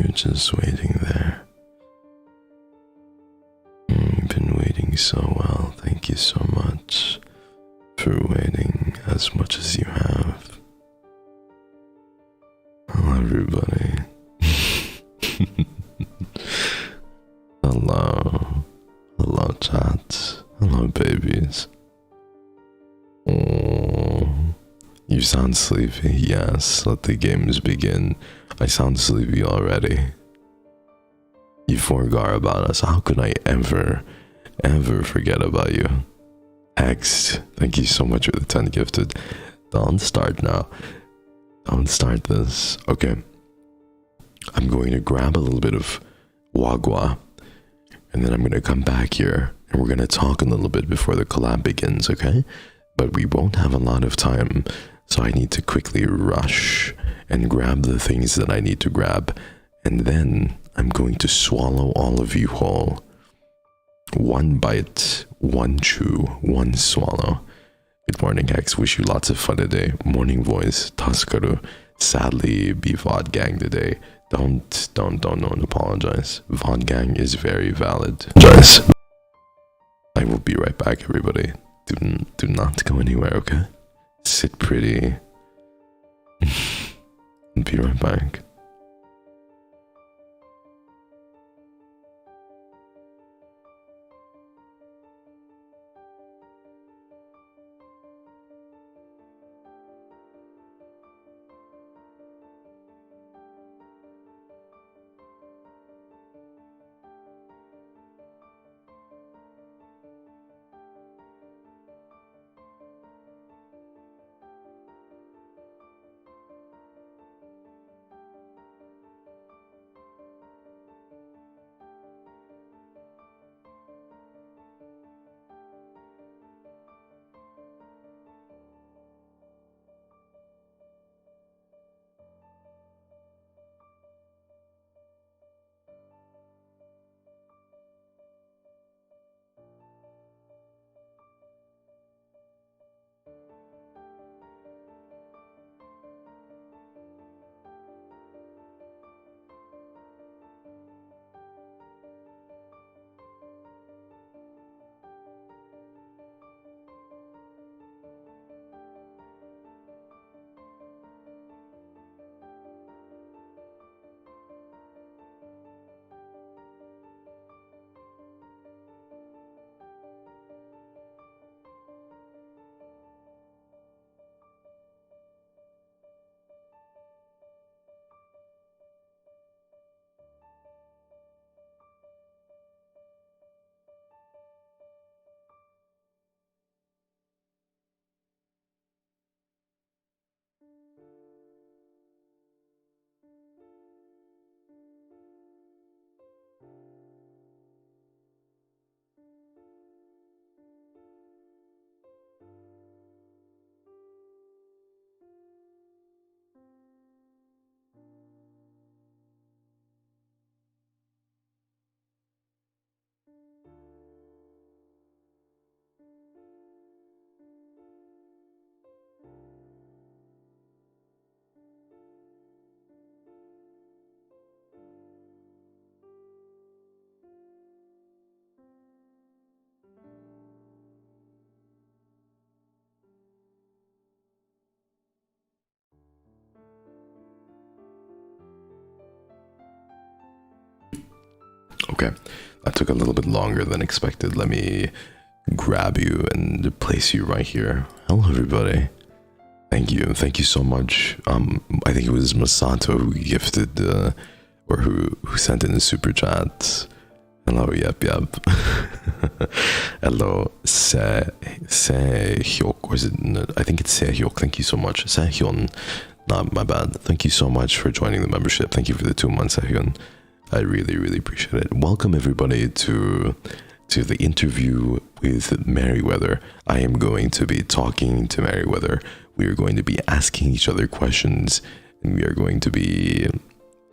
you just waiting there? You've been waiting so well. Thank you so much for waiting as much as you have. Hello, everybody. Hello. Hello, chat. Hello, babies. Oh, you sound sleepy. Yes, let the games begin. I sound sleepy already. You forgot about us. How could I ever forget about you? Hex, thank you so much for the 10 gifted. Don't start now. Don't start this. Okay. I'm going to grab a little bit of wagwa, and then I'm going to come back here, and we're going to talk a little bit before the collab begins, okay? But we won't have a lot of time, so I need to quickly rush and grab the things that I need to grab, and then I'm going to swallow all of you whole. One bite, one chew, one swallow. Good morning, Hex. Wish you lots of fun today. Morning voice, Taskaru. Sadly, be VOD gang today. Don't apologize. VOD gang is very valid. Guys, I will be right back, everybody. Do not go anywhere, okay? Sit pretty. I'll be right back. Okay, that took a little bit longer than expected. Let me grab you and place you right here. Hello, everybody. Thank you so much. I think it was Masato who gifted, or who sent in a super chat. Hello, yep. Hello, Sehyok, or is it? I think it's Sehyok. Thank you so much, Sehyun. Not my bad. Thank you so much for joining the membership. Thank you for the 2 months, Sehyun. I really appreciate it. Welcome everybody to the interview with Merryweather. I am going to be talking to Merryweather. We are going to be asking each other questions, and we are going to be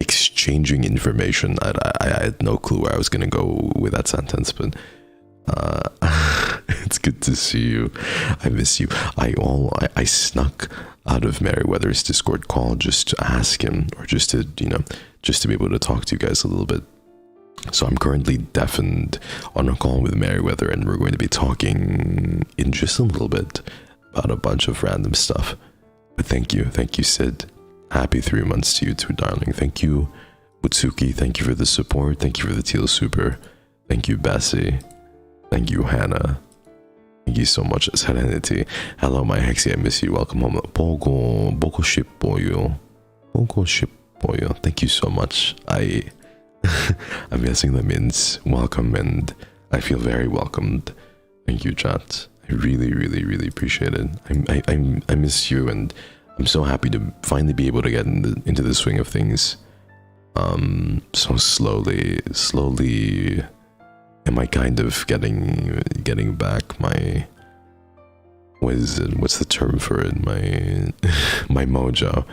exchanging information. I had no clue where I was going to go with that sentence, but it's good to see you. I miss you. I snuck out of Merryweather's Discord call just to ask him, or just to, just to be able to talk to you guys a little bit. So I'm currently deafened on a call with Merryweather, and we're going to be talking in just a little bit about a bunch of random stuff. But thank you, Sid. Happy 3 months to you too, darling. Thank you, Utsuki. Thank you for the support. Thank you for the teal super. Thank you, Bessie. Thank you, Hannah. Thank you so much, Serenity. Hello, my Hexy. I miss you. Welcome home. Boko shippoyo. Boko shippoyo. Thank you so much. I'm guessing that means welcome, and I feel very welcomed. Thank you, chat. I really, really, really appreciate it. I miss you, and I'm so happy to finally be able to get into the swing of things. So slowly am I kind of getting back my, what's the term for it? My mojo.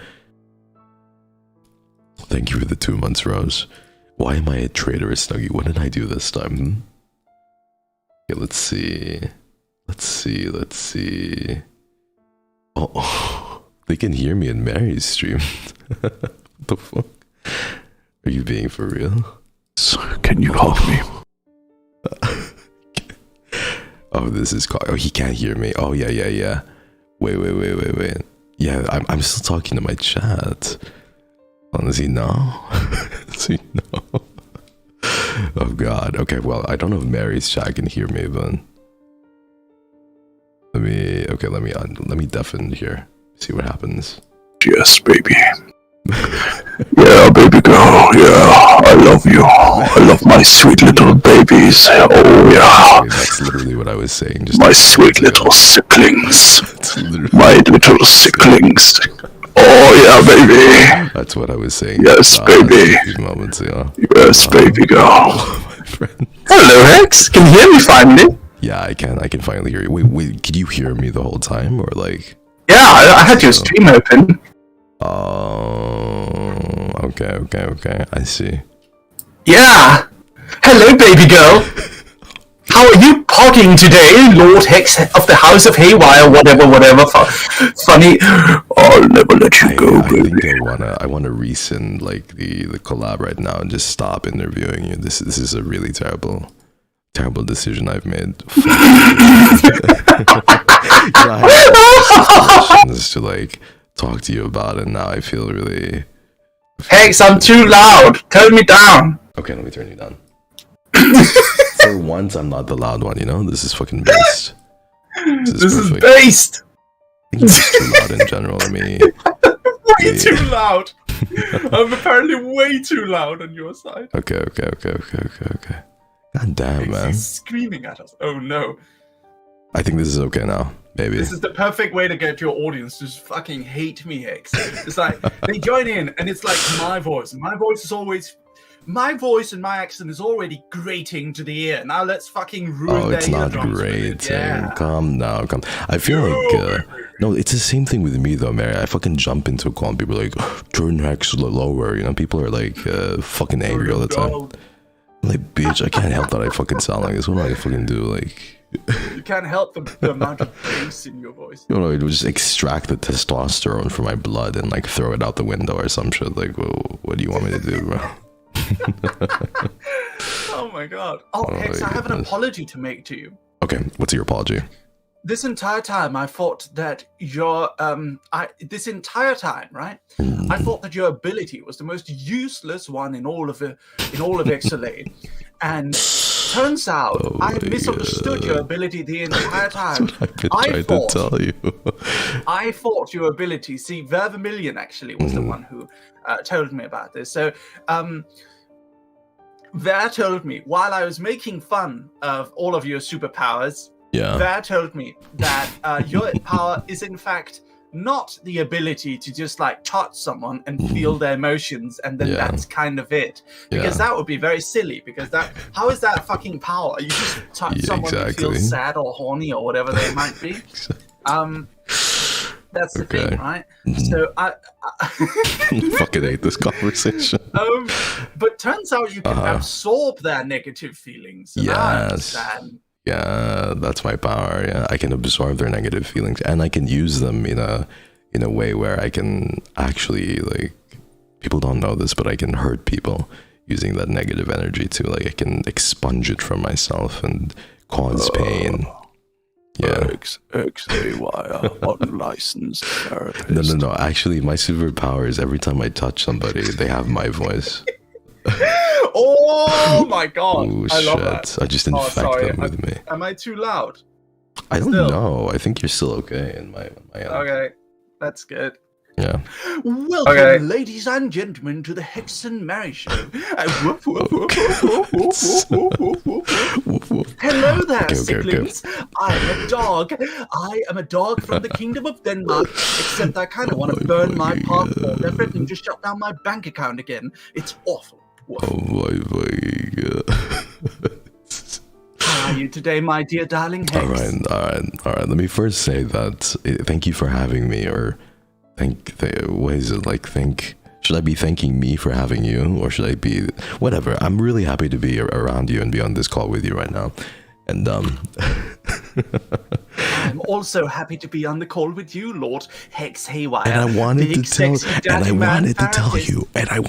Thank you for the 2 months, Rose. Why am I a traitorous Snuggie? What did I do this time? Okay, let's see. Oh, they can hear me in Mary's stream. What the fuck? Are you being for real? So, can you hug me? Oh, this is oh, he can't hear me. Oh, yeah. Wait. Yeah, I'm still talking to my chat. Does he know? Does he know? Oh god. Okay, well, I don't know if Mary's chat can hear me, but let me deafen here. See what happens. Yes, baby. Yeah, baby girl. Yeah, I love you. I love my sweet little babies. Oh yeah. Okay, that's literally what I was saying. Just my sweet little sicklings. My little sicklings. Oh yeah, baby. That's what I was saying. Yes, baby. These moments, yeah. Yes, baby girl. Oh, my friend. Hello, Hex. Can you hear me finally? Yeah, I can finally hear you. Wait, could you hear me the whole time, or like? Yeah, I had your stream open. Oh, okay. I see. Yeah. Hello, baby girl. How are you pogging today, Lord Hex of the House of Haywire, whatever. Funny. I'll never let you go, baby. I think I wanna rescind like the collab right now and just stop interviewing you. This is a really terrible decision I've made. I had questions to like talk to you about, and now I feel really. Hex, I'm too loud. Turn me down. Okay, let me turn you down. For once, I'm not the loud one, you know? This is fucking based. This is based! I think it's too loud in general. Way too loud! I'm apparently way too loud on your side. Okay. God damn, man. He's screaming at us. Oh no. I think this is okay now. Maybe. This is the perfect way to get your audience to just fucking hate me, Hex. It's like, they join in, and it's like my voice. My voice is always... My voice and my accent is already grating to the ear. Now let's fucking ruin their eardrums. Oh, it's not grating. Yeah. Come. I feel like... no, it's the same thing with me, though, Mary. I fucking jump into a call and people are like, turn Hex lower. You know, people are like fucking angry all the time. I'm like, bitch, I can't help that I fucking sound like this. What do I fucking do? Like... You can't help the amount of bass in your voice. You know, it would just extract the testosterone from my blood and like throw it out the window or some shit. Like, well, what do you want me to do, bro? Oh my god. Oh, Hex, I have an apology to make to you. Okay, what's your apology? This entire time I thought that your this entire time, right? I thought that your ability was the most useless one in all of XSOLEIL. And turns out I misunderstood your ability the entire time. That's what I've been trying to tell you. I thought your ability, see, Vermillion actually was the one who told me about this. So Ver told me while I was making fun of all of your superpowers, Ver told me that your power is in fact not the ability to just like touch someone and feel their emotions and then that's kind of it, because that would be very silly, because how is that fucking power? You just touch someone who feels sad or horny or whatever they might be. That's the thing, right? So I fucking hate this conversation. But turns out you can absorb their negative feelings. Yes. Yeah, that's my power. Yeah, I can absorb their negative feelings, and I can use them in a way where I can actually like people don't know this, but I can hurt people using that negative energy too. Like I can expunge it from myself and cause pain. Yeah. Hex Haywire, unlicensed therapist. No. Actually, my superpower is every time I touch somebody, they have my voice. Oh my god! Oh, I love shit. that. I just infect them with me. Am I too loud? I don't know. I think you're still okay in my end. Okay, that's good. Yeah. Welcome, ladies and gentlemen, to the Hex and Mary show. Woof, woof, woof, woof, woof, woof, woof, woof. Hello there, Sicklings. I'm a dog. I am a dog from the Kingdom of Denmark, except I kind of want to burn my passport. Everything just shut down my bank account again. It's awful. Woof. Oh my god. How are you today, my dear darling Hex? All right. Let me first say that thank you for having me, or what is it like? Should I be thanking me for having you, or should I be whatever? I'm really happy to be around you and be on this call with you right now, and I'm also happy to be on the call with you, Lord Hex Haywire. And I wanted to tell you, I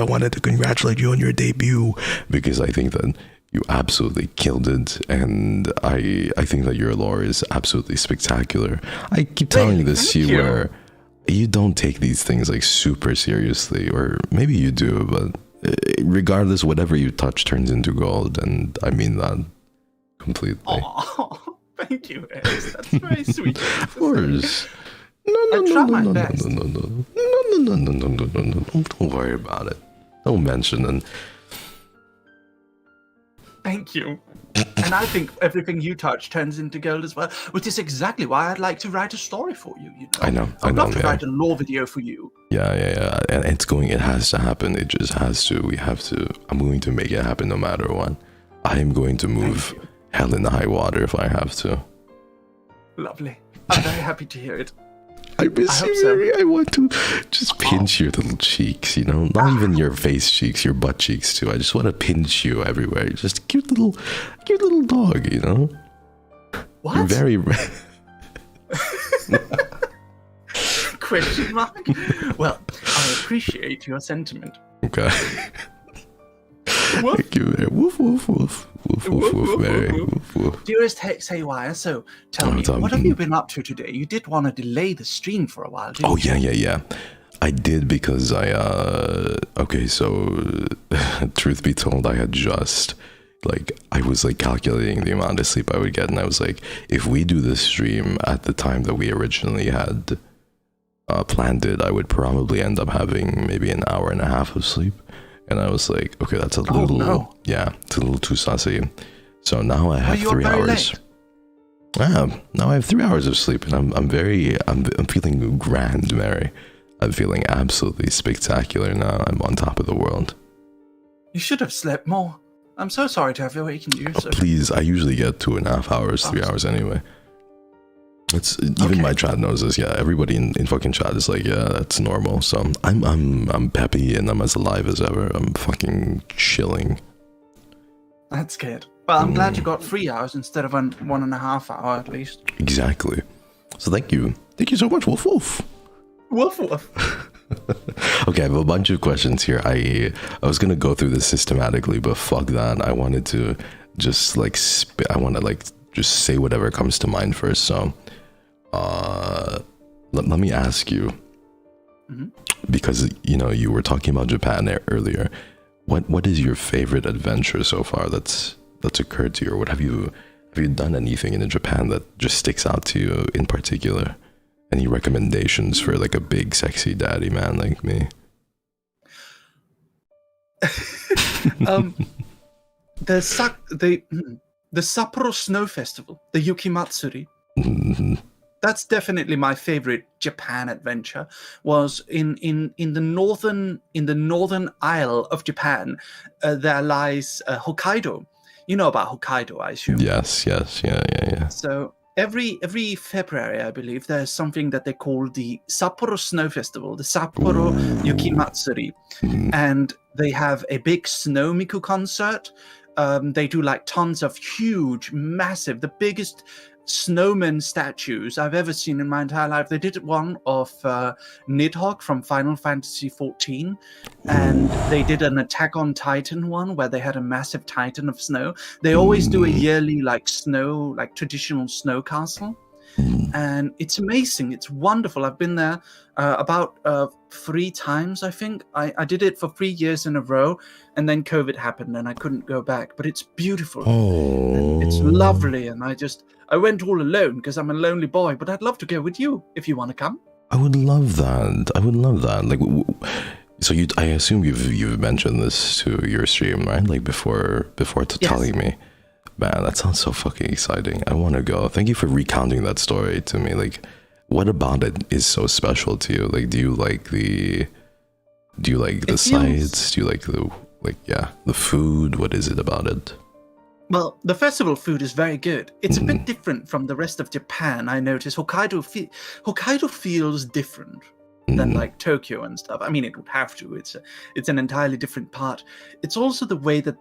wanted to congratulate you on your debut, because I think that you absolutely killed it, and I think that your lore is absolutely spectacular. I keep telling you this, where you don't take these things like super seriously, or maybe you do, but regardless, whatever you touch turns into gold, and I mean that completely. Oh, thank you, Hex. That's very sweet. Of course. No. Don't worry about it. Don't mention it. Thank you. And I think everything you touch turns into gold as well, which is exactly why I'd like to write a story for you. You know, I know. I'd love to write a lore video for you. Yeah. And it has to happen. It just has to. We have to. I'm going to make it happen no matter what. I am going to move hell in the high water if I have to. Lovely. I'm very happy to hear it. I miss you, Mary. I want to just pinch your little cheeks, you know? Not even your face cheeks, your butt cheeks too. I just want to pinch you everywhere. You're just a cute little dog, you know? What? You're very... Question mark? Well, I appreciate your sentiment. Okay. Thank you, Mary. Woof, woof, woof. Woof, woof, woof, Mary. Woof, woof. Dearest Hex Haywire, so tell me, what have you been up to today? You did want to delay the stream for a while, didn't you? Yeah. I did, because okay, so truth be told, I had just I was calculating the amount of sleep I would get, and I was like, if we do this stream at the time that we originally had planned it, I would probably end up having maybe an hour and a half of sleep. And I was like, okay, that's a little, it's a little too sussy. So now I have 3 hours. Now I have 3 hours of sleep, and I'm feeling grand, Mary. I'm feeling absolutely spectacular now. I'm on top of the world. You should have slept more. I'm so sorry to have awakened you. Oh, please, I usually get 2.5 hours, 3 hours anyway. It's even my chat knows this. Yeah, everybody in fucking chat is like, yeah, that's normal. So I'm peppy and I'm as alive as ever. I'm fucking chilling. That's good. Well, I'm glad you got 3 hours instead of 1.5 hour at least. Exactly. So thank you so much. Woof woof. Woof woof. Okay, I have a bunch of questions here. I was gonna go through this systematically, but fuck that. I wanted to just just say whatever comes to mind first. So. Let me ask you, because you were talking about Japan earlier. What is your favorite adventure so far that's occurred to you, or what have you done anything in Japan that just sticks out to you in particular? Any recommendations for a big sexy daddy man like me? The Sapporo Snow Festival, the Yukimatsuri. That's definitely my favorite Japan adventure. Was in the northern isle of Japan. There lies Hokkaido. You know about Hokkaido, I assume. Yes, yeah. So every February, I believe, there's something that they call the Sapporo Snow Festival, the Sapporo Yukimatsuri, and they have a big snow miku concert. They do tons of huge, massive, the biggest snowman statues I've ever seen in my entire life. They did one of Nidhogg from Final Fantasy XIV, and they did an Attack on Titan one where they had a massive titan of snow. They always do a yearly traditional snow castle. And it's amazing. It's wonderful. I've been there about 3 times, I think. I did it for 3 years in a row, and then COVID happened and I couldn't go back. But it's beautiful. And it's lovely. And I went all alone because I'm a lonely boy, but I'd love to go with you if you want to come. I would love that. Like, so I assume you've mentioned this to your stream, right? Like before telling me. Man, that sounds so fucking exciting. I want to go. Thank you for recounting that story to me. Like, what about it is so special to you? Like, do you like the sights? Do you like the food? What is it about it? Well, the festival food is very good. It's a bit different from the rest of Japan. I noticed Hokkaido feels different than like Tokyo and stuff. I mean, it would have to. It's an entirely different part. It's also the way that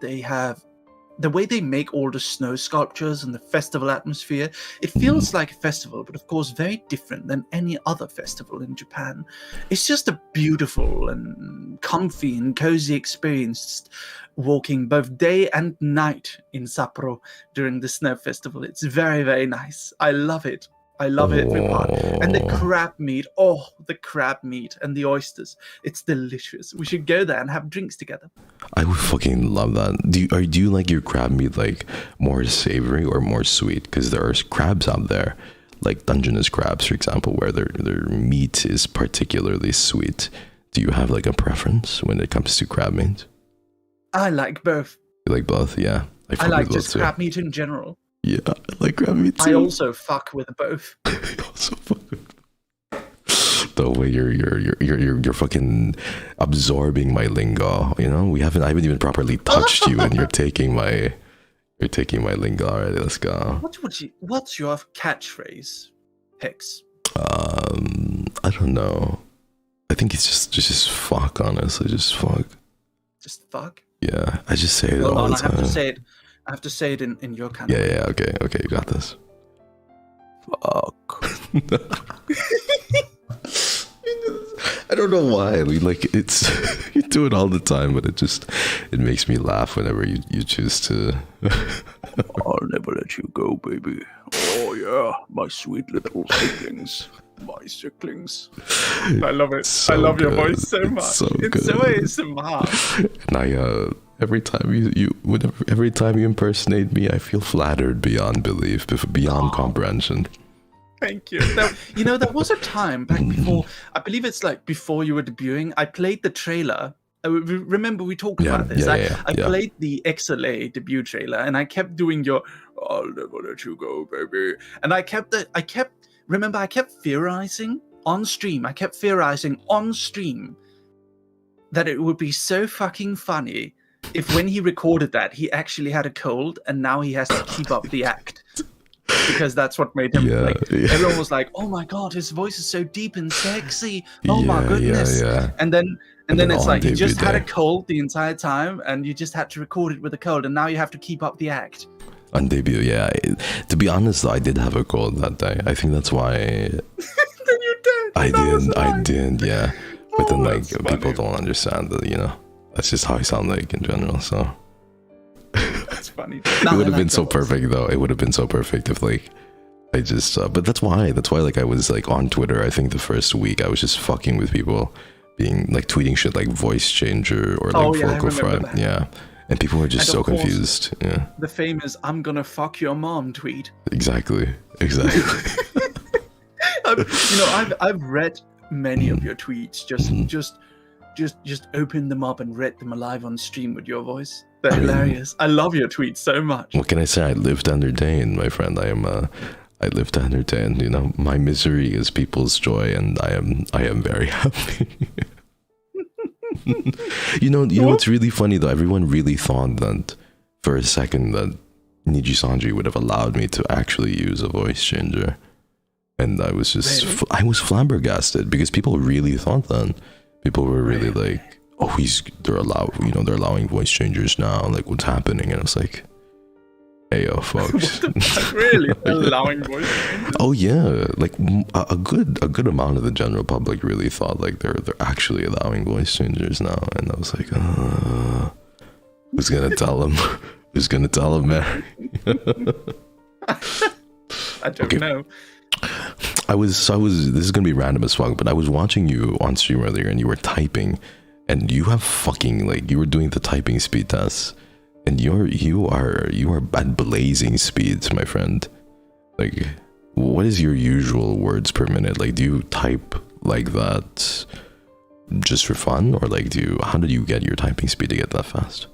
the way they make all the snow sculptures and the festival atmosphere. It feels like a festival, but of course very different than any other festival in Japan. It's just a beautiful and comfy and cozy experience walking both day and night in Sapporo during the snow festival. It's very, very nice. I love it. I love it with heart. And the crab meat. Oh, the crab meat and the oysters. It's delicious. We should go there and have drinks together. I would fucking love that. Do you like your crab meat like more savory or more sweet? Because there are crabs out there, like Dungeness crabs, for example, where their meat is particularly sweet. Do you have like a preference when it comes to crab meat? I like both. You like both? Yeah. I like just crab meat in general. Yeah, I like crab meat too. I also fuck with both. Also fuck with the way you're fucking absorbing my lingo. You know, I haven't even properly touched you, and you're taking my lingo already. Let's go. What's your catchphrase, Hex? I don't know. I think it's just fuck. Honestly, just fuck. Just fuck. Yeah, I just say it all the time. I have to say it in your kind of way. Yeah, okay, you got this. Fuck. I don't know why. I mean, like, it's you do it all the time, but it makes me laugh whenever you choose to. I'll never let you go, baby. Oh yeah, my sweet little Sicklings. My Sicklings. I love it. So I love good. your voice so much. It's so ASMR. And I every time you impersonate me, I feel flattered beyond belief, beyond comprehension. Thank you. Now, there was a time back before, I believe it's like before you were debuting, I played the trailer. Remember we talked about this. I played the XSOLEIL debut trailer, and I kept doing your "I'll never let you go, baby," and I kept theorizing on stream. That it would be so fucking funny if when he recorded that, he actually had a cold and now he has to keep up the act. Because that's what made him everyone was like, oh my god, his voice is so deep and sexy. Oh my goodness. And then it's like you just had a cold the entire time and you just had to record it with a cold and now you have to keep up the act. On debut, yeah. To be honest, though, I did have a cold that day. I think that's why. Then you did. I did, yeah. But then, like, people funny. don't understand that, you know. That's just how I sound like in general, so. That's funny. It would have been so perfect, though. It would have been so perfect if, like, I just. But that's why, like, I was, like, on Twitter, I think the first week, I was just fucking with people being, like, tweeting shit like voice changer or, like, vocal fry. Yeah. And people were just so confused. Yeah. The famous "I'm gonna fuck your mom" tweet. Exactly. I've read many of your tweets. Just opened them up and read them live on stream with your voice. They're hilarious. I love your tweets so much. What can I say? I live to entertain, my friend. I live to entertain. You know, my misery is people's joy, and I am very happy. You know what's really funny though? Everyone really thought that for a second that NIJISANJI would have allowed me to actually use a voice changer, and I was just I was flabbergasted because people really thought that. People were really like, "Oh, they're allowing voice changers now. Like, what's happening?" And I was like, Hey yo, folks. Really? Allowing voice? Oh yeah, like a good amount of the general public really thought like they're actually allowing voice changers now, and I was like, who's gonna tell them? Who's gonna tell them, man? I don't know. I was. This is gonna be random as fuck, but I was watching you on stream earlier, and you were typing, and you have fucking like you were doing the typing speed tests, and you are at blazing speeds, my friend. Like, what is your usual words per minute? Like, do you type like that just for fun, or like how did you get your typing speed to get that fast?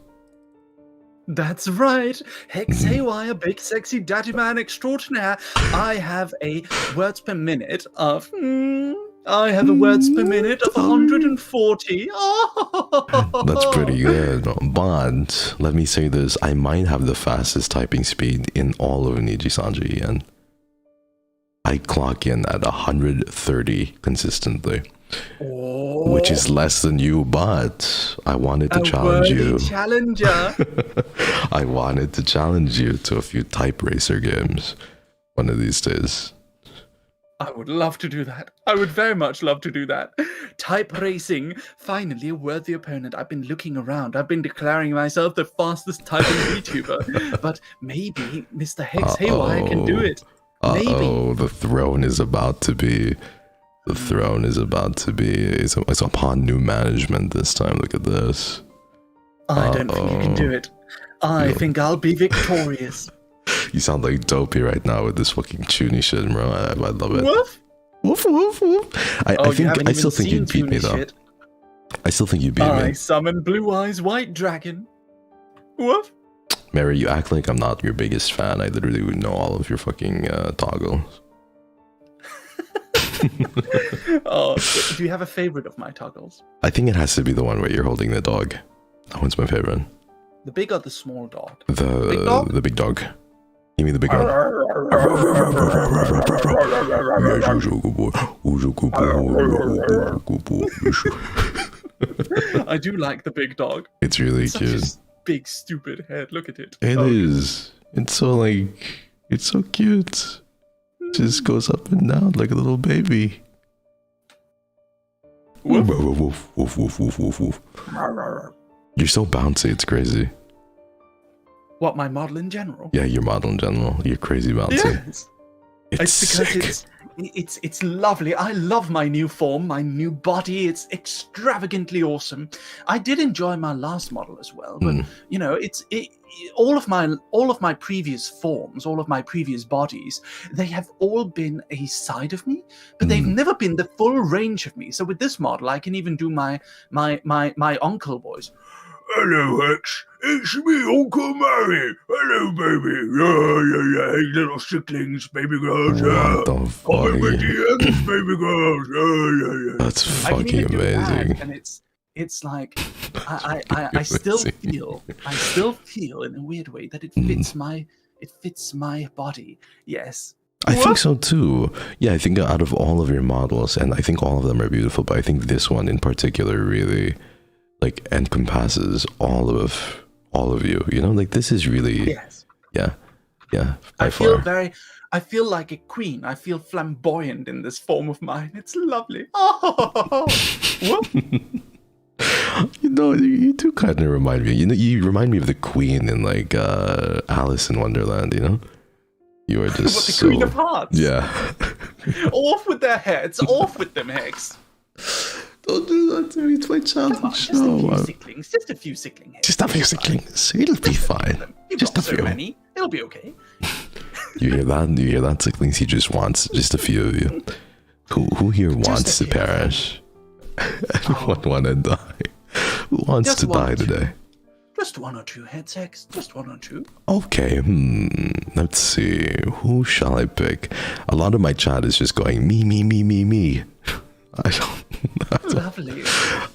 That's right, Hex Haywire, big sexy daddy man extraordinaire. I have a words per minute of 140. That's pretty good. But let me say this: I might have the fastest typing speed in all of NIJISANJI, and I clock in at 130 consistently. Which is less than you, but I wanted to challenge you. Challenger. I wanted to challenge you to a few type racer games one of these days. I would love to do that. I would very much love to do that. Type racing. Finally, a worthy opponent. I've been looking around. I've been declaring myself the fastest typing VTuber. But maybe Mr. Hex Haywire can do it. Maybe. The throne is about to be... The throne is about to be... It's upon new management this time. Look at this. I don't think you can do it. I think I'll be victorious. You sound like Doppio right now with this fucking tuny shit, bro. I love it. Woof? Woof, woof, woof. I still think you'd beat me, though. I still think you beat me. I summon Blue Eyes White Dragon. Woof? Mary, you act like I'm not your biggest fan. I literally would know all of your fucking toggles. Do you have a favorite of my toggles? I think it has to be the one where you're holding the dog. That one's my favorite. The big or the small dog? The big dog. You mean the big one? I do like the big dog. It's really cute. Such a big stupid head. Look at it. It is. It's so it's so cute. Just goes up and down like a little baby. Woof. Woof, woof, woof, woof, woof, woof. You're so bouncy, it's crazy. What, my model in general? Yeah, your model in general. You're crazy bouncy. Yes. It's sick. It's lovely. I love my new form, my new body. It's extravagantly awesome. I did enjoy my last model as well, but you know, all of my previous forms, all of my previous bodies, they have all been a side of me, but they've never been the full range of me. So with this model, I can even do my uncle voice. Hello, Hex. It's me, Uncle Murray. Hello, baby. Yeah. Hey, little Sicklings, baby girls. What the fuck? Baby girls. Yeah. That's fucking amazing. And it's like I still feel in a weird way that it fits my body. Yes. I think so too. Yeah, I think out of all of your models, and I think all of them are beautiful, but I think this one in particular really encompasses all of you. You know, like this is really yeah. I feel like a queen. I feel flamboyant in this form of mine. It's lovely. You know, you do kind of remind me. You know, you remind me of the queen in like Alice in Wonderland. You know, you are just the Queen of Hearts. Yeah. Off with their heads. Off with them, Hex. Don't do that to me. It's my childhood show. Just a few sickling heads. Just a few sicklings. It'll be fine. Just a few. Many. It'll be okay. You hear that? You hear that, sicklings? He just wants just a few of you. Who here wants to perish? Anyone want to die? Who wants to die today? Just one or two heads, Hex. Just one or two. Okay, let's see. Who shall I pick? A lot of my chat is just going, me. I don't. Lovely.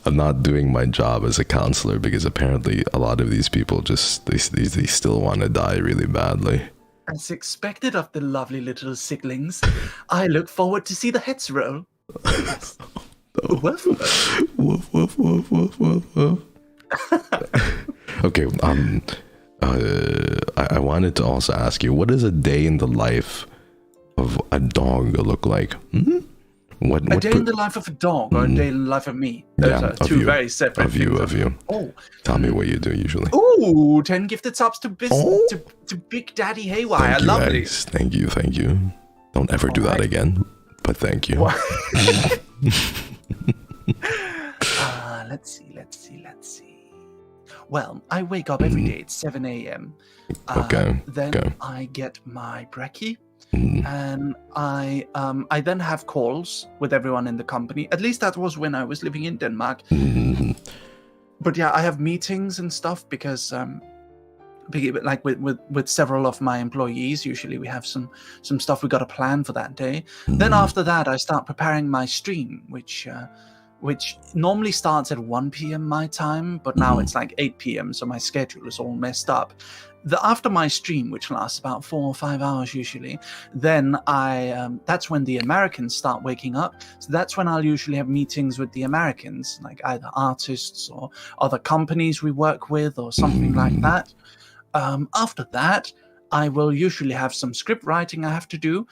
I'm not doing my job as a counselor because apparently a lot of these people just they still want to die really badly. As expected of the lovely little Sicklings, I look forward to see the heads roll. Yes. Woof. Woof, woof, woof, woof, woof, woof. Okay, I wanted to also ask you, what does a day in the life of a dog look like? A day in the life of a dog or a day in the life of me? Those are two very separate things. Of you. Oh. Tell me what you do usually. Oh, 10 gifted subs to Big Daddy Haywire. Lovely. Thank you. Don't ever do that again, but thank you. Let's see. Well, I wake up every day at 7 a.m. Then I get my brekkie. And I then have calls with everyone in the company. At least that was when I was living in Denmark. But yeah, I have meetings and stuff because like with several of my employees, usually we have some stuff we got to plan for that day. Then after that, I start preparing my stream, which normally starts at 1 p.m. my time, but now it's like 8 p.m. so my schedule is all messed up. After my stream, which lasts about 4 or 5 hours usually, then that's when the Americans start waking up. So that's when I'll usually have meetings with the Americans, like either artists or other companies we work with or something like that. After that, I will usually have some script writing I have to do,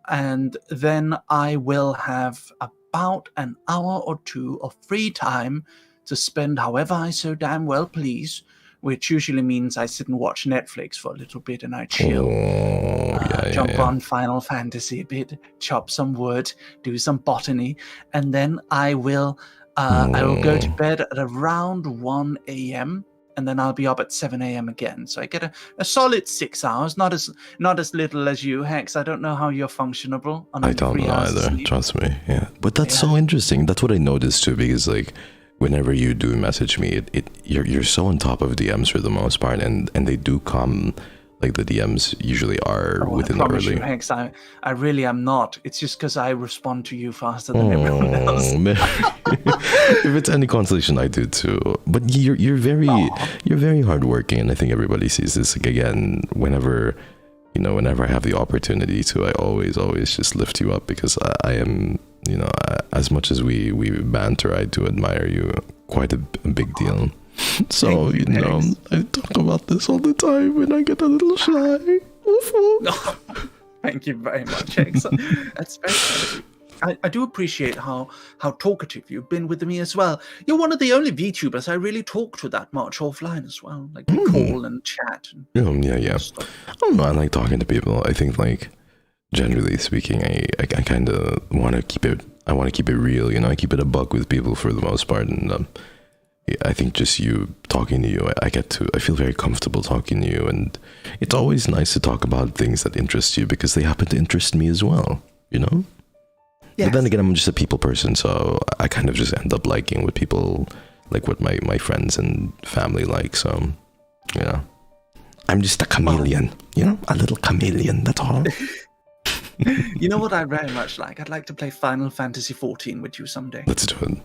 and then I will have about an hour or two of free time to spend however I so damn well please, which usually means I sit and watch Netflix for a little bit and I chill, jump on Final Fantasy a bit, chop some wood, do some botany, and then I will go to bed at around 1 a.m. and then I'll be up at 7 a.m. again. So I get a solid 6 hours, not as little as you, Hex. I don't know how you're functionable. I don't know either, trust me. Yeah, but that's so interesting. That's what I noticed too, because like whenever you do message me, you're so on top of DMs for the most part, and they do come, like the DMs usually are within the early. You, Hex, I really am not. It's just because I respond to you faster than everyone else. If it's any consolation, I do too. But you're very hardworking, and I think everybody sees this. Like, again, whenever I have the opportunity to, I always just lift you up, because I am, as much as we banter, I do admire you quite a big deal. So, I talk about this all the time and I get a little shy. Thank you very much, Hex. That's very kind of you. I do appreciate how talkative you've been with me as well. You're one of the only VTubers I really talk to that much offline as well. Like, we call and chat. And yeah. I don't know, I like talking to people. I think, like, generally speaking, I kind of want to keep it, real, I keep it a buck with people for the most part, and I think just talking to you, I feel very comfortable talking to you, and it's always nice to talk about things that interest you, because they happen to interest me as well, Yes. But then again, I'm just a people person, so I kind of just end up liking what people, like what my friends and family like, so, I'm just a chameleon, a little chameleon, that's all. You know what I very much like? I'd like to play Final Fantasy 14 with you someday. Let's do it.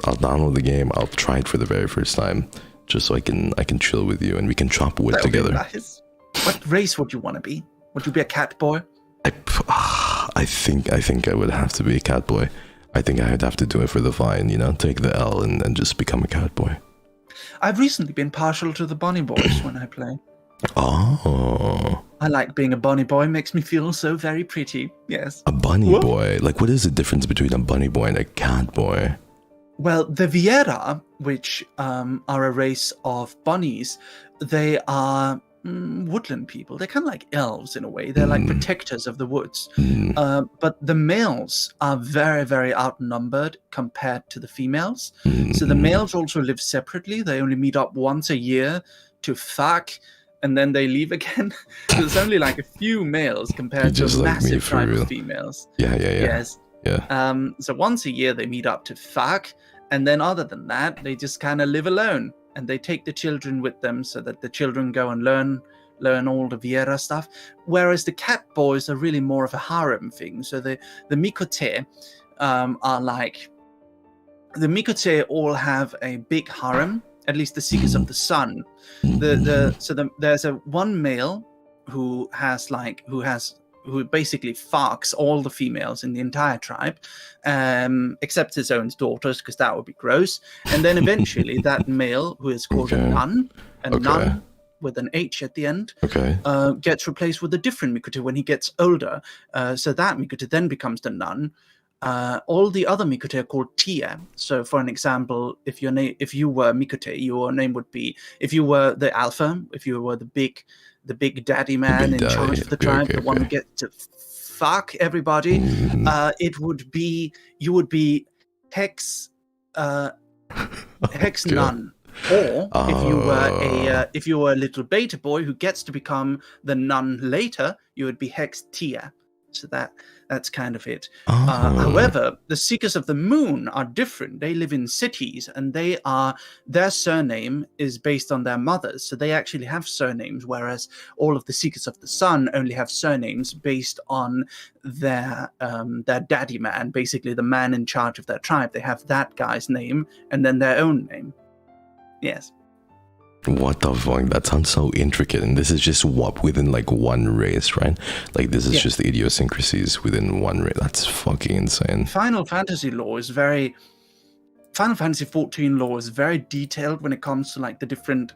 I'll download the game. I'll try it for the very first time, just so I can chill with you and we can chop wood together. Nice. What race would you want to be? Would you be a cat boy? I think I would have to be a cat boy. I think I'd have to do it for the fine, take the L and just become a cat boy. I've recently been partial to the bunny boys when I play. Oh. I like being a bunny boy. Makes me feel so very pretty. Yes. A bunny boy? Like, what is the difference between a bunny boy and a cat boy? Well, the Viera, which are a race of bunnies, they are woodland people. They're kind of like elves in a way. They're like protectors of the woods. But the males are very, very outnumbered compared to the females. So the males also live separately. They only meet up once a year to fuck, and then they leave again. So there's only like a few males compared to a massive tribe of females. Yeah. Yes. Yeah. So once a year they meet up to fuck, and then other than that, they just kind of live alone, and they take the children with them so that the children go and learn all the Viera stuff. Whereas the cat boys are really more of a harem thing. So the Mikote are like, the Mikote all have a big harem, at least the Seekers of the Sun. There's one male who basically fucks all the females in the entire tribe, except his own daughters, because that would be gross. And then eventually that male, who is called a nun, with an H at the end, Okay. Gets replaced with a different Mikote when he gets older. So that Mikote then becomes the nun. All the other Mikote are called Tia. So, for an example, if you were Mikote, your name would be, if you were the alpha, if you were the big daddy man in charge of the tribe, the one who gets to fuck everybody, you would be Hex Nun. Or if you were a little beta boy who gets to become the nun later, you would be Hex Tia. So that's kind of it. However, the Seekers of the Moon are different. They live in cities, and their surname is based on their mothers. So they actually have surnames, whereas all of the Seekers of the Sun only have surnames based on their daddy man, basically the man in charge of their tribe. They have that guy's name and then their own name. Yes. What the fuck? That sounds so intricate, and this is just within like one race, right? Like this is just the idiosyncrasies within one race. That's fucking insane. Final Fantasy XIV lore is very detailed when it comes to like the different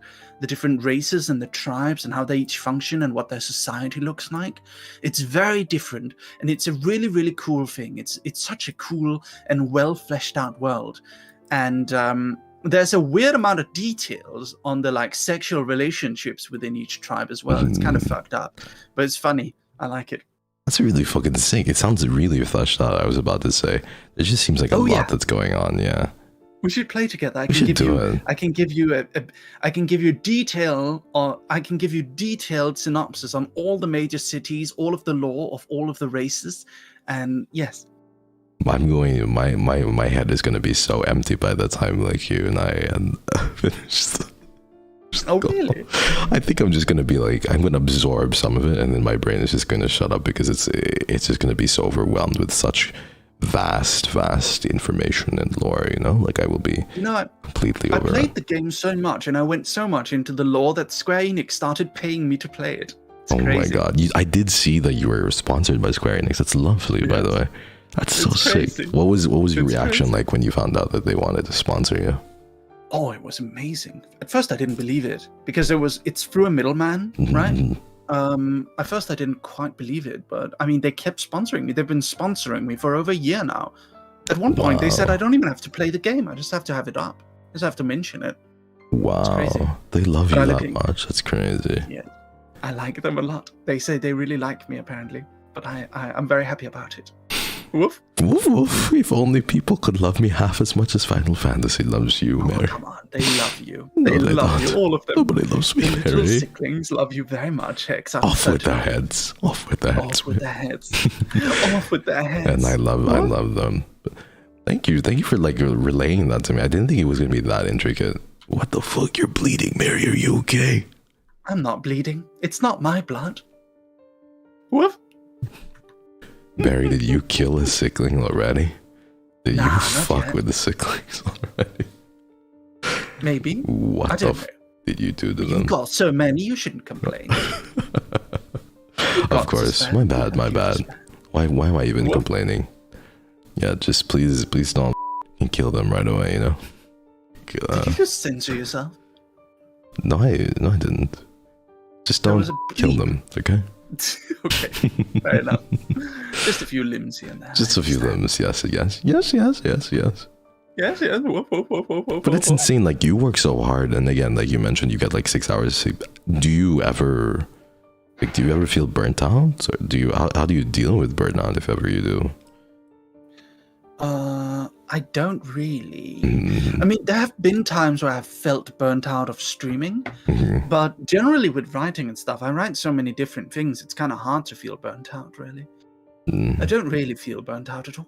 races and the tribes and how they each function and what their society looks like. It's very different, and it's a really, really cool thing. It's such a cool and well fleshed out world, and there's a weird amount of details on the like sexual relationships within each tribe as well. It's kind of fucked up, but it's funny. I like it. That's really fucking sick. It sounds really fleshed out. I was about to say, it just seems like a lot that's going on. Yeah, we should play together. I can give you detailed synopsis on all the major cities, all of the lore of all of the races, and yes. My head is gonna be so empty by the time like you and I finish. Really? I think I'm just gonna be like, I'm gonna absorb some of it, and then my brain is just gonna shut up because it's just gonna be so overwhelmed with such vast information and lore. You know, like I will be completely over. I played the game so much, and I went so much into the lore that Square Enix started paying me to play it. It's crazy. My god! I did see that you were sponsored by Square Enix. That's lovely, by the way. That's so sick. What was your reaction like when you found out that they wanted to sponsor you? Oh, it was amazing. At first I didn't believe it because it's through a middleman, right? At first I didn't quite believe it, but I mean they kept sponsoring me. They've been sponsoring me for over a year now. At one point they said I don't even have to play the game. I just have to have it up. I just have to mention it. Wow. It's crazy. They love you that much. That's crazy. Yeah. I like them a lot. They say they really like me apparently, but I'm very happy about it. Woof. Woof, woof. If only people could love me half as much as Final Fantasy loves you, Mary. Come on, they love you. They love you, all of them. Nobody loves me, Mary. Little Sicklings love you very much, Hex. Off with their heads. Off with their heads. Off with their heads. Off with their heads. And I love them. But thank you for like relaying that to me. I didn't think it was gonna be that intricate. What the fuck? You're bleeding, Mary. Are you okay? I'm not bleeding. It's not my blood. Woof. Barry, did you kill a Sickling already? Did you fuck with the Sicklings already? Maybe. What the fuck did you do to them? You've got so many, you shouldn't complain. Of course. My bad. Why am I even complaining? Yeah, just please don't kill them right away, you know? Did you just censor yourself? No, I didn't. Just don't kill them, okay? Okay, fair enough. Just a few limbs here and there. Just a few limbs, yes. Yes. But it's insane, like, you work so hard, and again, like you mentioned, you get like 6 hours of sleep. Do you ever feel burnt out? Or how do you deal with burnout, if ever you do? I don't really. I mean, there have been times where I've felt burnt out of streaming, but generally with writing and stuff, I write so many different things, it's kind of hard to feel burnt out, really. I don't really feel burnt out at all.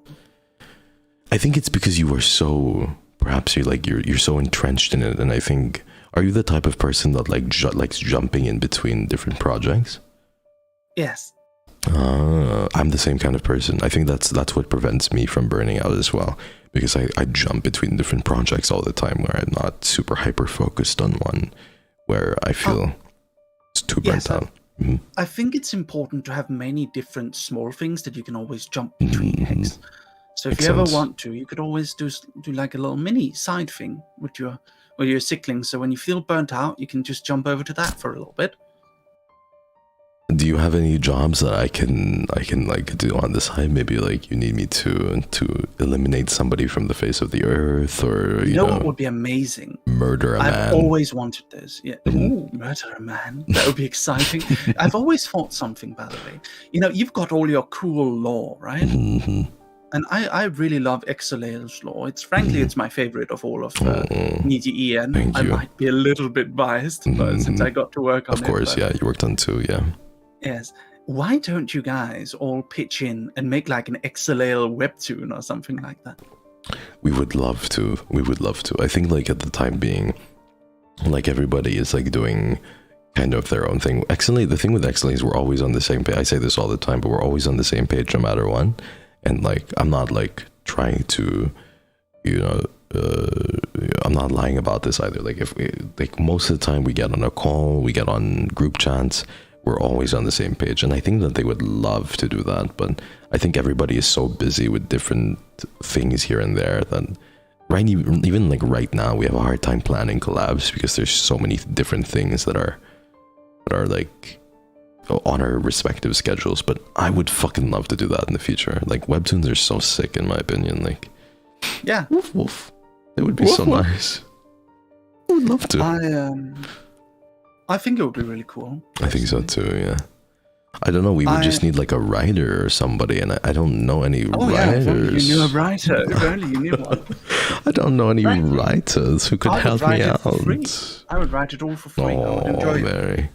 I think it's because you are so, perhaps you're so entrenched in it, and I think, are you the type of person that likes jumping in between different projects? Yes. I'm the same kind of person. I think that's what prevents me from burning out as well, because I jump between different projects all the time where I'm not super hyper focused on one where I feel it's too burnt out. I think it's important to have many different small things that you can always jump between. Hex. So if you ever want to, you could always do like a little mini side thing with your or you're a Sickling. So when you feel burnt out, you can just jump over to that for a little bit. Do you have any jobs that I can like do on the side? Maybe like you need me to eliminate somebody from the face of the earth, or you know what would be amazing? Murder a man. I've always wanted this. Yeah. Ooh, murder a man. That would be exciting. I've always thought something, by the way. You know, you've got all your cool lore, right? And I really love XSOLEIL's lore. It's frankly, it's my favorite of all of NIJISANJI. I might be a little bit biased, but since I got to work on it. Of course, yeah, you worked on 2, yeah. Yes. Why don't you guys all pitch in and make like an XSOLEIL webtoon or something like that? We would love to. We would love to. I think like at the time being, like everybody is like doing kind of their own thing. XSOLEIL, the thing with XSOLEIL is we're always on the same page. I say this all the time, but we're always on the same page no matter what. And like, I'm not like trying to, you know, I'm not lying about this either. Like if we, like most of the time we get on a call, we get on group chats, we're always on the same page. And I think that they would love to do that, but I think everybody is so busy with different things here and there that even like right now we have a hard time planning collabs because there's so many different things that are like on our respective schedules. But I would fucking love to do that in the future. Like webtoons are so sick in my opinion. Like, yeah, woof woof. It would be so nice. I would love to. I think it would be really cool. I think so too, yeah. I don't know, we would just need like a writer or somebody, and I don't know any writers. Yeah, if you knew a writer. If only you knew one. I don't know any writers who could help me out. I would write it all for free. Oh, I would enjoy it. Mary.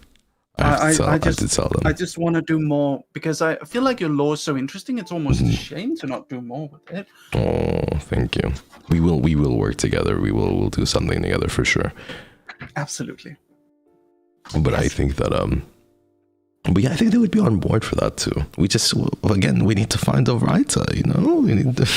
I have to tell them. I just want to do more because I feel like your lore is so interesting. It's almost a shame to not do more with it. Oh, thank you. We will work together. We'll do something together for sure. Absolutely. But yes. I think that but yeah, I think they would be on board for that too. We just again we need to find a writer, you know. We need to.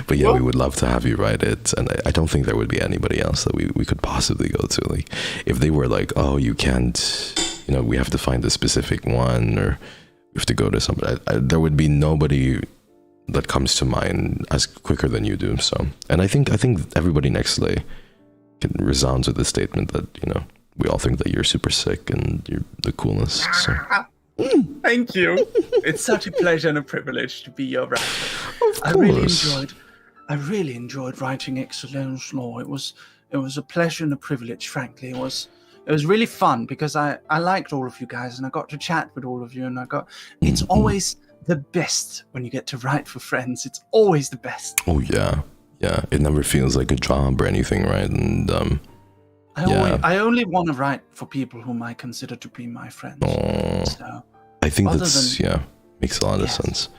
But yeah, we would love to have you write it, and I don't think there would be anybody else that we could possibly go to. Like if they were like, oh, you can't, you know, we have to find a specific one, or we have to go to somebody. There would be nobody that comes to mind as quicker than you do. So, and I think everybody next to can resounds with the statement that, you know, we all think that you're super sick and you're the coolest. So. Thank you. It's such a pleasure and a privilege to be your writer. I really enjoyed writing XSOLEIL's lore. It was a pleasure and a privilege, frankly. It was really fun because I liked all of you guys and I got to chat with all of you, and it's always the best when you get to write for friends. It's always the best. Oh yeah. Yeah, it never feels like a job or anything, right? And I only want to write for people whom I consider to be my friends. So, I think makes a lot of sense.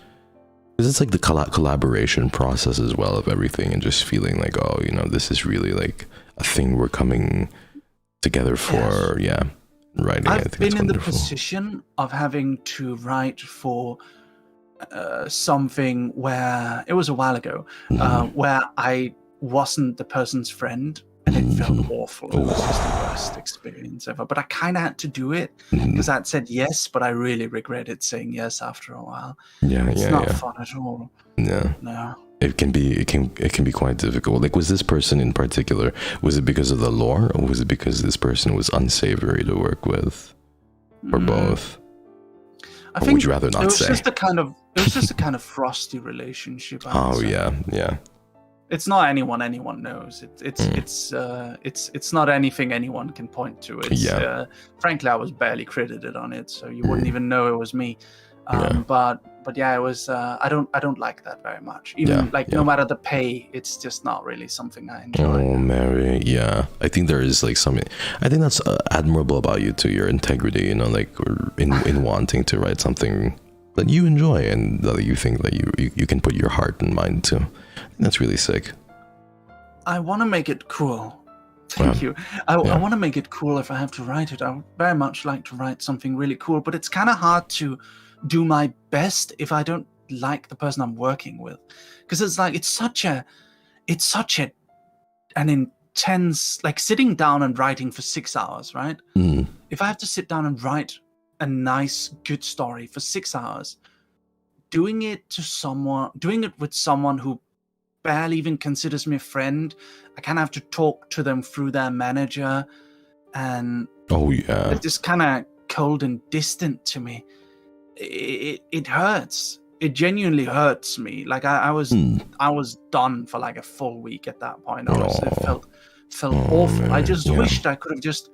Because it's like the collaboration process as well of everything, and just feeling like, oh, you know, this is really like a thing we're coming together for. Yes. Yeah, writing. I've been in the position of having to write for something where it was a while ago, where I wasn't the person's friend, and it felt awful. It was just the worst experience ever. But I kind of had to do it because I'd said yes, but I really regretted saying yes after a while. It's not fun at all. No. It can be quite difficult. Like, was this person in particular? Was it because of the lore, or was it because this person was unsavory to work with, or both? I think would you rather not say? It was just a kind of frosty relationship. Yeah. It's not anyone knows. It's not anything anyone can point to. Frankly, I was barely credited on it, so you wouldn't even know it was me. But yeah, it was. I don't like that very much. Even no matter the pay, it's just not really something I enjoy. Oh, Mary, yeah. I think there is like something. I think that's admirable about you too. Your integrity, you know, like in wanting to write something that you enjoy and that you think that you can put your heart and mind to. I think that's really sick. I want to make it cool. Thank you. I want to make it cool if I have to write it. I would very much like to write something really cool, but it's kind of hard to do my best if I don't like the person I'm working with, because it's like it's such an intense, like sitting down and writing for 6 hours, right? If I have to sit down and write a nice, good story for 6 hours, doing it with someone who barely even considers me a friend. I kind of have to talk to them through their manager, and they're just kind of cold and distant to me. It hurts. It genuinely hurts me. Like I was done for like a full week at that point. Honestly, it felt awful. Man. I just wished I could have just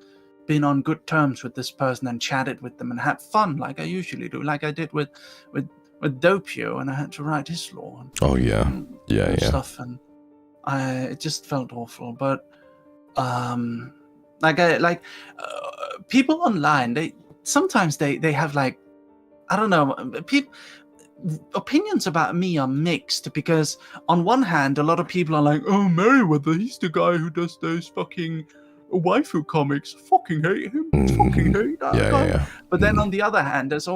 been on good terms with this person and chatted with them and had fun like I usually do, like I did with Doppio, and I had to write his lore. And stuff, and it just felt awful. But people online, they sometimes have like, I don't know, opinions about me are mixed, because on one hand a lot of people are like, oh, Merryweather, he's the guy who does those fucking waifu comics, fucking hate him, fucking hate that guy. But then on the other hand, there's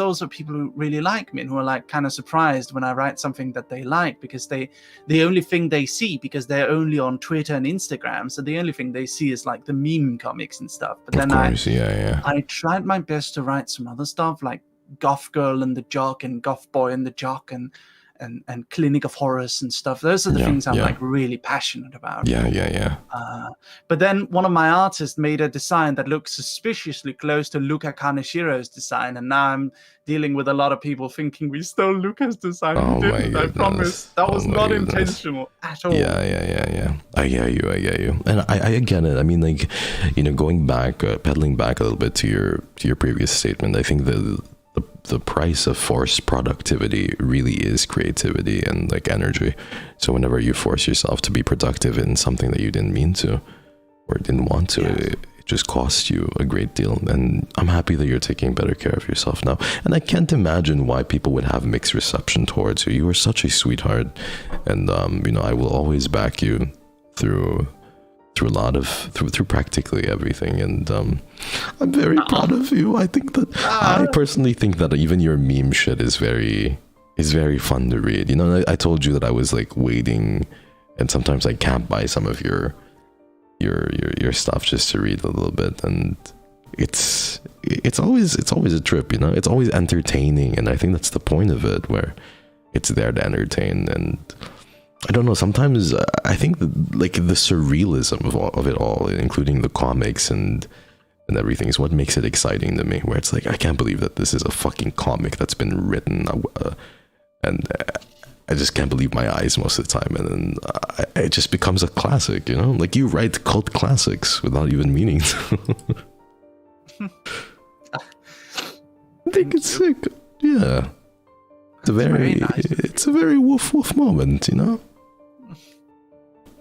also people who really like me and who are like kind of surprised when I write something that they like, because the only thing they see, because they're only on Twitter and Instagram, so the only thing they see is like the meme comics and stuff. But then I tried my best to write some other stuff like Goth Girl and the Jock and Goth Boy and the Jock and Clinic of Horrors and stuff. Those are the things I'm like really passionate about. But then one of my artists made a design that looks suspiciously close to Luca Kaneshiro's design, and now I'm dealing with a lot of people thinking we stole Luca's design. I promise that was not intentional at all. I get you, and I get it. I mean, like, you know, going back, pedaling back a little bit to your previous statement, I think the price of forced productivity really is creativity and like energy. So whenever you force yourself to be productive in something that you didn't mean to or didn't want to, it just costs you a great deal. And I'm happy that you're taking better care of yourself now. And I can't imagine why people would have mixed reception towards you. You are such a sweetheart, and you know, I will always back you through practically everything, and I'm very proud of you. I personally think that even your meme shit is very fun to read. You know, I told you that I was like waiting, and sometimes I camp by some of your stuff just to read a little bit, and it's always a trip. You know, it's always entertaining, and I think that's the point of it, where it's there to entertain. And I don't know, sometimes I think like the surrealism of it all, including the comics and everything, is what makes it exciting to me, where it's like, I can't believe that this is a fucking comic that's been written, and I just can't believe my eyes most of the time, and then it just becomes a classic, you know? Like, you write cult classics without even meaning to. I think it's sick. Yeah. It's a very woof woof moment, you know?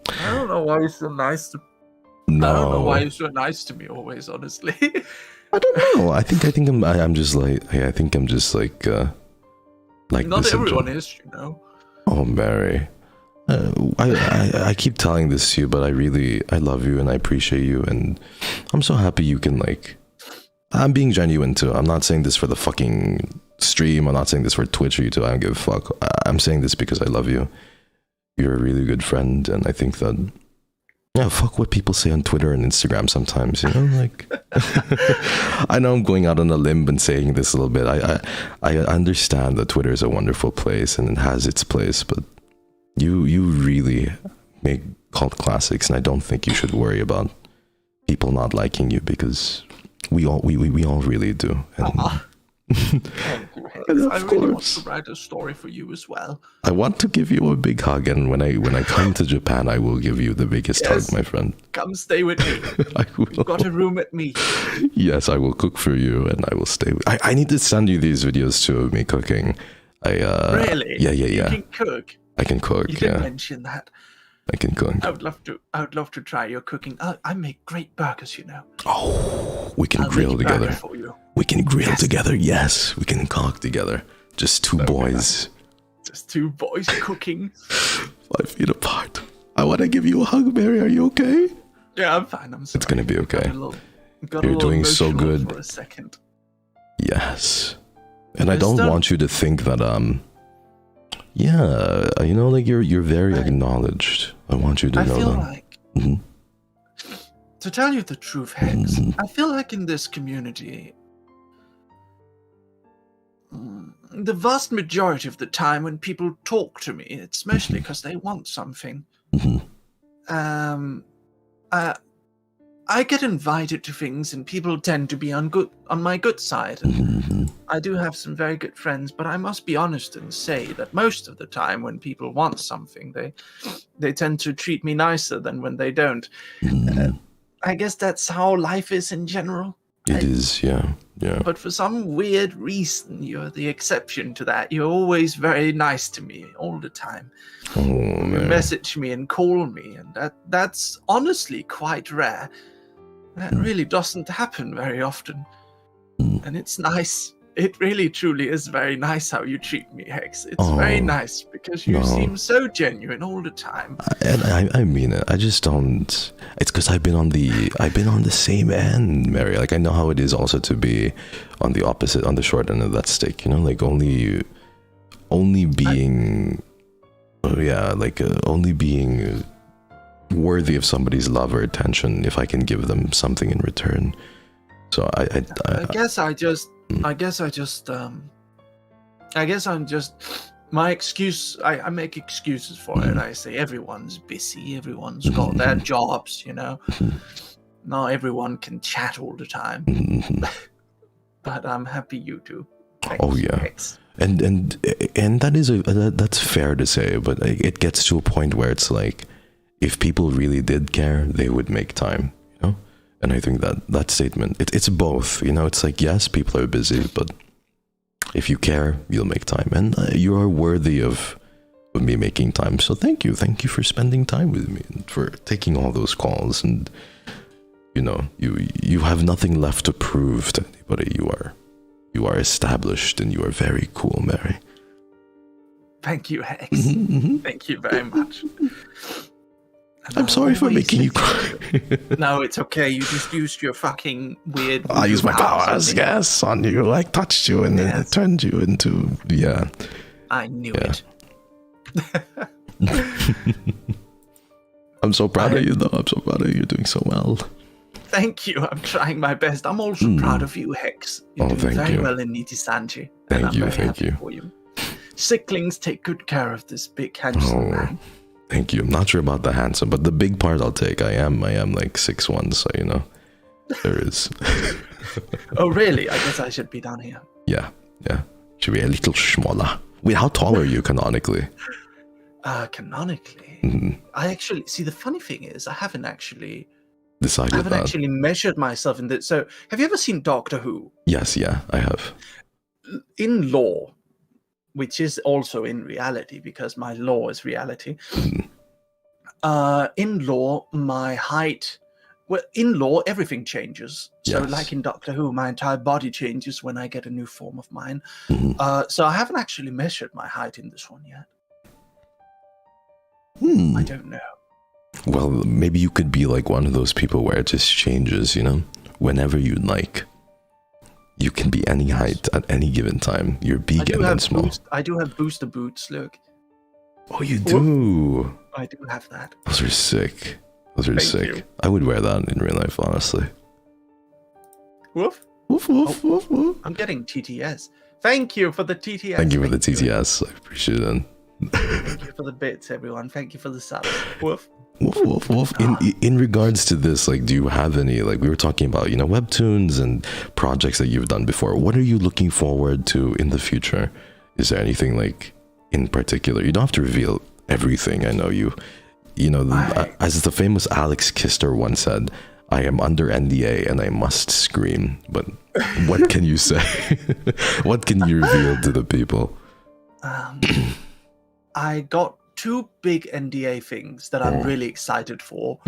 I don't know why you're so nice to I don't know why you're so nice to me always, honestly. I don't know. I think I'm just like, I think I'm just like not everyone is, you know. Oh, Mary. I keep telling this to you, but I love you and I appreciate you, and I'm so happy you can, like, I'm being genuine too. I'm not saying this for the fucking stream. I'm not saying this for Twitch or YouTube. I don't give a fuck. I'm saying this because I love you. You're a really good friend, and I think that, yeah, fuck what people say on Twitter and Instagram sometimes, you know, like, I know I'm going out on a limb and saying this a little bit. I understand that Twitter is a wonderful place and it has its place, but you really make cult classics, and I don't think you should worry about people not liking you, because we all really do. And, I really want to write a story for you as well. I want to give you a big hug, and when I come to Japan, I will give you the biggest hug, my friend. Come stay with me. I will. You've got a room at me. Yes, I will cook for you, and I will stay. I need to send you these videos too of me cooking. Really? Yeah. You can cook. I can cook. You didn't mention that. I can cook. I would love to try your cooking. I make great burgers, you know. Oh, we can grill together. For you. We can grill together. Yes, we can cook together. Just two boys. Just two boys cooking. 5 feet apart. I want to give you a hug, Mary. Are you okay? Yeah, I'm fine. I'm sorry. It's gonna be okay. You're doing so good. For a second. Yes, and I don't want you to think that yeah, you know, like you're very acknowledged. I want you to know that. I feel like, to tell you the truth, Hex, I feel like in this community, the vast majority of the time when people talk to me, it's mostly because they want something. I get invited to things, and people tend to be on my good side. And I do have some very good friends, but I must be honest and say that most of the time, when people want something, they tend to treat me nicer than when they don't. I guess that's how life is in general. It is, yeah. But for some weird reason, you're the exception to that. You're always very nice to me all the time. Oh, man. You message me and call me, and that's honestly quite rare. That really doesn't happen very often. And it's nice. It really, truly is very nice how you treat me, Hex. It's very nice because you seem so genuine all the time. And I mean it. I just don't. It's because I've been on the same end, Mary. Like, I know how it is also to be on the opposite, on the short end of that stick. You know, like only being, only being worthy of somebody's love or attention if I can give them something in return. So I guess my excuse, I make excuses for it. I say everyone's busy, everyone's got their jobs, you know. Not everyone can chat all the time. But I'm happy you do. Thanks. Oh yeah. Thanks. And that is that's fair to say, but it gets to a point where it's like, if people really did care, they would make time, you know? And I think that statement, it's both, you know? It's like, yes, people are busy, but if you care, you'll make time. And you are worthy of me making time. So thank you for spending time with me and for taking all those calls. And, you know, you have nothing left to prove to anybody. You are established and you are very cool, Mary. Thank you, Hex. Thank you very much. I'm sorry for making you cry. No, it's okay. You just used your fucking weird... I used my powers, yes, on you. Like, touched you and then it turned you into... Yeah. I knew it. I'm so proud of you, though. I'm so proud of you. You're doing so well. Thank you. I'm trying my best. I'm also proud of you, Hex. You're doing very well in NIJISANJI. Thank you. For you. Sicklings take good care of this big handsome man. Thank you. I'm not sure about the handsome, but the big part I'll take. I am like 6'1", so you know, there is. Oh really? I guess I should be down here. Yeah. Should be a little smaller. Wait, how tall are you canonically? Canonically, I actually see. The funny thing is, I haven't actually decided. I haven't actually measured myself in this. So, have you ever seen Doctor Who? Yes, I have. In lore, which is also in reality, because my law is reality. In law, my height... Well, in law, everything changes. So like in Doctor Who, my entire body changes when I get a new form of mine. So I haven't actually measured my height in this one yet. I don't know. Well, maybe you could be like one of those people where it just changes, you know? Whenever you like. You can be any height at any given time. You're big and then small. I do have booster boots, look. Oh, you do? I do have that. Those are sick. Thank you. I would wear that in real life, honestly. Woof. Woof, woof, woof, woof. I'm getting TTS. Thank you for the TTS. Thank you for the TTS. I appreciate it. Thank you for the bits, everyone. Thank you for the subs. Woof. Woof, woof, woof. In regards to this, like, do you have any, like, we were talking about, you know, webtoons and projects that you've done before. What are you looking forward to in the future? Is there anything, like, in particular? You don't have to reveal everything. I know you know, as the famous Alex Kister once said, I am under NDA and I must scream. But what can you say? What can you reveal to the people? I got two big NDA things that I'm really excited for.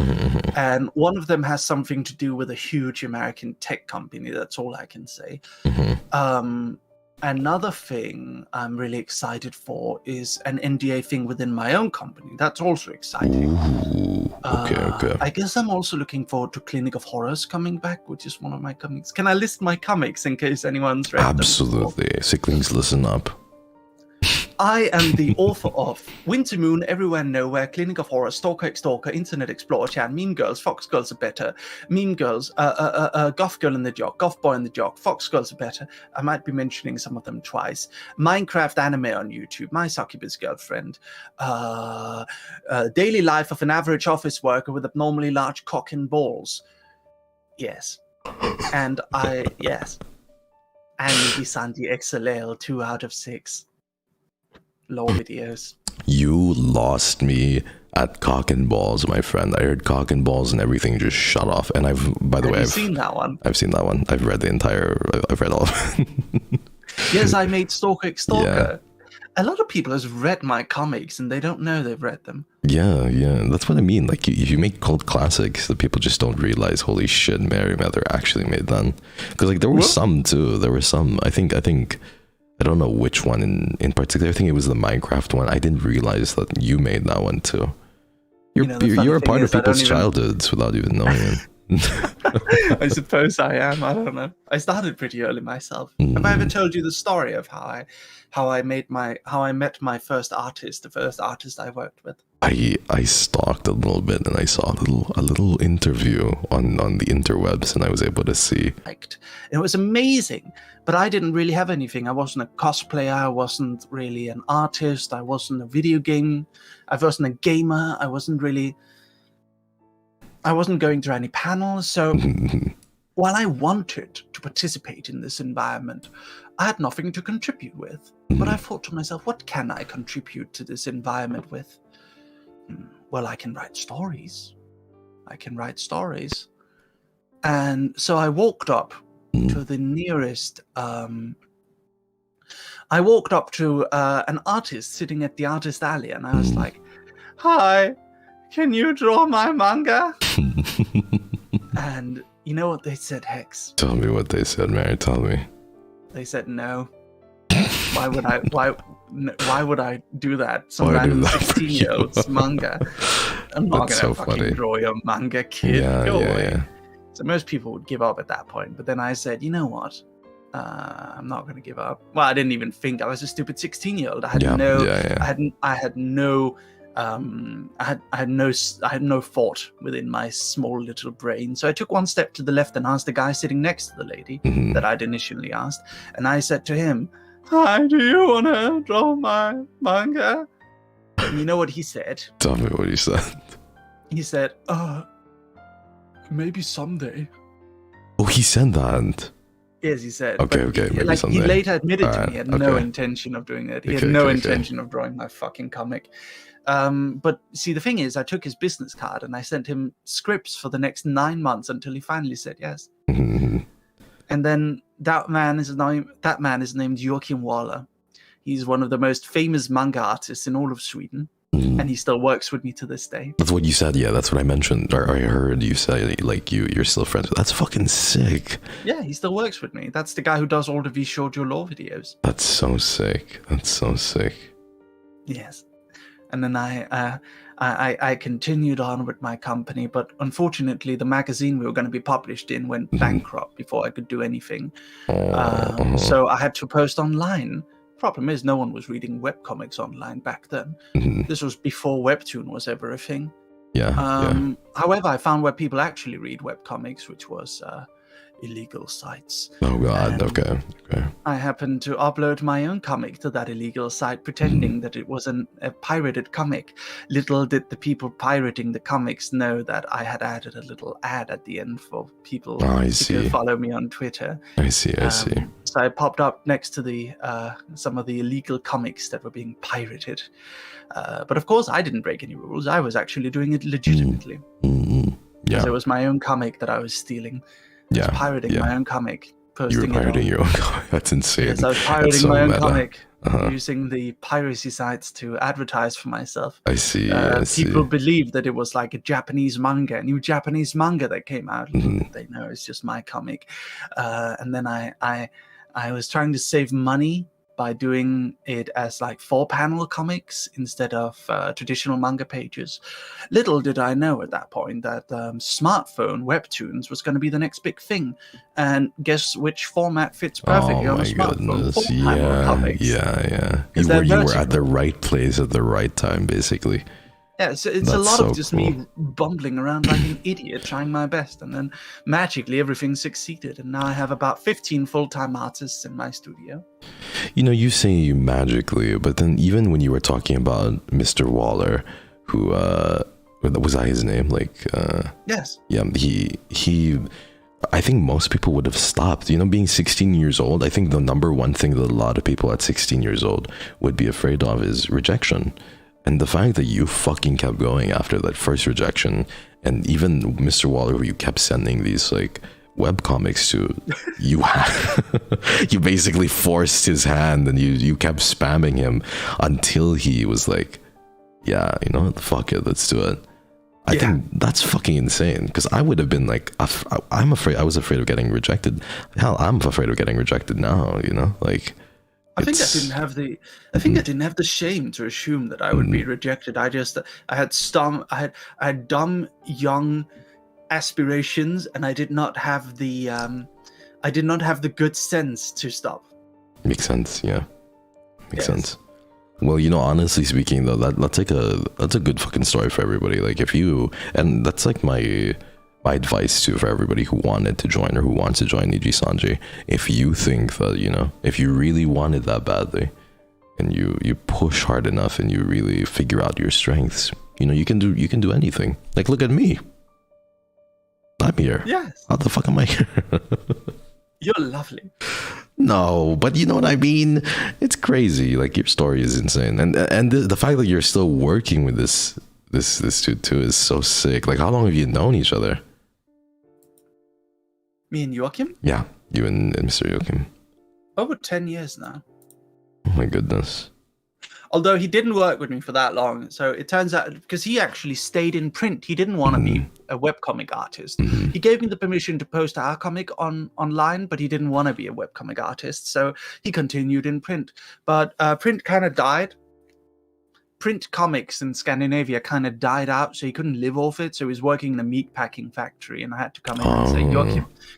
And one of them has something to do with a huge American tech company. That's all I can say. Another thing I'm really excited for is an NDA thing within my own company. That's also exciting. Ooh, okay. I guess I'm also looking forward to Clinic of Horrors coming back, which is one of my comics. Can I list my comics in case anyone's read them? Absolutely. Sicklings, listen up. I am the author of Winter Moon, Everywhere Nowhere, Clinic of Horror, Stalker X Stalker, Internet Explorer, Chan, Mean Girls, Fox Girls Are Better, Mean Girls, Goth Girl in the Jock, Goth Boy in the Jock, Fox Girls Are Better. I might be mentioning some of them twice. Minecraft Anime on YouTube, My Succubus Girlfriend, Daily Life of an Average Office Worker with Abnormally Large Cock and Balls. Yes. And yes. NIJISANJI XSOLEIL 2 out of 6. Lore videos. You lost me at Cock and Balls, my friend. I heard Cock and Balls and everything just shut off. And I've seen that one. I've seen that one. I've read I've read all of it. Yes, I made Stalker X Stalker. Yeah. A lot of people have read my comics and they don't know they've read them. Yeah, that's what I mean. Like, if you make cult classics, the people just don't realize, holy shit, Merryweather actually made that. Because, like, there were some, too. There were some. I think, I don't know which one in particular. I think it was the Minecraft one. I didn't realize that you made that one, too. You're a part of people's childhoods without even knowing it. I suppose I am. I don't know. I started pretty early myself. Have I ever told you the story of how I met my first artist, the first artist I worked with? I stalked a little bit and I saw a little interview on the interwebs and I was able to see. It was amazing, but I didn't really have anything. I wasn't a cosplayer. I wasn't really an artist. I wasn't a video game. I wasn't a gamer. I wasn't going through any panels. So while I wanted to participate in this environment, I had nothing to contribute with. But I thought to myself, what can I contribute to this environment with? Well, I can write stories. And so I walked up to the nearest... I walked up to an artist sitting at the artist alley, and I was like, hi, can you draw my manga? And you know what they said, Hex? Tell me what they said, Mary. Tell me. They said no. Why would I do that? Some random 16-year-old's manga. I'm not gonna fucking draw your manga, kid. Go away. Yeah. So most people would give up at that point. But then I said, you know what? I'm not gonna give up. Well, I didn't even think. I was a stupid 16-year-old. I had no thought within my small little brain. So I took one step to the left and asked the guy sitting next to the lady that I'd initially asked. And I said to him, hi, do you want to draw my manga? And you know what he said? Tell me what he said. He said, maybe someday. Oh, he said that? Yes, he said. Okay, maybe someday. He later admitted to me he had no intention of doing that. He had no intention of drawing my fucking comic. But see, the thing is, I took his business card and I sent him scripts for the next 9 months until he finally said yes. And then that man is named Joachim Waller. He's one of the most famous manga artists in all of Sweden, and he still works with me to this day. That's what you said. Yeah, that's what I mentioned. Or I heard you say like you're still friends with. That's fucking sick. Yeah, he still works with me. That's the guy who does all the V-Shoujo lore videos. That's so sick. Yes. And then I continued on with my company, but unfortunately the magazine we were going to be published in went bankrupt before I could do anything. So I had to post online. Problem is, no one was reading webcomics online back then. This was before Webtoon was ever a thing. However, I found where people actually read webcomics, which was illegal sites. Oh god, okay. I happened to upload my own comic to that illegal site, pretending that it was a pirated comic. Little did the people pirating the comics know that I had added a little ad at the end for people to follow me on Twitter. I see. So I popped up next to the some of the illegal comics that were being pirated. But of course, I didn't break any rules. I was actually doing it legitimately. Because it was my own comic that I was stealing. I was pirating my own comic. You were pirating your own comic? That's insane. Yes, I was pirating my own comic, using the piracy sites to advertise for myself. I see. People believed that it was like a Japanese manga, a new Japanese manga that came out. They know it's just my comic. And then I was trying to save money by doing it as like 4-panel comics instead of traditional manga pages. Little did I know at that point that smartphone webtoons was going to be the next big thing. And guess which format fits perfectly on a smartphone? 4-panel comics. Yeah. You were at the right place at the right time, basically. Yeah, so it's a lot of just me bumbling around like an idiot, trying my best, and then magically everything succeeded, and now I have about 15 full-time artists in my studio. You say you magically, but then even when you were talking about Mr. Waller, who was that his name? Yes. Yeah, he. I think most people would have stopped. Being 16 years old, I think the number one thing that a lot of people at 16 years old would be afraid of is rejection. And the fact that you fucking kept going after that first rejection, and even Mr. Waller, who you kept sending these web comics to, you basically forced his hand, and you kept spamming him until he was like, yeah, fuck it, let's do it. I think that's fucking insane, because I would have been like, I was afraid of getting rejected. Hell, I'm afraid of getting rejected now, I think I didn't have the shame to assume that I would be rejected. I had dumb young aspirations, and I did not have the good sense to stop. Makes sense, yeah. Makes sense. Well, honestly speaking, though, that's a good fucking story for everybody. And that's like my advice too for everybody who wanted to join or who wants to join NIJISANJI. If you think that, if you really want it that badly, and you push hard enough and you really figure out your strengths, you can do anything. Like, look at me. I'm here. Yes. How the fuck am I here? You're lovely. No, but you know what I mean? It's crazy. Like, your story is insane. And the fact that you're still working with this dude too is so sick. Like, how long have you known each other? Me and Joachim? Yeah, you and Mr. Joachim. Over 10 years now. Oh my goodness. Although he didn't work with me for that long. So it turns out, because he actually stayed in print. He didn't want to be a webcomic artist. He gave me the permission to post our comic online, but he didn't want to be a webcomic artist. So he continued in print. But print kind of died. Print comics in Scandinavia kind of died out, so he couldn't live off it. So he was working in a meat packing factory, and I had to come in and say,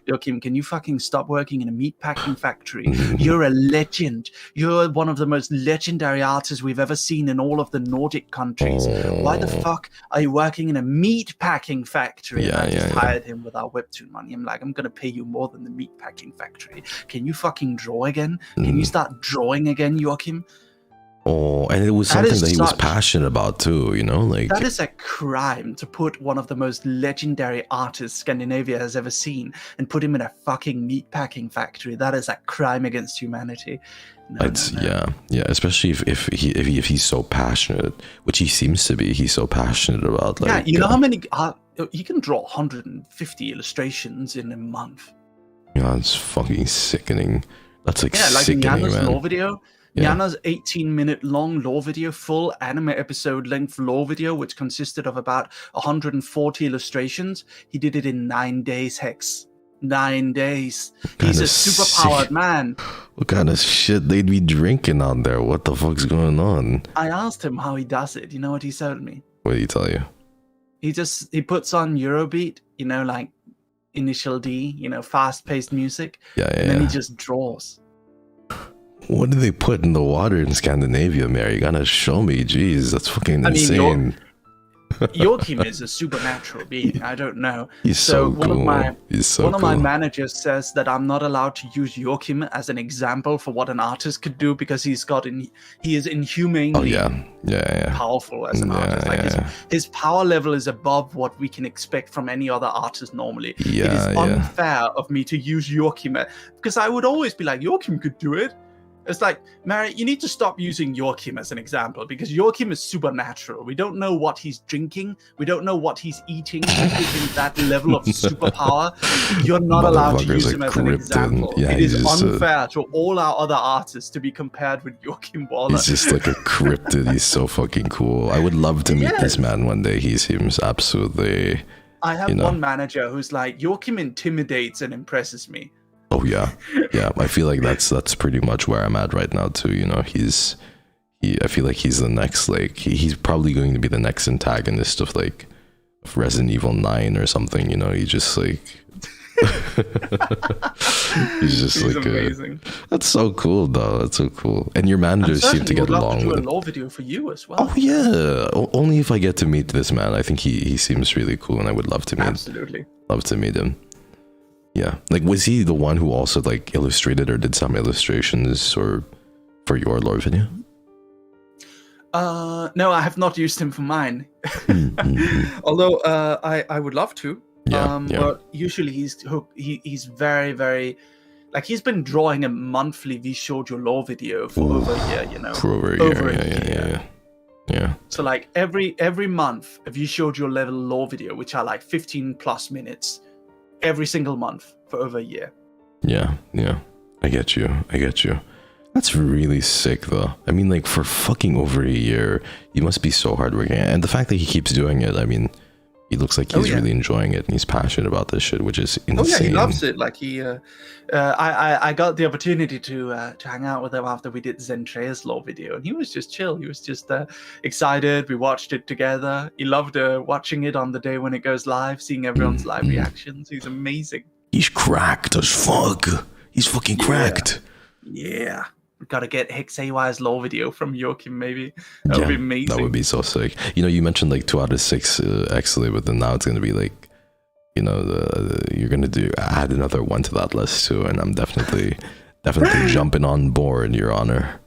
Joachim, can you fucking stop working in a meat packing factory? You're a legend. You're one of the most legendary artists we've ever seen in all of the Nordic countries. Why the fuck are you working in a meat packing factory? I just hired him with our webtoon money. I'm like, I'm going to pay you more than the meat packing factory. Can you fucking draw again? Can you start drawing again, Joachim? Oh, and it was something that he was passionate about too, That is a crime, to put one of the most legendary artists Scandinavia has ever seen and put him in a fucking meatpacking factory. That is a crime against humanity. No. Yeah. Especially if he's so passionate, which he seems to be. He's so passionate about. How many? He can draw 150 illustrations in a month. Yeah, it's fucking sickening. That's sickening, Jana's man. lore video. Jana's 18-minute long lore video, full anime episode length lore video, which consisted of about 140 illustrations. He did it in 9 days, Hex. 9 days. He's a super-powered man. What kind of shit they'd be drinking out there? What the fuck's going on? I asked him how he does it. You know what he told me? What did he tell you? He puts on Eurobeat, like Initial D, fast-paced music. And then he just draws. What do they put in the water in Scandinavia, Mary? You gotta show me. Jeez, that's fucking insane. Joachim is a supernatural being. I don't know. He's so cool. One of my managers says that I'm not allowed to use Joachim as an example for what an artist could do, because he is inhumanely powerful as an artist. His power level is above what we can expect from any other artist normally. It is unfair of me to use Joachim, because I would always be like, Joachim could do it. It's like, Mary, you need to stop using Joachim as an example, because Joachim is supernatural. We don't know what he's drinking. We don't know what he's eating to give him that level of superpower. You're not allowed to use him as an example. Yeah, it is unfair to all our other artists to be compared with Joachim Waller. He's just like a cryptid. He's so fucking cool. I would love to meet this man one day. He seems absolutely... I have one manager who's like, Joachim intimidates and impresses me. Oh yeah. I feel like that's pretty much where I'm at right now too. You know, I feel like he's the next, like he's probably going to be the next antagonist of like Resident Evil 9 or something. You know, he just like he's like amazing. That's so cool though. That's so cool. And your managers seem to get along with a lore video for you as well. Oh yeah, only if I get to meet this man. I think he seems really cool, and I would love to meet him. Yeah, like was he the one who also like illustrated or did some illustrations or for your lore video? No, I have not used him for mine. Although I would love to. But usually he's very, very, like he's been drawing a monthly We Showed Your Lore video for over a year, you know. For over a year. Yeah. So like every month a We Showed Your Level lore video, which are like 15 plus minutes every single month for over a year. Yeah. I get you. That's really sick though. I mean, like for fucking over a year, you must be so hardworking. And the fact that he keeps doing it, I mean, he looks like he's really enjoying it and he's passionate about this shit, which is insane. Oh yeah, he loves it. Like I got the opportunity to hang out with him after we did Zentrea's lore video, and he was just chill. He was just excited. We watched it together. He loved watching it on the day when it goes live, seeing everyone's live reactions. He's amazing. He's cracked as fuck. He's fucking cracked. Yeah. We've got to get Hex Haywire's lore video from Joachim, maybe. That would be amazing. That would be so sick. You know, you mentioned like 2 out of 6 XSOLEIL, but then now it's going to be like, you know, you're going to add another one to that list too, and I'm definitely jumping on board, Your Honor.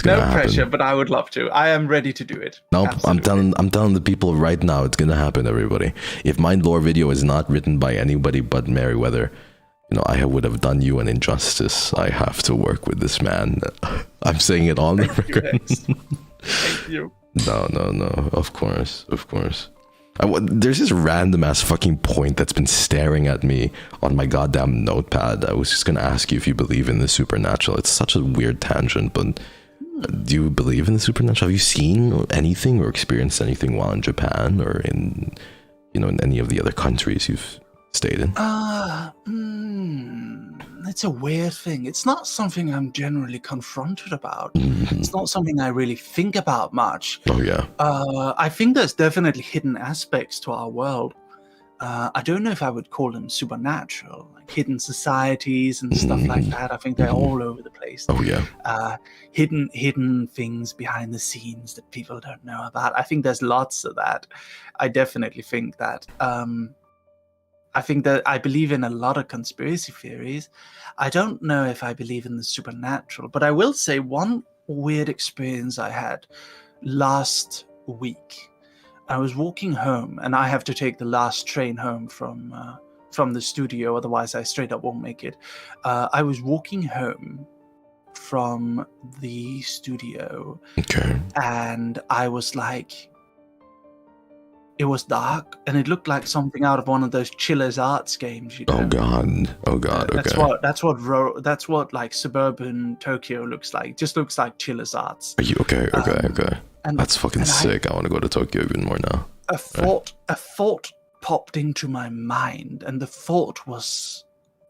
No pressure, but I would love to. I am ready to do it. Nope, I'm telling the people right now, it's going to happen, everybody. If my lore video is not written by anybody but Merryweather, you know, I would have done you an injustice. I have to work with this man. I'm saying it on the record. Thank you. No. Of course. There's this random ass fucking point that's been staring at me on my goddamn notepad. I was just gonna ask you if you believe in the supernatural. It's such a weird tangent, but do you believe in the supernatural? Have you seen anything or experienced anything while in Japan or in, you know, in any of the other countries you've stayed in? It's a weird thing. It's not something I'm generally confronted about. It's not something I really think about much. Oh yeah. I think there's definitely hidden aspects to our world. I don't know if I would call them supernatural, like hidden societies and stuff like that. I think they're all over the place. Oh yeah. Hidden things behind the scenes that people don't know about. I think there's lots of that. I definitely think that. I think that I believe in a lot of conspiracy theories. I don't know if I believe in the supernatural, but I will say one weird experience I had last week. I was walking home, and I have to take the last train home from the studio, otherwise I straight up won't make it. I was walking home from the studio, and I was like, it was dark, and it looked like something out of one of those Chiller's Arts games. You know? Oh god. That's what like suburban Tokyo looks like. It just looks like Chiller's Arts. Are you okay? And that's fucking sick. I want to go to Tokyo even more now. A thought popped into my mind, and the thought was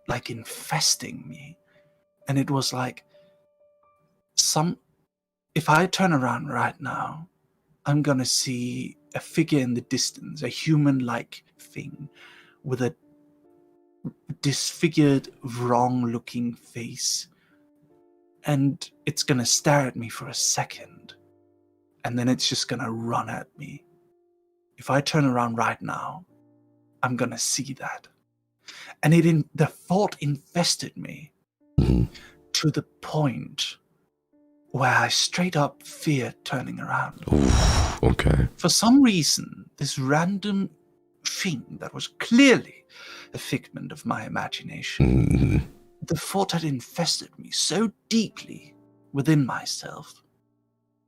like infesting me, and it was like, if I turn around right now, I'm gonna see a figure in the distance, a human-like thing with a disfigured, wrong-looking face. And it's gonna stare at me for a second, and then it's just gonna run at me. If I turn around right now, I'm gonna see that. And the thought infested me to the point where I straight up feared turning around. Oof, okay. For some reason, this random thing that was clearly a figment of my imagination, the thought had infested me so deeply within myself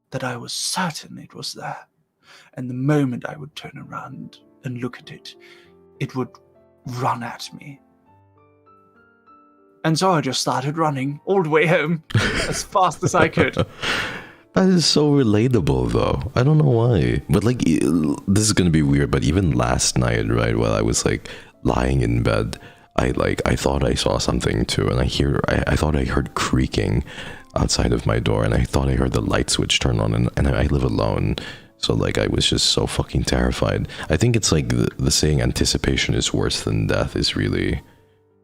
that I was certain it was there. And the moment I would turn around and look at it, it would run at me. And so I just started running all the way home as fast as I could. That is so relatable, though. I don't know why. But, like, this is going to be weird, but even last night, right, while I was, like, lying in bed, I thought I saw something too, and I thought I heard creaking outside of my door, and I thought I heard the light switch turn on, and I live alone, so like I was just so fucking terrified. I think it's like the saying anticipation is worse than death is really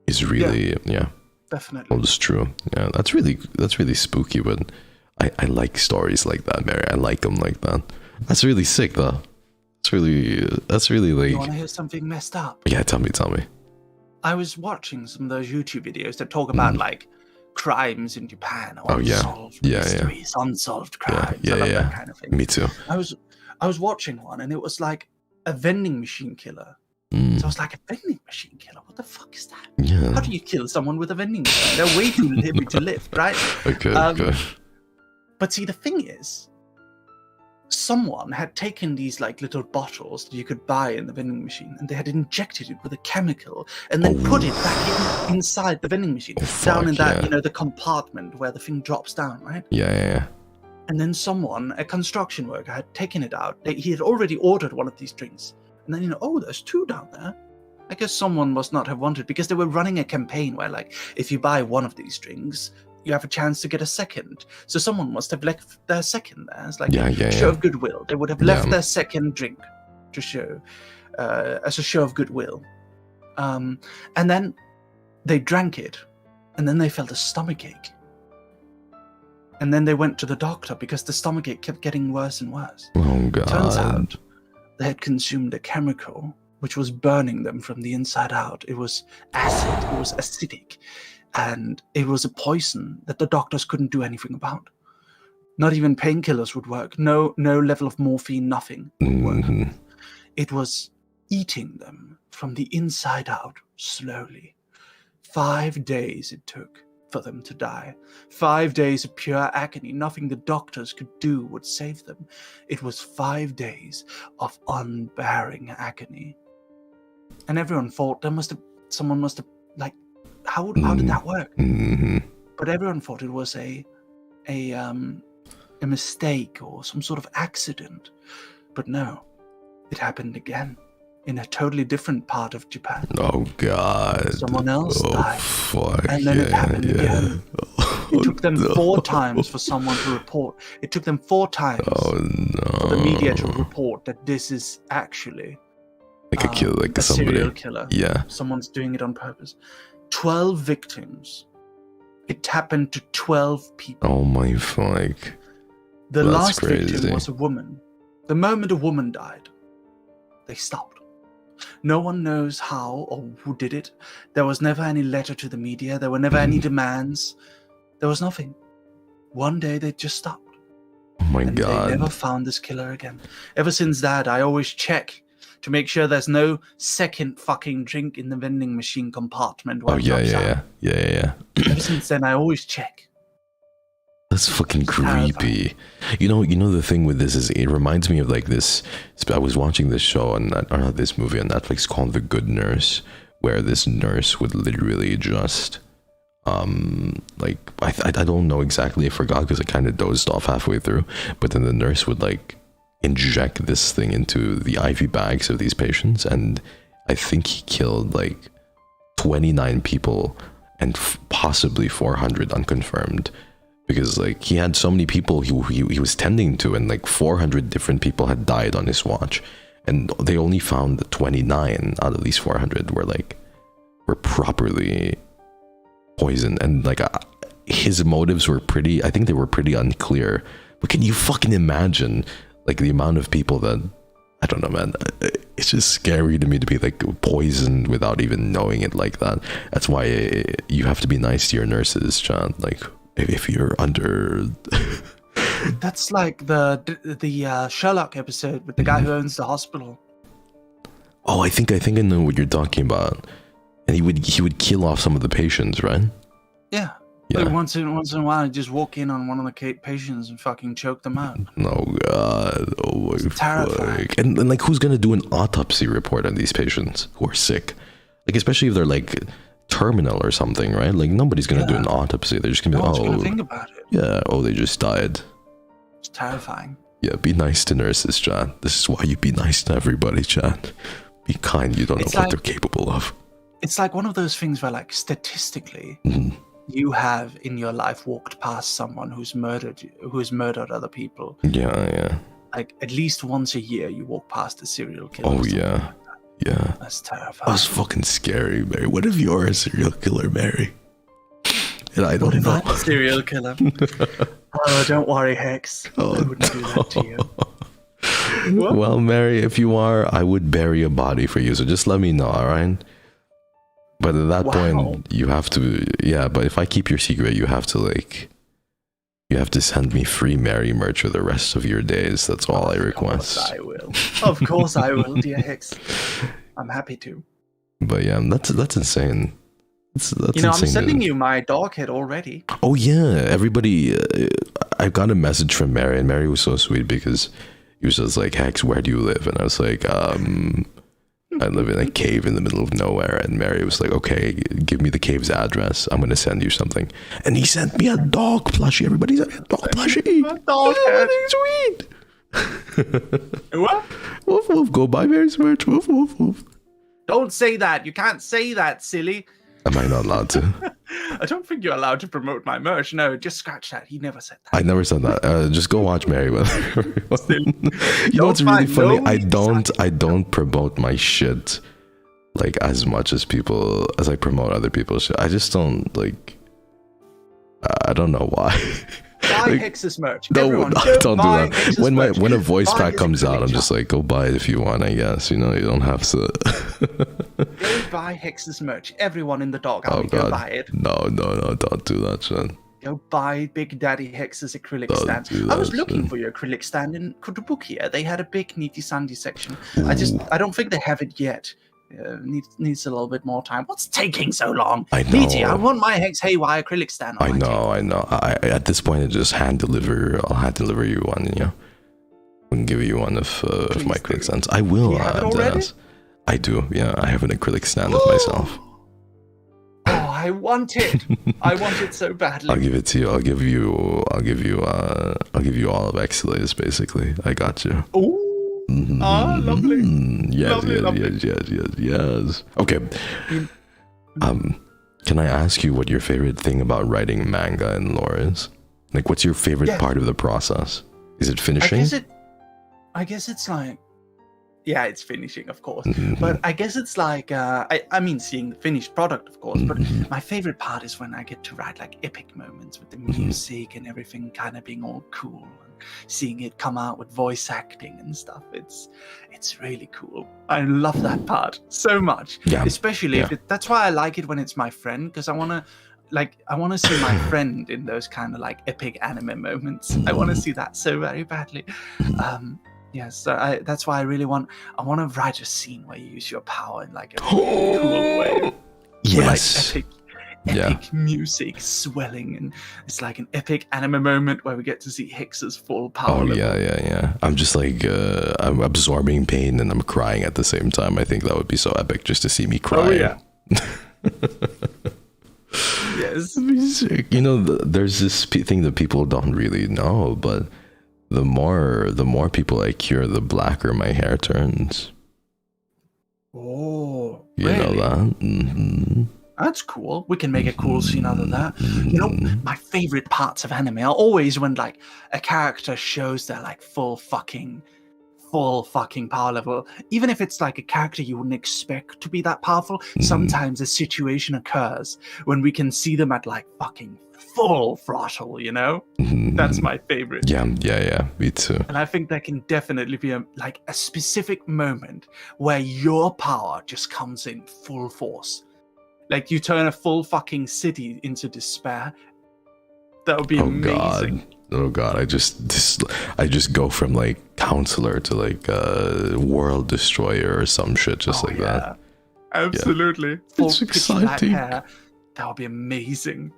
yeah. Definitely. Well, it's true. Yeah, that's really spooky, but I like stories like that, Mary. I like them like that. That's really sick, though. That's really like... You want to hear something messed up? Yeah, tell me. I was watching some of those YouTube videos that talk about, like, crimes in Japan, or unsolved mysteries, unsolved crimes. I love that kind of thing. Me too. I was watching one, and it was like a vending machine killer. So I was like, a vending machine killer? What the fuck is that? Yeah. How do you kill someone with a vending machine? They're way too heavy to lift, right? Okay. But see, the thing is, someone had taken these like little bottles that you could buy in the vending machine, and they had injected it with a chemical, and then put it back inside the vending machine, down in that the compartment where the thing drops down, right? Yeah. And then someone, a construction worker, had taken it out. He had already ordered one of these drinks. And then, there's two down there. I guess someone must not have wanted, because they were running a campaign where, like, if you buy one of these drinks, you have a chance to get a second. So someone must have left their second there. It's like a show of goodwill. They would have left their second drink to show, as a show of goodwill. And then they drank it, and then they felt a stomachache. And then they went to the doctor because the stomachache kept getting worse and worse. Oh, God. Turns out they had consumed a chemical which was burning them from the inside out. It was acid, it was acidic, and it was a poison that the doctors couldn't do anything about. Not even painkillers would work. No level of morphine, nothing would work. It was eating them from the inside out, slowly. 5 days it took for them to die. 5 days of pure agony. Nothing the doctors could do would save them. It was 5 days of unbearing agony. And everyone thought someone must have, like, how did that work? But everyone thought it was a mistake or some sort of accident. But no, it happened again. In a totally different part of Japan. Oh, God. Someone else died. Fuck. And then it happened again. It took them 4 times for someone to report. It took them 4 times for the media to report that this is actually a serial killer. Yeah. Someone's doing it on purpose. 12 victims. It happened to 12 people. Oh, my fuck. The last victim was a woman. The moment a woman died, they stopped. No one knows how or who did it. There was never any letter to the media. There were never any demands. There was nothing. One day they just stopped. Oh my God. They never found this killer again. Ever since that, I always check to make sure there's no second fucking drink in the vending machine compartment. Yeah. Ever since then, I always check. That's fucking creepy. You know the thing with this is it reminds me of like this. I was watching this show on this movie on Netflix called The Good Nurse, where this nurse would literally just like I don't know exactly, I forgot because I kind of dozed off halfway through, but then the nurse would like inject this thing into the IV bags of these patients, and I think he killed like 29 people and possibly 400 unconfirmed. Because like he had so many people he was tending to, and like 400 different people had died on his watch, and they only found that 29 out of these 400 were properly poisoned, and like his motives were pretty unclear. But can you fucking imagine like the amount of people that, I don't know, man, it's just scary to me to be like poisoned without even knowing it like that. That's why you have to be nice to your nurses, John. Like, if you're under... That's like the Sherlock episode with the guy who owns the hospital. Oh, I think I know what you're talking about. And he would kill off some of the patients, right? Yeah. Like once in a while, he'd just walk in on one of the patients and fucking choke them out. Oh, God. Oh, my God. Terrifying. And like, who's going to do an autopsy report on these patients who are sick? Like, especially if they're like terminal or something, right? Like, nobody's going to do an autopsy. They're just going to be like, going to think about it. Yeah, they just died. It's terrifying. Yeah, be nice to nurses, John. This is why you be nice to everybody, John. Be kind. You don't know what they're capable of. it's like one of those things where, like, statistically, you have in your life walked past someone who's murdered other people. Yeah. Like, at least once a year, you walk past a serial killer. Oh, yeah. Yeah. That's terrifying. That's fucking scary, Mary. What if you're a serial killer, Mary? And I don't know. I'm a serial killer. Oh, don't worry, Hex. I wouldn't do that to you. Well, Mary, if you are, I would bury a body for you. So just let me know, all right? But at that point, you have to... Yeah, but if I keep your secret, you have to, like... You have to send me free Mary merch for the rest of your days. That's all I request. Of course I will. Of course I will, dear Hex. I'm happy to. But yeah, that's insane. That's insane. I'm sending you my dog head already. Oh yeah, everybody. I got a message from Mary, and Mary was so sweet because he was just like, "Hex, where do you live?" And I was like, I live in a cave in the middle of nowhere. And Mary was like, "Okay, give me the cave's address. I'm gonna send you something." And he sent me a dog plushie. Everybody sent me a dog plushie. A dog head. Sweet. What? Woof woof. Go buy Mary's merch. Woof woof woof. Don't say that. You can't say that, silly. Am I not allowed to? I don't think you're allowed to promote my merch. No, just scratch that. He never said that. I never said that. Just go watch Merryweather. You know what's really funny? I don't promote my shit like as much as I promote other people's shit. I just don't like. I don't know why. Buy Hex's merch. No, Everyone, don't do that. Hex's When merch. a voice Buy pack his comes out, I'm acrylic just jar. like, go buy it if you want. I guess you don't have to. Go buy Hex's merch. Everyone in the dog Oh army, go God! buy it. No! Don't do that, shit. Go buy Big Daddy Hex's acrylic Don't stand. do I was that, looking shit. for your acrylic stand in Kotobukiya. They had a big NIJISANJI section. Ooh. I don't think they have it yet. Needs a little bit more time. What's taking so long? I know. Niji, I want my Hex Haywire acrylic stand. I know. I at this point, I just hand deliver. I'll hand deliver you one. I can give you one of my acrylic stands. I will. You have it already? Dennis. I do. Yeah, I have an acrylic stand of myself. Oh, I want it. I want it so badly. I'll give it to you. I'll give you all of XSOLEIL, basically. I got you. Ooh. Ah, lovely. Yes, Lovely. yes. Okay. Can I ask you what your favorite thing about writing manga and lore is? Like, what's your favorite part of the process? Is it finishing? I guess it's like, yeah, it's finishing, of course. But I guess it's like, I mean, seeing the finished product, of course. But my favorite part is when I get to write like epic moments with the music and everything kind of being all cool, and seeing it come out with voice acting and stuff. It's really cool. I love that part so much. Yeah. Especially if that's why I like it when it's my friend, because I want to see my friend in those kind of like epic anime moments. I want to see that so very badly. Yes, so that's why I want to write a scene where you use your power in like a cool way. Yes. With, like epic music swelling, and it's like an epic anime moment where we get to see Hex's full power. Oh level. yeah. I'm just like I'm absorbing pain and I'm crying at the same time. I think that would be so epic just to see me cry. Oh yeah. Yes. There's this thing that people don't really know, but the more people I cure, the blacker my hair turns. Oh, you know that? Mm-hmm. That's cool. We can make a cool scene out of that. My favorite parts of anime are always when like a character shows their like full fucking power level. Even if it's like a character you wouldn't expect to be that powerful, sometimes a situation occurs when we can see them at like fucking full throttle, That's my favorite. Yeah, me too. And I think there can definitely be a specific moment where your power just comes in full force. Like you turn a full fucking city into despair. That would be amazing. Oh god, I just go from like counselor to like world destroyer or some shit that. Absolutely. Yeah. Full It's pitch black exciting. hair. That would be amazing.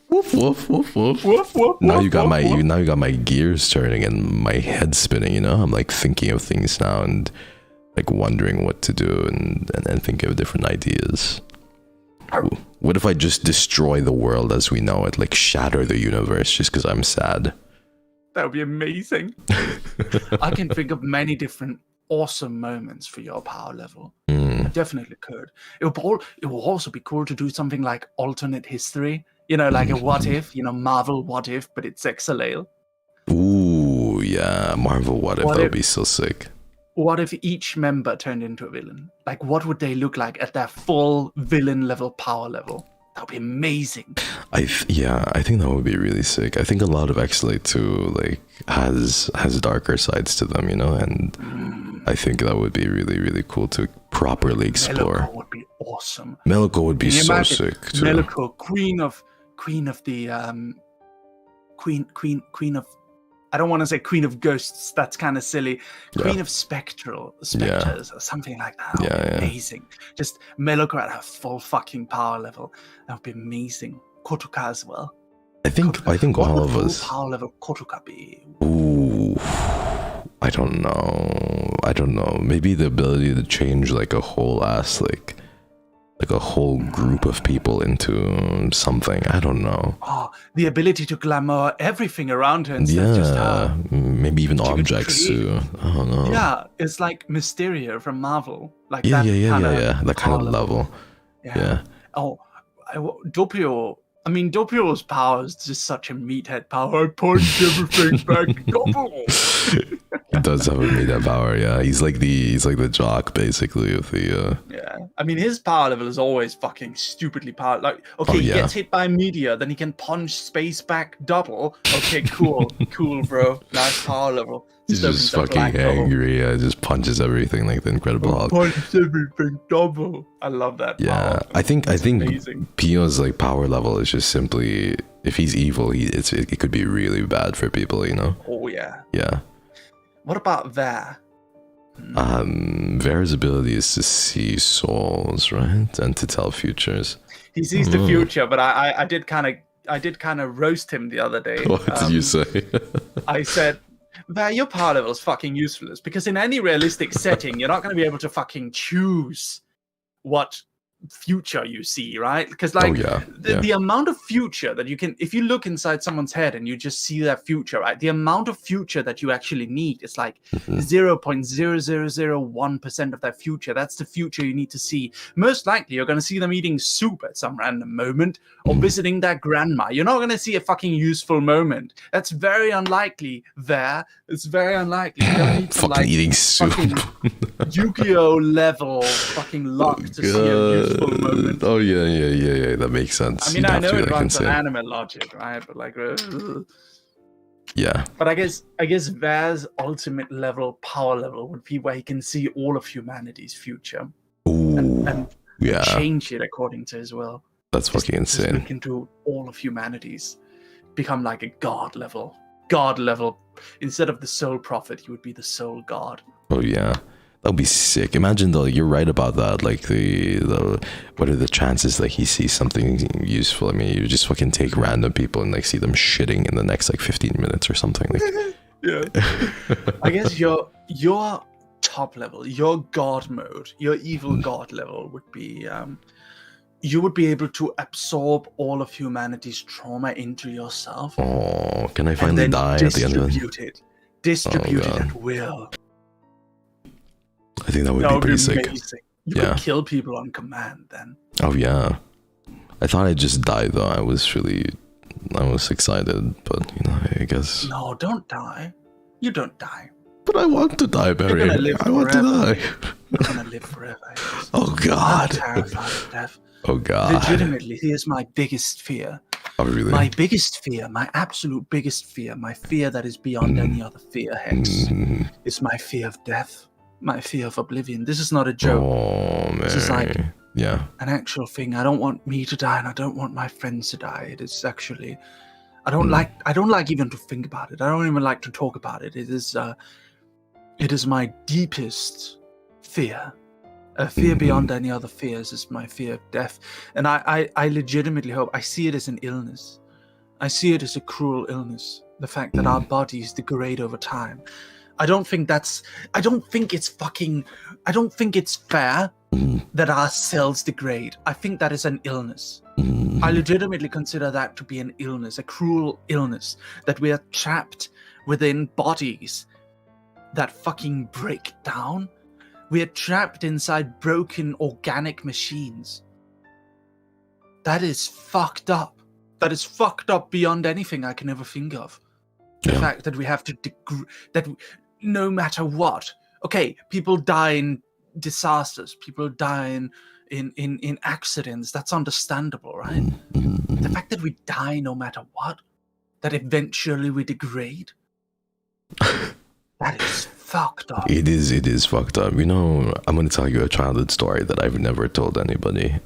Woof woof woof woof. Woof, woof, Now woof, you got woof, my gears turning and my head spinning, I'm like thinking of things now and like wondering what to do and thinking of different ideas. What if I just destroy the world as we know it, like shatter the universe just because I'm sad? That would be amazing. I can think of many different awesome moments for your power level. definitely could. It will also be cool to do something like alternate history. You know, like a what if, Marvel what if, but it's XSOLEIL. Ooh, yeah, Marvel what if, that would be so sick. What if each member turned into a villain? Like, what would they look like at their full villain level power level? That would be amazing. I think that would be really sick. I think a lot of XSOLEIL too, like, has darker sides to them, and I think that would be really, really cool to properly explore. Meloco would be awesome. Meloco would be so sick too. Meloco, queen of I don't want to say queen of ghosts, that's kind of silly. Queen of specters or something like that. That would be amazing. Just Meloco at her full fucking power level. That would be amazing. Kotoka as well. I think all of us. What would power level Kotoka be? Ooh, I don't know. Maybe the ability to change like a whole ass like a whole group of people into something. I don't know. Oh, the ability to glamour everything around her instead of just her. Maybe even objects too. I don't know. Yeah, it's like Mysterio from Marvel. Like that kind of level. Yeah. Oh, Doppio. I mean, Doppio's power is just such a meathead power. I punch everything back. Doppio. He does have a meathead power. Yeah, he's like the jock basically of the. Yeah, I mean, his power level is always fucking stupidly powered. Like, okay, he gets hit by a meteor, then he can punch space back double. Okay, cool, bro. Nice power level. He's just fucking angry. Just punches everything like the Incredible Hulk. Punches everything double. I love that. Yeah, I think Pio's like power level is just simply, if he's evil, it could be really bad for people, Oh yeah. Yeah. What about Ver? Ver's ability is to see souls, right, and to tell futures. He sees the future, but I did kind of roast him the other day. What did you say? I said, Ver, your power level is fucking useless, because in any realistic setting, you're not going to be able to fucking choose what future you see, right? Because the amount of future that you can, if you look inside someone's head and you just see their future, right, the amount of future that you actually need is like 0.0001% of their future. That's the future you need to see. Most likely you're going to see them eating soup at some random moment or visiting their grandma. You're not going to see a fucking useful moment. That's very unlikely there. It's very unlikely. You don't need to fucking eating soup. Yu-Gi-Oh level fucking luck to see a useful moment. Oh yeah, that makes sense. I mean, I know it runs on anime logic, right? But like, yeah. But I guess Ver's ultimate level, power level, would be where he can see all of humanity's future. Ooh, and change it according to his will. That's fucking insane. Look into all of humanity's, become like a god level. Instead of the soul prophet, he would be the soul god. Oh yeah. That would be sick. Imagine though, you're right about that. Like the what are the chances that he sees something useful? I mean, you just fucking take random people and like see them shitting in the next like 15 minutes or something. Like, yeah. I guess your top level, your god mode, your evil god level would be you would be able to absorb all of humanity's trauma into yourself. Oh, can I finally die at the end of it? Distribute it at will. I think that would be pretty sick. You could kill people on command then. Oh yeah. I thought I'd just die though. I was excited, but I guess. No, don't die. You don't die. But I want to die, Barry. I want to die. You're gonna live forever. Oh God. I'm terrified of death. Oh God. Legitimately, here's my biggest fear. Oh really? My biggest fear, my absolute biggest fear, my fear that is beyond any other fear, Hex, is my fear of death. My fear of oblivion. This is not a joke. Oh man. This is like an actual thing. I don't want me to die, and I don't want my friends to die. It is actually, I don't like even to think about it. I don't even like to talk about it. It is my deepest fear. A fear beyond any other fears is my fear of death. And I legitimately hope, I see it as an illness. I see it as a cruel illness. The fact that our bodies degrade over time. I don't think it's fair that our cells degrade. I think that is an illness. I legitimately consider that to be an illness, a cruel illness, that we are trapped within bodies that fucking break down We are trapped inside broken organic machines. That is fucked up. That is fucked up beyond anything I can ever think of. The fact that we have to that no matter what. Okay, people die in disasters. People die in accidents. That's understandable, right? The fact that we die no matter what, that eventually we degrade, that is fucked up. It is fucked up. You know, I'm going to tell you a childhood story that I've never told anybody.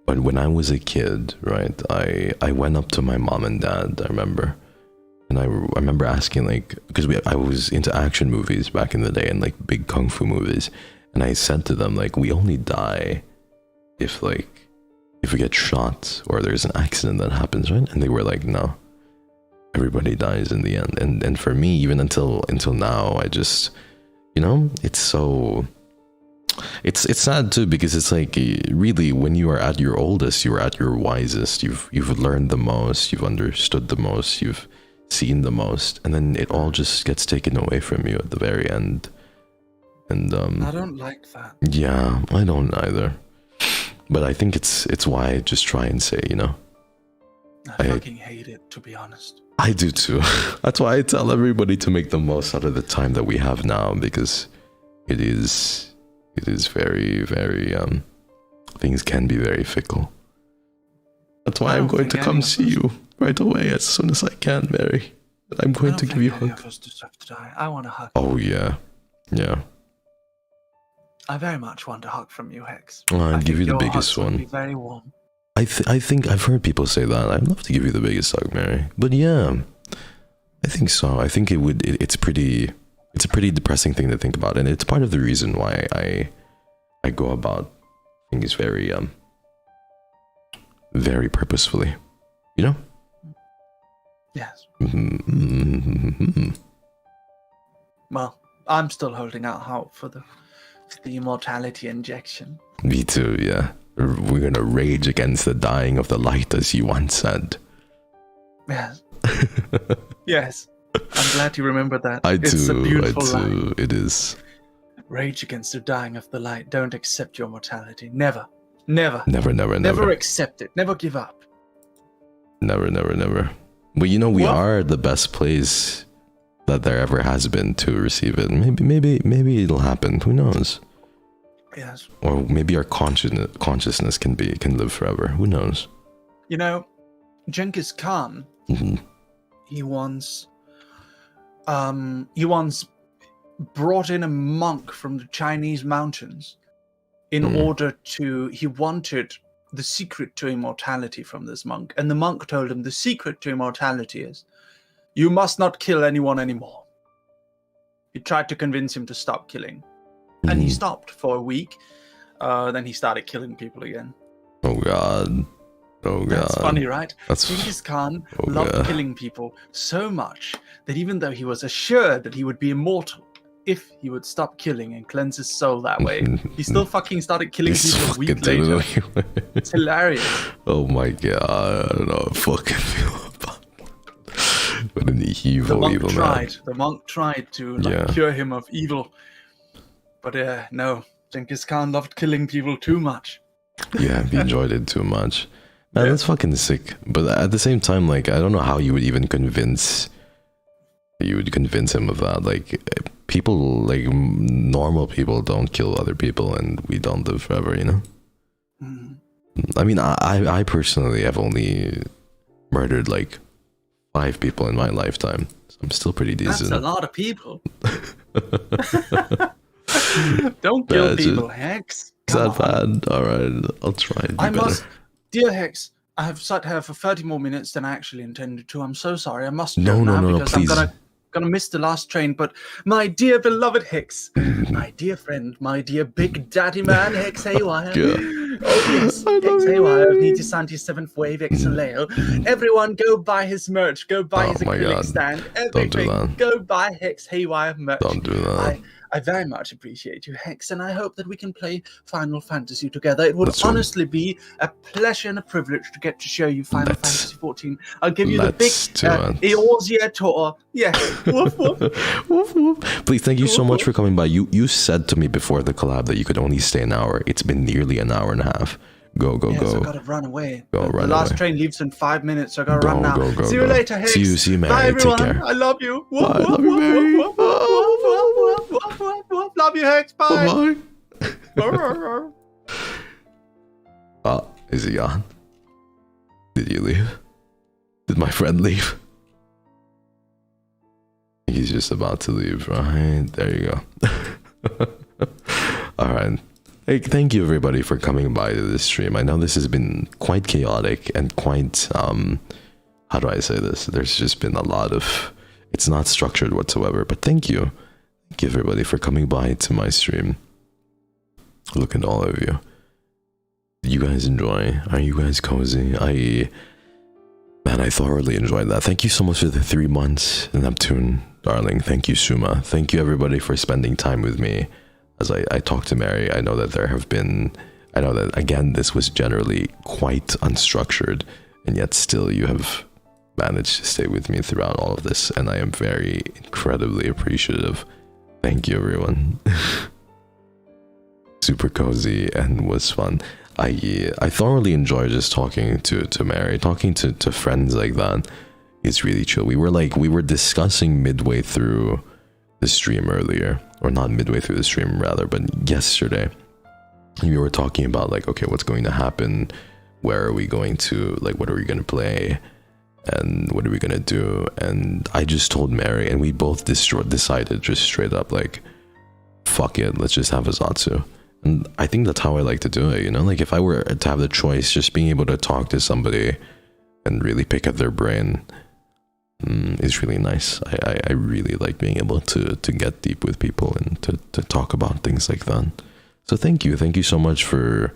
But when I was a kid, right, I went up to my mom and dad, I remember. And I remember asking, like, because I was into action movies back in the day and, like, big kung fu movies. And I said to them, like, we only die if we get shot or there's an accident that happens, right? And they were like, no, everybody dies in the end. And for me, even until now, I just, you know, it's so... It's sad too, because it's like, really, when you are at your oldest, you are at your wisest. You've learned the most, you've understood the most, you've seen the most, and then it all just gets taken away from you at the very end. And I don't like that. Yeah, I don't either. But I think it's why I just try and say, you know, I fucking hate it, to be honest. I do too. That's why I tell everybody to make the most out of the time that we have now, because it is very, very things can be very fickle. That's why I'm going to come see you right away as soon as I can, Mary. I'm going to give you a hug. I want a hug. Oh yeah, yeah. I very much want a hug from you, Hex. I'll give you the biggest one. Be very warm. I think I've heard people say that. I'd love to give you the biggest hug, Mary. But yeah, I think so. I think it's a pretty depressing thing to think about, and it's part of the reason why I go about things very very purposefully, you know? Yes. Well, I'm still holding out hope for the immortality injection. Me too, yeah. We're gonna rage against the dying of the light, as you once said. Yes. Yes. I'm glad you remembered that. It's a beautiful line. It is. Rage against the dying of the light. Don't accept your mortality. Never. Never. Never. Never accept it. Never give up. Never. But you know, we are the best place that there ever has been to receive it. Maybe it'll happen. Who knows? Yes. Or maybe our consciousness can live forever. Who knows? You know, Genghis Khan, he once brought in a monk from the Chinese mountains in order to, he wanted the secret to immortality from this monk. And the monk told him the secret to immortality is, you must not kill anyone anymore. He tried to convince him to stop killing. And he stopped for a week. Then he started killing people again. Oh God. That's funny, right? Genghis Khan loved killing people so much that even though he was assured that he would be immortal if he would stop killing and cleanse his soul that way, he still fucking started killing people a week later. It's hilarious. Oh my God. I don't know how I fucking feel about that. What an evil man. The monk tried to cure him of evil. But no, Genghis Khan loved killing people too much. Yeah, he enjoyed it too much. Man, that's fucking sick. But at the same time, like, I don't know how you would even convince him of that. Like, people, like, normal people don't kill other people, and we don't live forever, you know? I mean, I personally have only murdered, like, 5 people in my lifetime. So I'm still pretty decent. That's a lot of people. Don't kill people, Hex. Is that bad? Alright, I'll try and do better. Dear Hex, I have sat here for 30 more minutes than I actually intended to. I'm so sorry. I must go now because please. I'm gonna miss the last train. But my dear beloved Hex, my dear friend, my dear big daddy man, Hex Haywire. Oh yes, Hex Haywire of NIJISANJI 7th Wave XSOLEIL. Everyone go buy his merch. Go buy his acrylic stand. Everything. Don't do that. Go buy Hex Haywire merch. Don't do that. I very much appreciate you, Hex, and I hope that we can play Final Fantasy together. It would honestly be a pleasure and a privilege to get to show you Final Fantasy 14. I'll give you the big Eorzea tour. Yeah. Woof, woof. Woof, woof. Please, thank you so much for coming by. You said to me before the collab that you could only stay an hour. It's been nearly an hour and a half. Go. I gotta run away. The last train leaves in 5 minutes, so I gotta run now. See you later, Hex. See you, Mary. Bye, everyone. Take care. I love you. Bye. I love you, Mary. Love you, Hex. Bye. Bye. Is he gone? Did you leave? Did my friend leave? He's just about to leave, right? There you go. All right. Hey, thank you everybody for coming by to this stream. I know this has been quite chaotic and quite, how do I say this? There's just been a lot of, it's not structured whatsoever, but thank you. Thank you everybody for coming by to my stream. Look at all of you. Did you guys enjoy? Are you guys cozy? Man, I thoroughly enjoyed that. Thank you so much for the 3 months, Neptune, darling. Thank you, Suma. Thank you everybody for spending time with me. As I talk to Mary, I know that I know that again, this was generally quite unstructured, and yet still you have managed to stay with me throughout all of this, and I am very incredibly appreciative. Thank you, everyone. Super cozy and was fun. I thoroughly enjoy just talking to Mary, talking to friends like that. It's really chill. We were discussing midway through the stream earlier, or not midway through the stream rather, but yesterday we were talking about like, okay, what's going to happen, where are we going to, like, what are we going to play, and what are we going to do? And I just told Mary, and we both decided just straight up like, fuck it, let's just have a Zatsu. And I think that's how I like to do it, you know, like if I were to have the choice, just being able to talk to somebody and really pick at their brain is really nice. I really like being able to get deep with people and to talk about things like that. So thank you so much for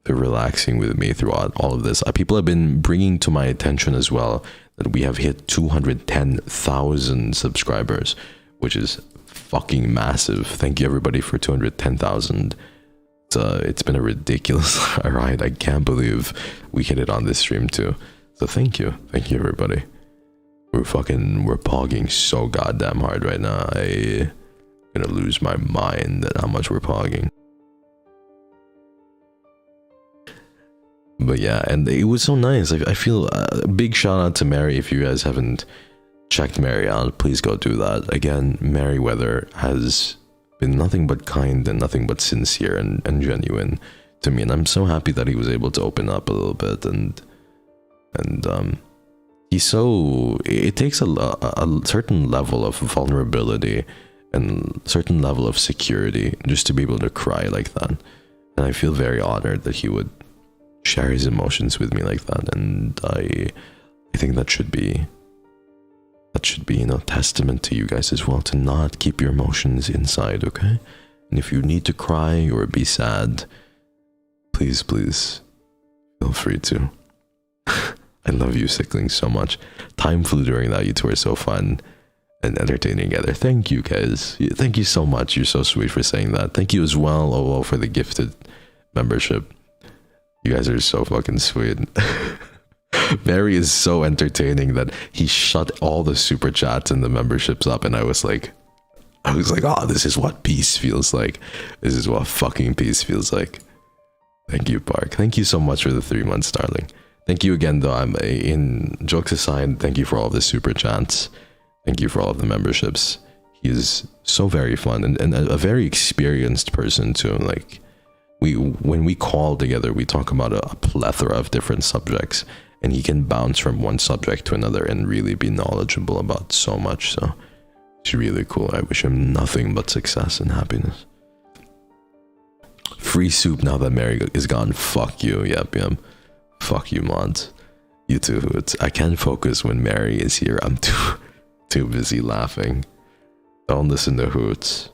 relaxing with me throughout all of this. People have been bringing to my attention as well that we have hit 210,000 subscribers, which is fucking massive. Thank you everybody for 210,000. It's been a ridiculous ride. I can't believe we hit it on this stream too. So thank you everybody. We're pogging so goddamn hard right now. I'm gonna lose my mind at how much we're pogging. But yeah, and it was so nice. I feel a big shout out to Mary. If you guys haven't checked Mary out, please go do that. Again, Merryweather has been nothing but kind and nothing but sincere and genuine to me, and I'm so happy that he was able to open up a little bit and it takes a certain level of vulnerability and certain level of security just to be able to cry like that. And I feel very honored that he would share his emotions with me like that. And I think that should be, you know, testament to you guys as well, to not keep your emotions inside, okay? And if you need to cry or be sad, please feel free to. I love you, Sickling, so much. Time flew during that. You two are so fun and entertaining together. Thank you, guys. Thank you so much. You're so sweet for saying that. Thank you as well, OO, for the gifted membership. You guys are so fucking sweet. Mary is so entertaining that he shut all the super chats and the memberships up, and I was like, oh, this is what peace feels like. This is what fucking peace feels like. Thank you, Park. Thank you so much for the 3 months, darling. Thank you again, though. In jokes aside, thank you for all the super chats. Thank you for all of the memberships. He is so very fun and a very experienced person too. Like when we call together, we talk about a plethora of different subjects, and he can bounce from one subject to another and really be knowledgeable about so much. So it's really cool. I wish him nothing but success and happiness. Free soup now that Mary is gone. Fuck you. Yep. Fuck you, mods. You too, Hoots. I can't focus when Mary is here. I'm too busy laughing. Don't listen to Hoots.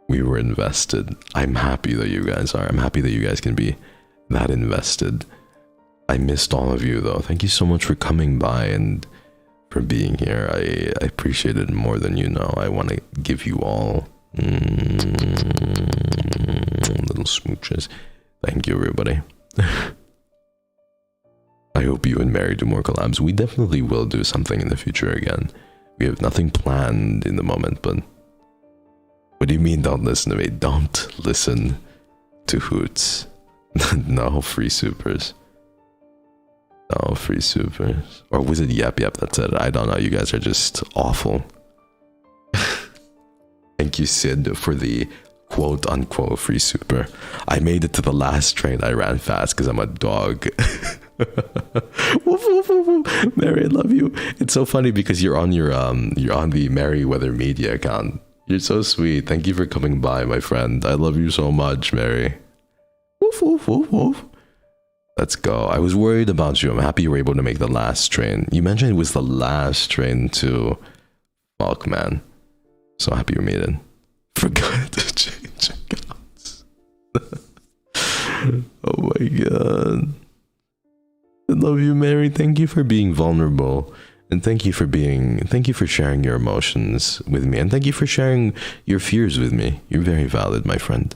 We were invested. I'm happy that you guys are. I'm happy that you guys can be that invested. I missed all of you, though. Thank you so much for coming by and for being here. I appreciate it more than you know. I want to give you all Little smooches. Thank you, everybody. I hope you and Mary do more collabs. We definitely will do something in the future again. We have nothing planned in the moment, but... What do you mean don't listen to me? Don't listen to Hoots. No free supers. No free supers. Or was it yep, that's it. I don't know. You guys are just awful. Thank you, Sid, for the quote-unquote free super. I made it to the last train. I ran fast because I'm a dog. Woof, woof, woof, woof. Mary, I love you. It's so funny because you're on the Merryweather media account. You're so sweet. Thank you for coming by, my friend. I love you so much, Mary. Woof, woof, woof, woof. Let's go. I was worried about you. I'm happy you were able to make the last train. You mentioned it was the last train to... Fuck, man. So happy you made it. Forgot to change accounts. Oh my god. I love you, Mary. Thank you for being vulnerable. And thank you for sharing your emotions with me. And thank you for sharing your fears with me. You're very valid, my friend.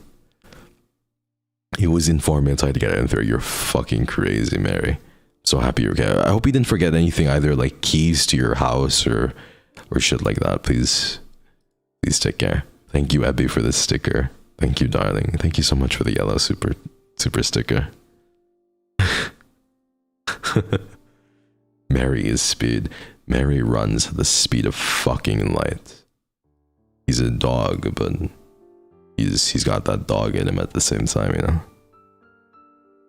It was in 4 minutes I had to get in there. You're fucking crazy, Mary. So happy you're okay. I hope you didn't forget anything, either like keys to your house or shit like that. Please take care. Thank you, Abby, for the sticker. Thank you, darling. Thank you so much for the yellow super sticker. Mary is speed. Mary runs at the speed of fucking light. He's a dog, but he's got that dog in him at the same time, you know?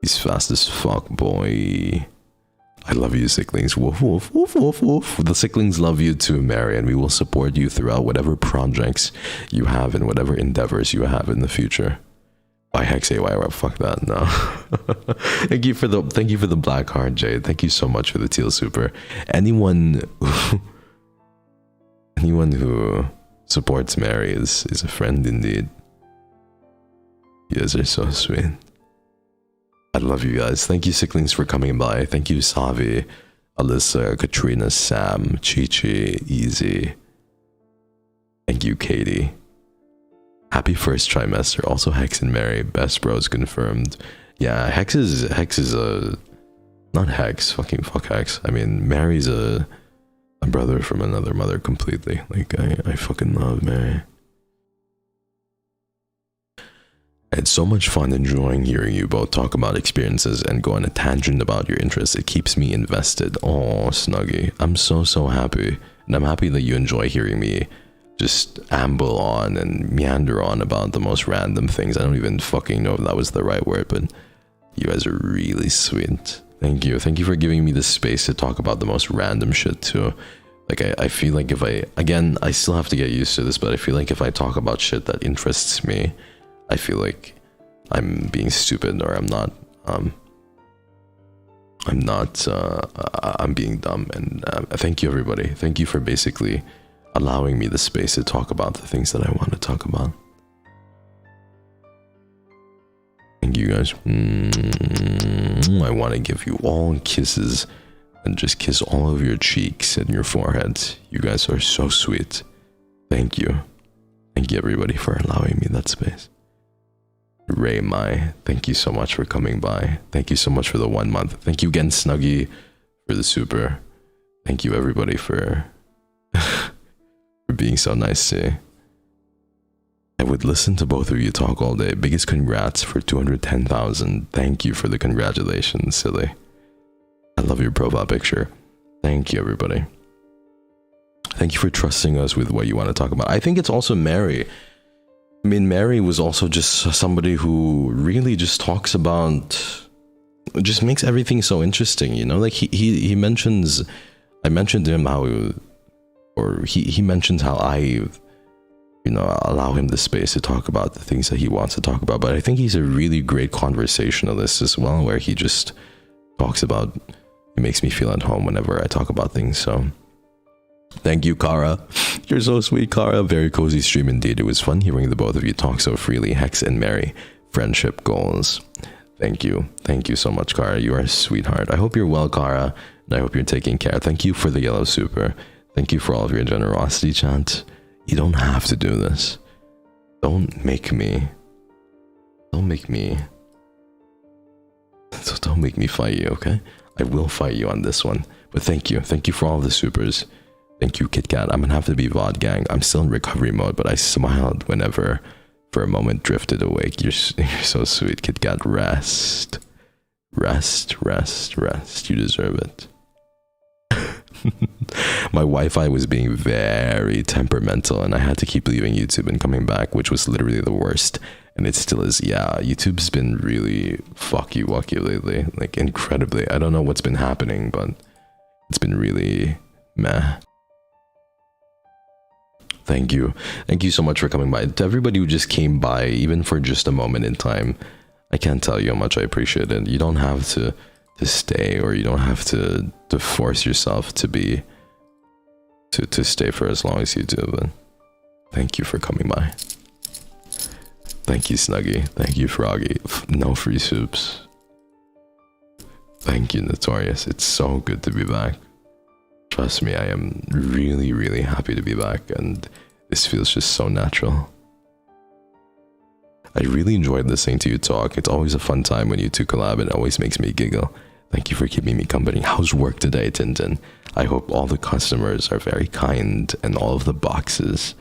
He's fast as fuck, boy. I love you, Sicklings. Woof, woof, woof, woof, woof. The Sicklings love you too, Mary, and we will support you throughout whatever projects you have and whatever endeavors you have in the future. By Hex Haywire, fuck that, no. Thank you for the black heart, Jade. Thank you so much for the teal super. Anyone who supports Mary is a friend indeed. You guys are so sweet. I love you guys. Thank you, Sicklings, for coming by. Thank you, Savi, Alyssa, Katrina, Sam, Chi-Chi, Easy. Thank you, Katie. Happy first trimester. Also, Hex and Mary. Best bros confirmed. Yeah, Hex is a... Not Hex. Fucking fuck Hex. I mean, Mary's a brother from another mother completely. Like, I fucking love Mary. I had so much fun enjoying hearing you both talk about experiences and go on a tangent about your interests. It keeps me invested. Oh, Snuggie. I'm so happy. And I'm happy that you enjoy hearing me just amble on and meander on about the most random things. I don't even fucking know if that was the right word, but you guys are really sweet. Thank you. Thank you for giving me the space to talk about the most random shit too. Like, I feel like if I still have to get used to this, but I feel like if I talk about shit that interests me, I feel like I'm being stupid, or I'm being dumb. And thank you, everybody. Thank you for basically allowing me the space to talk about the things that I want to talk about. Thank you, guys. I want to give you all kisses and just kiss all of your cheeks and your foreheads. You guys are so sweet. Thank you. Thank you, everybody, for allowing me that space. Ray Mai, thank you so much for coming by. Thank you so much for the 1 month. Thank you again, Snuggie, for the super. Thank you, everybody, for for being so nice to. I would listen to both of you talk all day. Biggest congrats for 210,000. Thank you for the congratulations, silly. I love your profile picture. Thank you, everybody. Thank you for trusting us with what you want to talk about. I think it's also Mary. I mean, Mary was also just somebody who really just talks about, just makes everything so interesting, you know? Like, he mentions, I mentioned to him how, he mentions how I, you know, allow him the space to talk about the things that he wants to talk about. But I think he's a really great conversationalist as well, where he just talks about, he makes me feel at home whenever I talk about things, so... Thank you, Kara. You're so sweet, Kara. Very cozy stream indeed. It was fun hearing the both of you talk so freely. Hex and Mary. Friendship goals. Thank you. Thank you so much, Kara. You are a sweetheart. I hope you're well, Kara. And I hope you're taking care. Thank you for the yellow super. Thank you for all of your generosity, chat. You don't have to do this. Don't make me fight you, okay? I will fight you on this one. But thank you for all the supers. Thank you, Kit Kat. I'm gonna have to be VOD gang. I'm still in recovery mode, but I smiled whenever for a moment drifted awake. You're so sweet, Kit Kat. Rest. You deserve it. My Wi-Fi was being very temperamental and I had to keep leaving YouTube and coming back, which was literally the worst. And it still is. Yeah, YouTube's been really fucky-wucky lately. Like, incredibly. I don't know what's been happening, but it's been really meh. Thank you so much for coming by. To everybody who just came by, even for just a moment in time, I can't tell you how much I appreciate it. You don't have to stay, or you don't have to force yourself to be to stay for as long as you do, but thank you for coming by. Thank you, Snuggy. Thank you, Froggy. No free soups. Thank you, Notorious. It's so good to be back. Trust me, I am really, really happy to be back, and this feels just so natural. I really enjoyed listening to you talk. It's always a fun time when you two collab, and it always makes me giggle. Thank you for keeping me company. How's work today, Tintin? I hope all the customers are very kind, and all of the boxes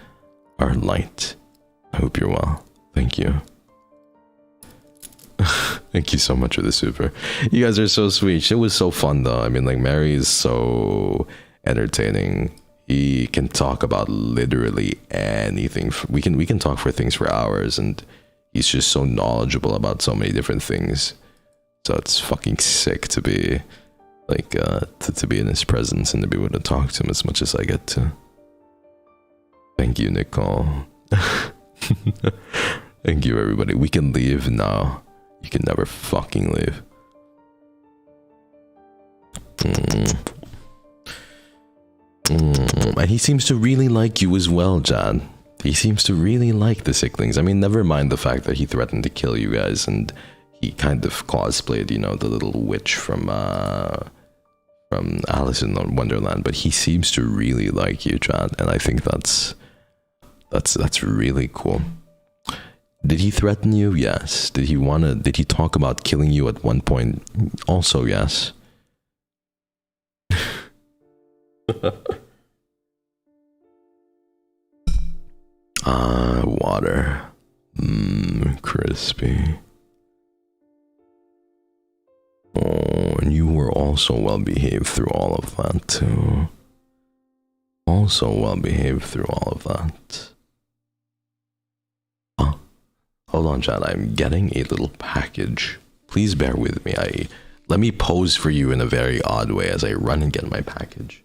are light. I hope you're well. Thank you. Thank you so much for the super. You guys are so sweet. It was so fun though. I mean, like, Mary is so entertaining. He can talk about literally anything. We can talk for things for hours, and he's just so knowledgeable about so many different things. So it's fucking sick to be like to be in his presence and to be able to talk to him as much as I get to. Thank you, Nicole. Thank you, everybody. We can leave now. You can never fucking leave. And he seems to really like you as well, Jan. He seems to really like the Sicklings. I mean, never mind the fact that he threatened to kill you guys, and he kind of cosplayed, you know, the little witch from Alice in Wonderland. But he seems to really like you, Jan, and I think that's really cool. Did he threaten you? Yes. Did he talk about killing you at one point? Also, yes. Water. Crispy. Oh, and you were also well behaved through all of that, too. Also well behaved through all of that. Hold on, Chad. I'm getting a little package. Please bear with me. Let me pose for you in a very odd way as I run and get my package.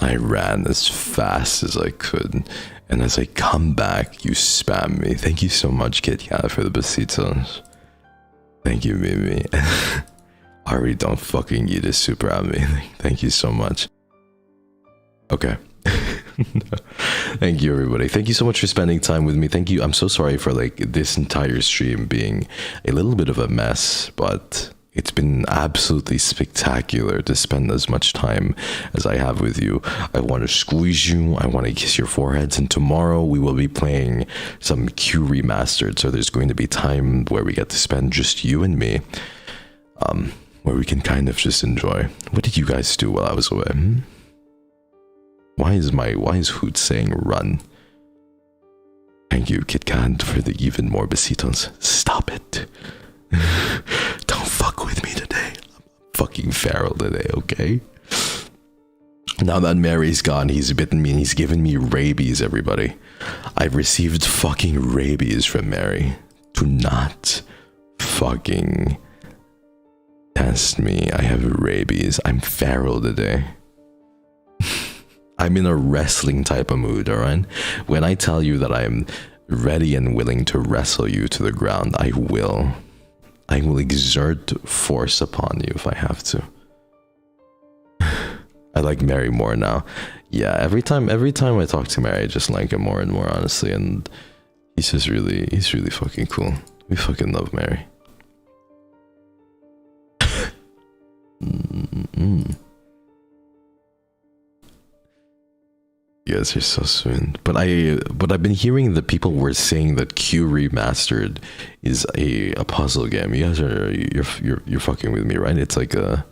I ran as fast as I could, and as I come back, you spam me. Thank you so much, Kit Kat, for the besitos. Thank you, Mimi. Ari, don't fucking eat a super at me. Thank you so much. Okay. Thank you, everybody. Thank you so much for spending time with me. Thank you. I'm so sorry for like this entire stream being a little bit of a mess, but it's been absolutely spectacular to spend as much time as I have with you. I want to squeeze you. I want to kiss your foreheads. And tomorrow we will be playing some Q Remastered. So there's going to be time where we get to spend just you and me, where we can kind of just enjoy. What did you guys do while I was away? Why is Hoot saying run? Thank you, Kit Kat, for the even more besitos. Stop it. Don't fuck with me today. I'm fucking feral today, okay? Now that Mary's gone, he's bitten me and he's given me rabies, everybody. I've received fucking rabies from Mary. Do not fucking test me. I have rabies. I'm feral today. I'm in a wrestling type of mood, alright? When I tell you that I'm ready and willing to wrestle you to the ground, I will. I will exert force upon you if I have to. I like Mary more now. Yeah, every time I talk to Mary, I just like him more and more, honestly, and he's really fucking cool. We fucking love Mary. You guys are so sweet. But I've been hearing that people were saying that Q Remastered is a puzzle game. You guys are you're fucking with me, right? It's like a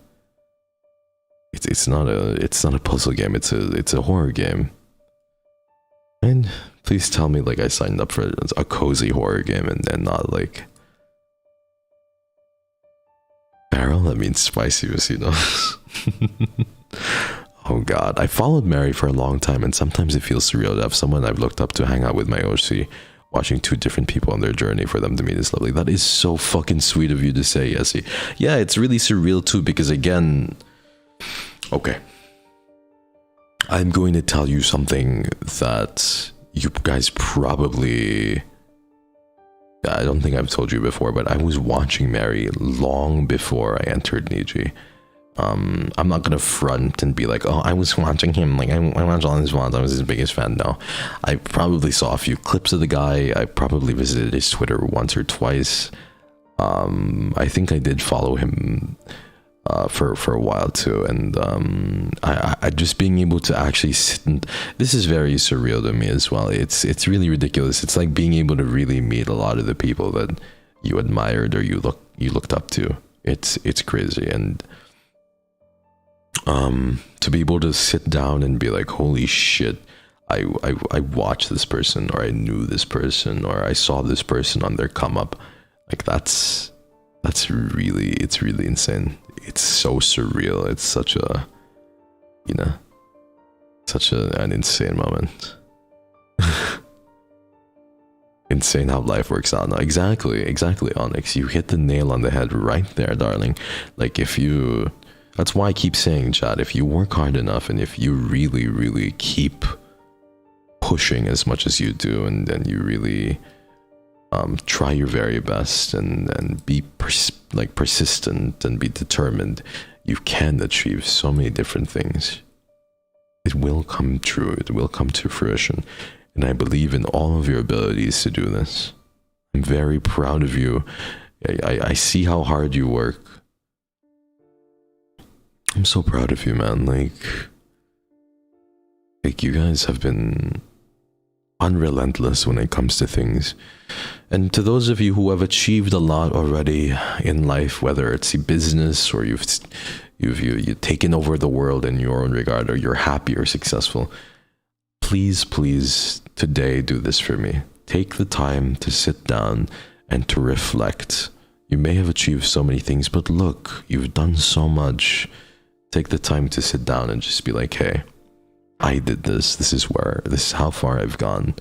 it's not a puzzle game. It's a horror game. And please tell me like I signed up for a cozy horror game and then not like barrel. That means spicy, you know. Oh god, I followed Mary for a long time, and sometimes it feels surreal to have someone I've looked up to hang out with my OSHI, watching two different people on their journey for them to meet is lovely. That is so fucking sweet of you to say, Yessie. Yeah, it's really surreal too, because again... Okay. I'm going to tell you something that you guys probably... I don't think I've told you before, but I was watching Mary long before I entered NIJI. I'm not gonna front and be like, oh, I was watching him, like I watched all his vlogs, I was his biggest fan. No, I probably saw a few clips of the guy. I probably visited his Twitter once or twice. I think I did follow him for a while too, and I just being able to actually sit and this is very surreal to me as well. It's really ridiculous. It's like being able to really meet a lot of the people that you admired or you looked up to. It's crazy. And to be able to sit down and be like, holy shit, I watched this person, or I knew this person, or I saw this person on their come up, like it's really insane. It's so surreal. It's such a, you know, an insane moment. Insane how life works out. No, exactly, Onyx. You hit the nail on the head right there, darling. Like that's why I keep saying, chat, if you work hard enough and if you really keep pushing as much as you do, and then you really try your very best and be persistent and be determined, you can achieve so many different things. It will come true. It will come to fruition. And I believe in all of your abilities to do this. I'm very proud of you. I see how hard you work. I'm so proud of you, man. Like you guys have been unrelentless when it comes to things. And to those of you who have achieved a lot already in life, whether it's a business or you've taken over the world in your own regard, or you're happy or successful, please today do this for me. Take the time to sit down and to reflect. You may have achieved so many things, but look, you've done so much. Take the time to sit down and just be like, hey, I did this. This is how far I've gone.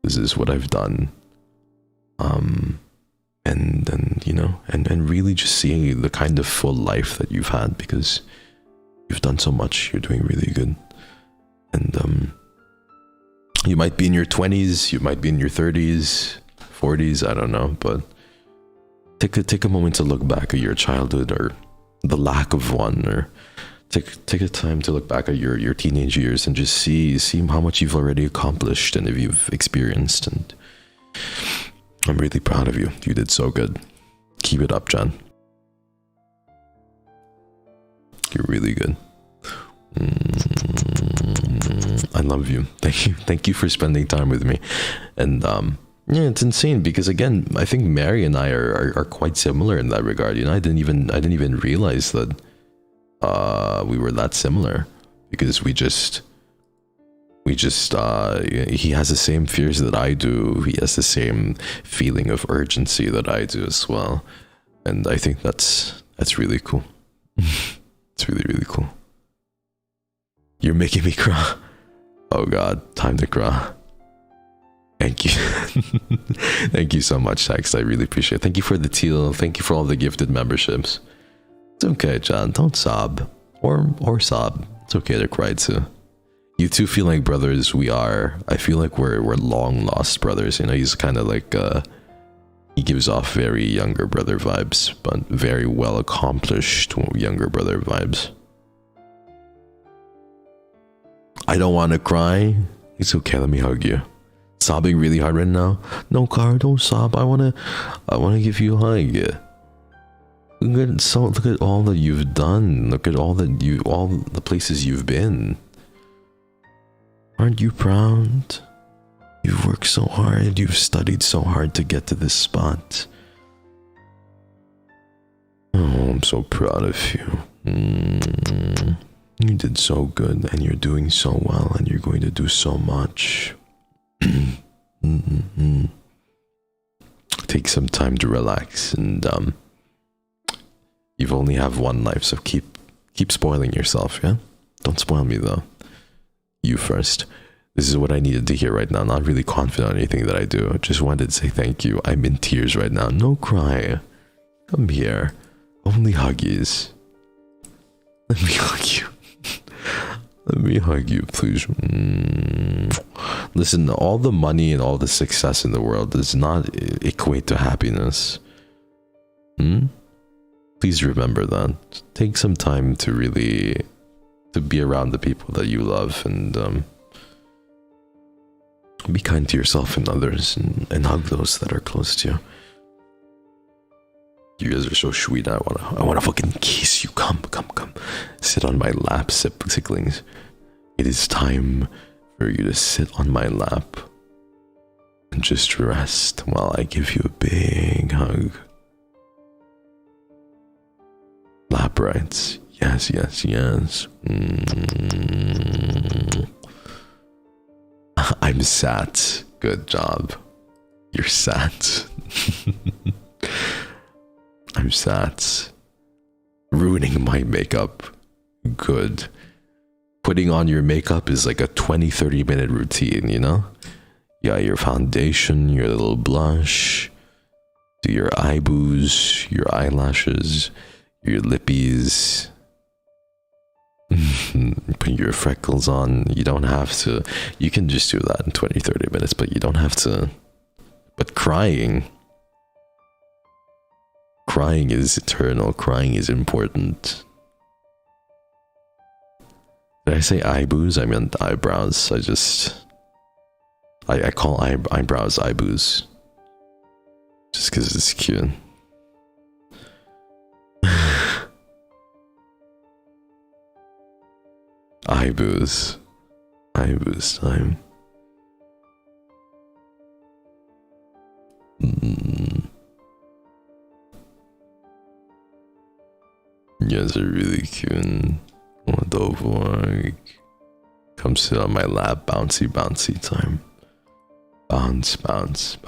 This is what I've done. And you know, and really just see the kind of full life that you've had, because you've done so much. You're doing really good. And you might be in your 20s, you might be in your 30s, 40s, I don't know, but take a moment to look back at your childhood or the lack of one, or take a time to look back at your teenage years and just see how much you've already accomplished and if you've experienced. And I'm really proud of you. You did so good. Keep it up, John. You're really good. I love you. Thank you for spending time with me. And yeah, it's insane because again, I think Mary and I are quite similar in that regard. You know, I didn't even realize that we were that similar, because he has the same fears that I do. He has the same feeling of urgency that I do as well. And I think that's really cool. It's really, really cool. You're making me cry. Oh God, time to cry. Thank you. Thank you so much, Hex. I really appreciate it. Thank you for the teal. Thank you for all the gifted memberships. It's okay, John. Don't sob. Or sob. It's okay to cry too. You two feel like brothers. We are. I feel like we're long lost brothers. You know, he's kind of like he gives off very younger brother vibes, but very well accomplished younger brother vibes. I don't want to cry. It's okay. Let me hug you. Sobbing really hard right now? No, Cara, don't sob. I wanna give you a hug. Look at all that you've done. Look at all the places you've been. Aren't you proud? You've worked so hard. You've studied so hard to get to this spot. Oh, I'm so proud of you. You did so good, and you're doing so well, and you're going to do so much. Take some time to relax, and you've only have one life, so keep spoiling yourself, yeah? Don't spoil me though. You first. This is what I needed to hear right now. Not really confident on anything that I do. I just wanted to say thank you. I'm in tears right now. No cry. Come here. Only huggies. Let me hug you. Let me hug you, please. Listen, all the money and all the success in the world does not equate to happiness. Please remember that. Take some time to really be around the people that you love, and be kind to yourself and others, and hug those that are close to you. You guys are so sweet. I wanna fucking kiss you. Come. Sit on my lap, Sicklings. It is time for you to sit on my lap and just rest while I give you a big hug. Lap rights. Yes. I'm sat. Good job. You're sat. I'm sat. Ruining my makeup. Good. Putting on your makeup is like a 20-30 minute routine, you know? Yeah, your foundation, your little blush, do your eyebrows, your eyelashes, your lippies, put your freckles on. You don't have to. You can just do that in 20-30 minutes, but you don't have to. But crying is eternal. Crying is important. Did I say eyebrows? I meant eyebrows. I call eyebrows eyebrows. Just because it's cute. Eyebrows time. You guys are really cute. What the fuck? Come sit on my lap, bouncy time. Bounce. Bouncy.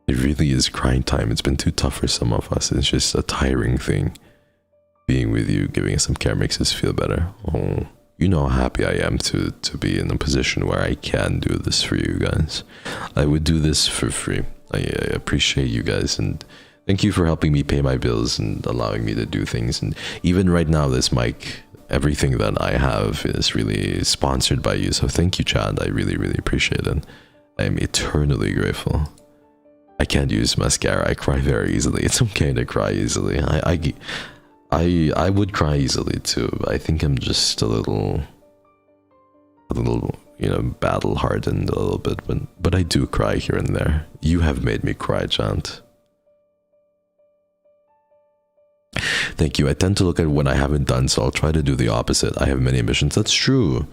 It really is crying time. It's been too tough for some of us. It's just a tiring thing. Being with you, giving us some care makes us feel better. Oh, you know how happy I am to be in a position where I can do this for you guys. I would do this for free. I appreciate you guys, and thank you for helping me pay my bills and allowing me to do things. And even right now, this mic, everything that I have is really sponsored by you. So thank you, Chad. I really, really appreciate it. I am eternally grateful. I can't use mascara. I cry very easily. It's okay to cry easily. I would cry easily too. I think I'm just a little, you know, battle hardened a little bit, but I do cry here and there. You have made me cry, Chant. Thank you. I tend to look at what I haven't done, so I'll try to do the opposite. I have many ambitions. That's true.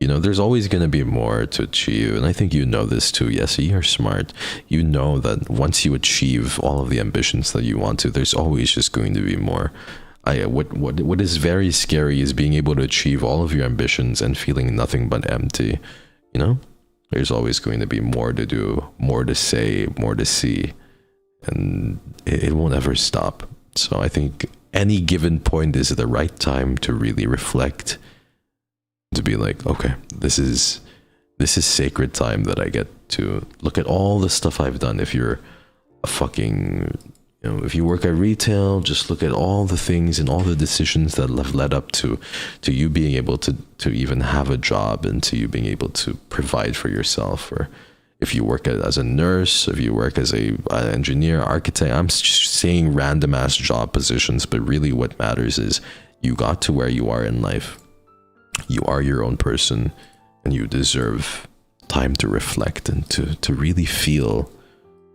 You know, there's always going to be more to achieve, and I think you know this too. Yes, you're smart. You know that once you achieve all of the ambitions that you want to, there's always just going to be more. What is very scary is being able to achieve all of your ambitions and feeling nothing but empty. You know, there's always going to be more to do, more to say, more to see, and it won't ever stop. So I think any given point is the right time to really reflect, to be like, okay, this is sacred time that I get to look at all the stuff I've done. If you're a fucking, you know, if you work at retail, just look at all the things and all the decisions that have led up to you being able to even have a job, and to you being able to provide for yourself. Or if you work as a nurse, if you work as an engineer, architect, I'm just saying random ass job positions, but really what matters is you got to where you are in life. You are your own person, and you deserve time to reflect and to really feel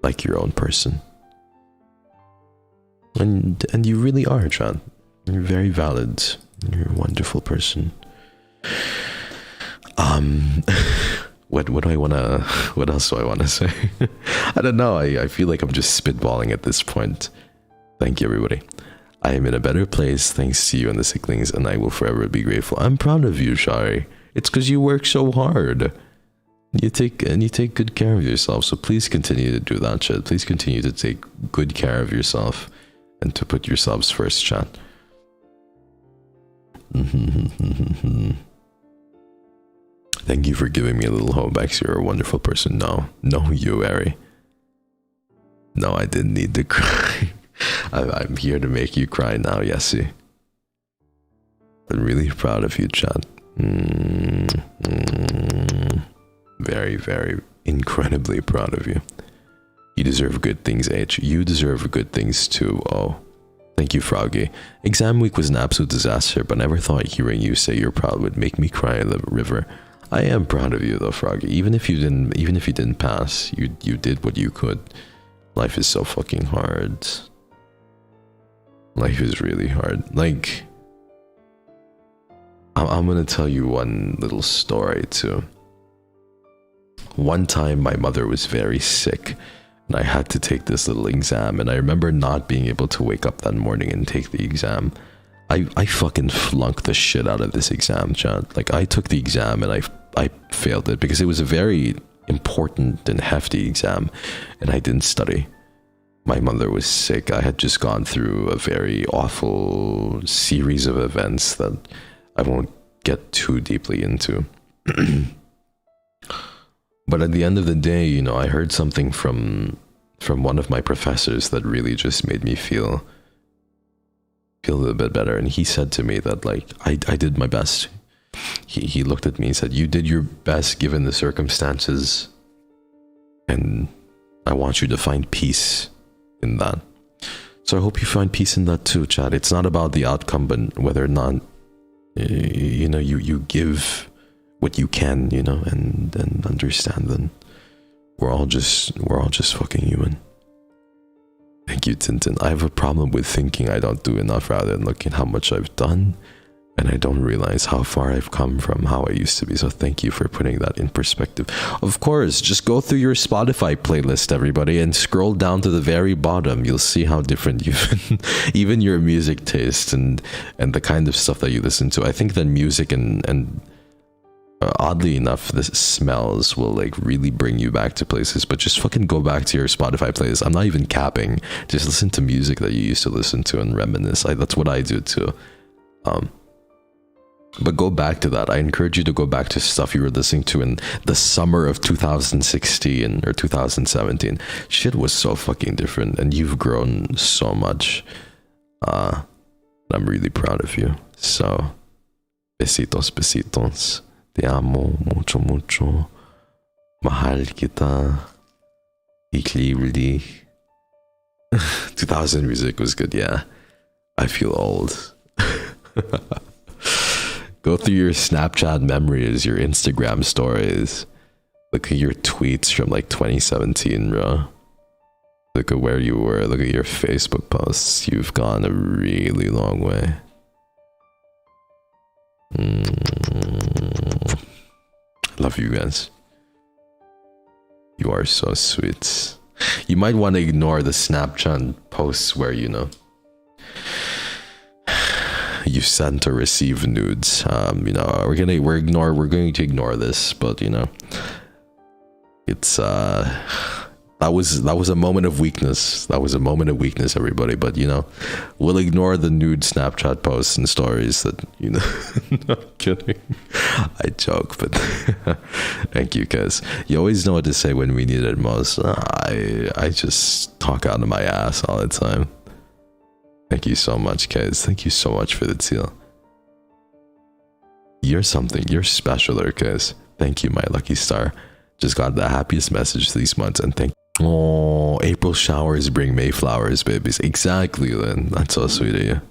like your own person. And you really are, John. You're very valid. You're a wonderful person. What do I wanna? What else do I wanna say? I don't know. I feel like I'm just spitballing at this point. Thank you, everybody. I am in a better place thanks to you and the Sicklings, and I will forever be grateful. I'm proud of you, Shari. It's because you work so hard. You take good care of yourself. So please continue to do that, chat. Please continue to take good care of yourself and to put yourselves first, chat. Thank you for giving me a little hope, X. You're a wonderful person. No, you, Ari. No, I didn't need to cry. I'm here to make you cry now, Yessie. I'm really proud of you, chat. Very, very incredibly proud of you. You deserve good things, H. You deserve good things too. Oh, thank you, Froggy. Exam week was an absolute disaster, but never thought hearing you say you're proud would make me cry in the river. I am proud of you though, Froggy. Even if you didn't pass, you did what you could. Life is so fucking hard. Life is really hard. Like, I'm gonna tell you one little story too. One time my mother was very sick, and I had to take this little exam, and I remember not being able to wake up that morning and take the exam. I fucking flunked the shit out of this exam, chat. Like, I took the exam and I failed it because it was a very important and hefty exam, and I didn't study. My mother was sick. I had just gone through a very awful series of events that I won't get too deeply into. But at the end of the day, you know, I heard something from one of my professors that really just made me feel a little bit better. And he said to me that, like, I did my best. He looked at me and said, you did your best given the circumstances, and I want you to find peace in that. So I hope you find peace in that too, Chad. It's not about the outcome, but whether or not you know, you give what you can, you know, and understand that we're all just fucking human. Thank you, Tintin. I have a problem with thinking I don't do enough rather than looking how much I've done, and I don't realize how far I've come from how I used to be. So thank you for putting that in perspective. Of course, just go through your Spotify playlist, everybody, and scroll down to the very bottom. You'll see how different you've been. Even your music taste and the kind of stuff that you listen to. I think that music and oddly enough, the smells will like really bring you back to places. But just fucking go back to your Spotify playlist. I'm not even capping. Just listen to music that you used to listen to and reminisce. That's what I do too. But go back to that. I encourage you to go back to stuff you were listening to in the summer of 2016 or 2017. Shit was so fucking different, and you've grown so much. I'm really proud of you. So, besitos, besitos. Te amo mucho, mucho. Mahal kita. Ich liebe dich. 2000 music was good, yeah. I feel old. Go through your Snapchat memories, your Instagram stories. Look at your tweets from like 2017, bro. Look at where you were. Look at your Facebook posts. You've gone a really long way. Love you guys. You are so sweet. You might want to ignore the Snapchat posts where, you know, you sent or received nudes. You know, we're going to ignore this, but you know, it's that was a moment of weakness. That was a moment of weakness, everybody. But you know, we'll ignore the nude Snapchat posts and stories that, you know. Not kidding. I joke, but thank you, guys. You always know what to say when we need it most. I just talk out of my ass all the time. Thank you so much, guys. Thank you so much for the teal. You're something. You're specialer, guys. Thank you, my lucky star. Just got the happiest message these months, and thank. Oh, April showers bring May flowers, babies. Exactly, Lynn. That's so sweet of you.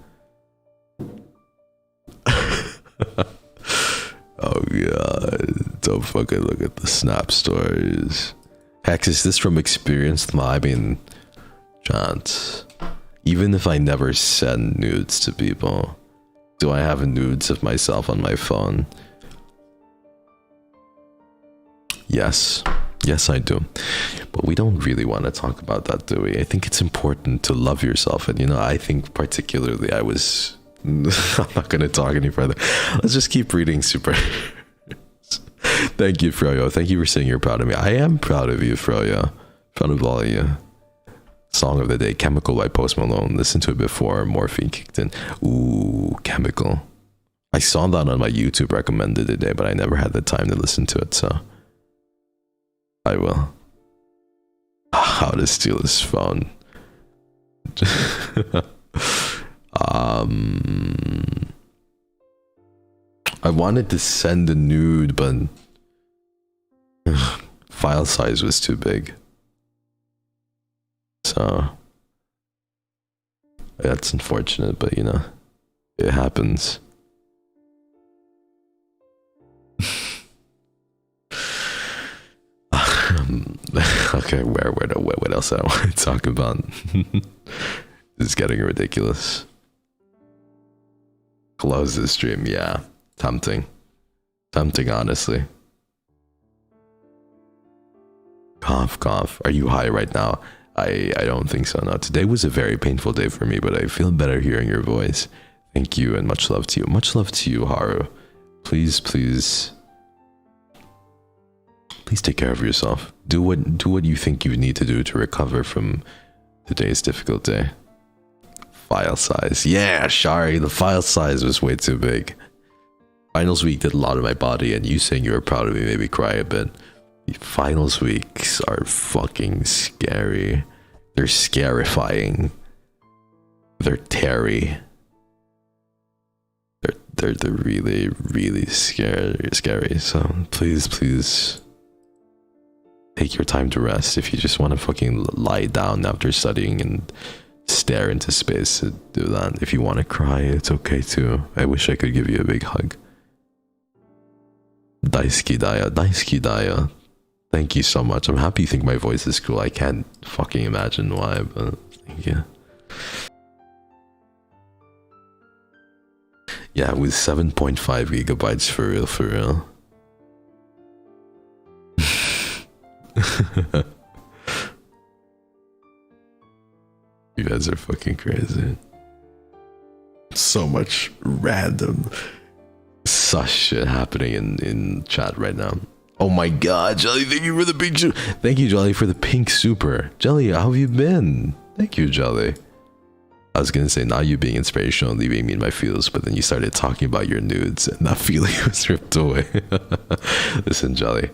Oh god, don't fucking look at the snap stories. Hex, is this from experience? I mean, chance. Even if I never send nudes to people, do I have nudes of myself on my phone? Yes. Yes, I do. But we don't really want to talk about that, do we? I think it's important to love yourself. And, you know, I think particularly I was... I'm not going to talk any further. Let's just keep reading super... Thank you, Froyo. Thank you for saying you're proud of me. I am proud of you, Froyo. Proud of all of you. Song of the day, Chemical by Post Malone. Listened to it before Morphine kicked in. Ooh, Chemical. I saw that on my YouTube recommended today, but I never had the time to listen to it, so... I will. How to steal his phone. I wanted to send a nude, but file size was too big. So that's unfortunate, but you know, it happens. Okay, what else I want to talk about? This is getting ridiculous. Close the stream, yeah. Tempting, honestly. Cough. Are you high right now? I don't think so. No, today was a very painful day for me, but I feel better hearing your voice. Thank you, and much love to you. Much love to you, Haru. Please take care of yourself. Do what you think you need to do to recover from today's difficult day. File size. Yeah, Shari, the file size was way too big. Finals week did a lot of my body, and you saying you were proud of me made me cry a bit. Finals weeks are fucking scary. They're scarifying. They're terry. They're really, really scary. So please take your time to rest. If you just want to fucking lie down after studying and stare into space, do that. If you want to cry, it's okay too. I wish I could give you a big hug. Daisuki Daya. Thank you so much. I'm happy you think my voice is cool. I can't fucking imagine why, but thank you. Yeah, with 7.5 gigabytes for real. You guys are fucking crazy. So much random sus shit happening in chat right now. Oh my god, Jelly, thank you for the pink super. Thank you, Jelly, for the pink super. Jelly, how have you been? Thank you, Jelly. I was gonna say, not you being inspirational and leaving me in my feels, but then you started talking about your nudes and that feeling was ripped away. Listen, Jolly.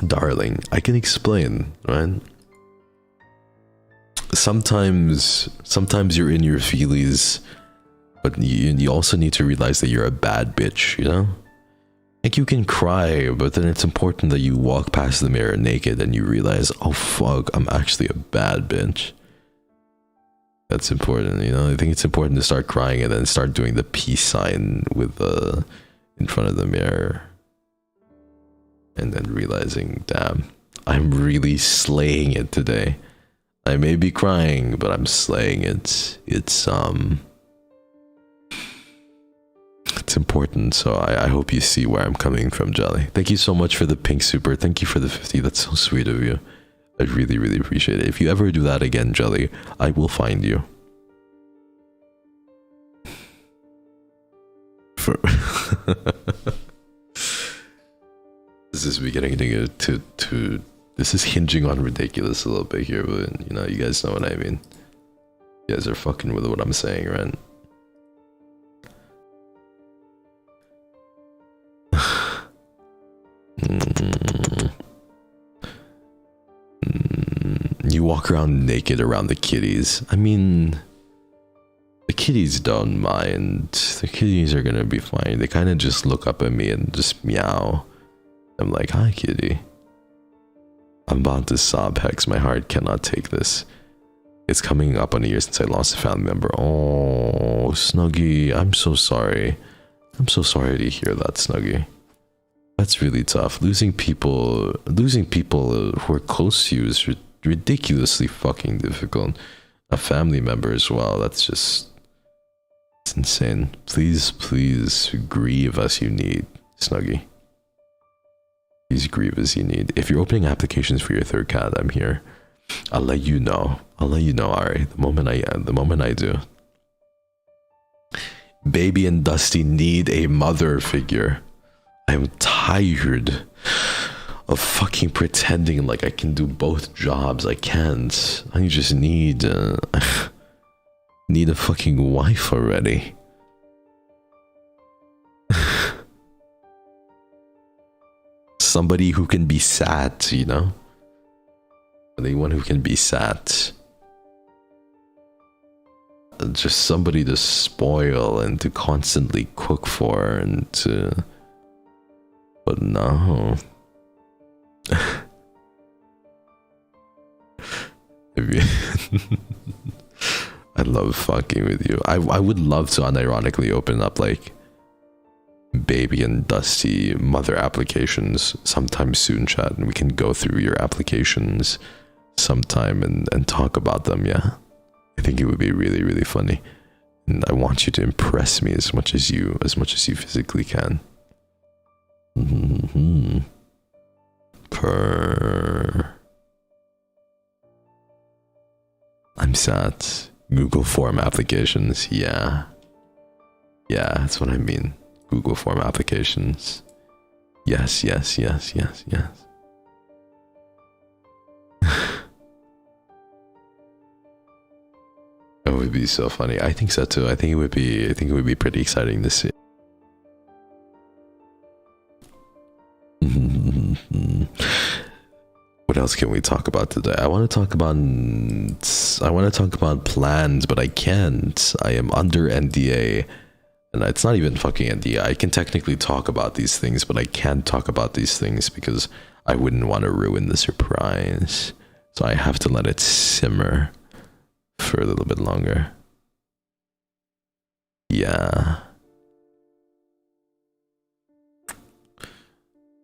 Darling, I can explain, right? Sometimes you're in your feelies, but you also need to realize that you're a bad bitch, you know? Like, you can cry, but then it's important that you walk past the mirror naked and you realize, oh fuck, I'm actually a bad bitch. That's important, you know? I think it's important to start crying and then start doing the peace sign with in front of the mirror. And then realizing, damn, I'm really slaying it today. I may be crying, but I'm slaying it. It's important, so I hope you see where I'm coming from, Jolly. Thank you so much for the pink super. Thank you for the 50. That's so sweet of you. I really, really appreciate it. If you ever do that again, Jelly, I will find you. This is beginning to this is hinging on ridiculous a little bit here, but you know, you guys know what I mean. You guys are fucking with what I'm saying, right? You walk around naked around the kitties. I mean, the kitties don't mind. The kitties are gonna be fine. They kind of just look up at me and just meow. I'm like, hi, kitty. I'm about to sob, Hex. My heart cannot take this. It's coming up on a year since I lost a family member. Oh, Snuggie, I'm so sorry. I'm so sorry to hear that, Snuggie. That's really tough. Losing people who are close to you is ridiculously fucking difficult. A family member as well. That's just, it's insane. Please, please grieve as you need, Snuggie. Please grieve as you need. If you're opening applications for your third cat, I'm here. I'll let you know. I'll let you know, Ari. The moment I do. Baby and Dusty need a mother figure. I'm tired of fucking pretending like I can do both jobs. I can't. I just need need a fucking wife already. Somebody who can be sat, you know? Anyone who can be sat. Just somebody to spoil and to constantly cook for and to... But no. I love fucking with you. I would love to unironically open up like Baby and Dusty mother applications sometime soon, chat, and we can go through your applications sometime and talk about them. Yeah, I think it would be really, really funny, and I want you to impress me as much as you physically can. Purr. I'm sad. Google form applications. Yeah, that's what I mean. Google form applications. Yes. That would be so funny. I think so too. I think it would be pretty exciting to see. What else can we talk about today? I want to talk about plans, but I can't. I am under NDA. And it's not even fucking NDA. I can technically talk about these things, but I can't talk about these things because I wouldn't want to ruin the surprise. So I have to let it simmer for a little bit longer. Yeah.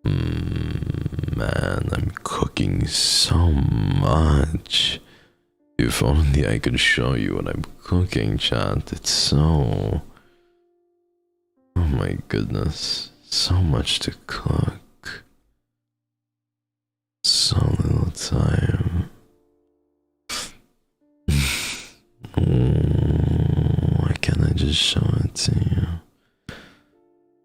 Man, I'm cooking so much. If only I could show you what I'm cooking, chat. It's so... Oh my goodness. So much to cook. So little time. Why can't I just show it to you?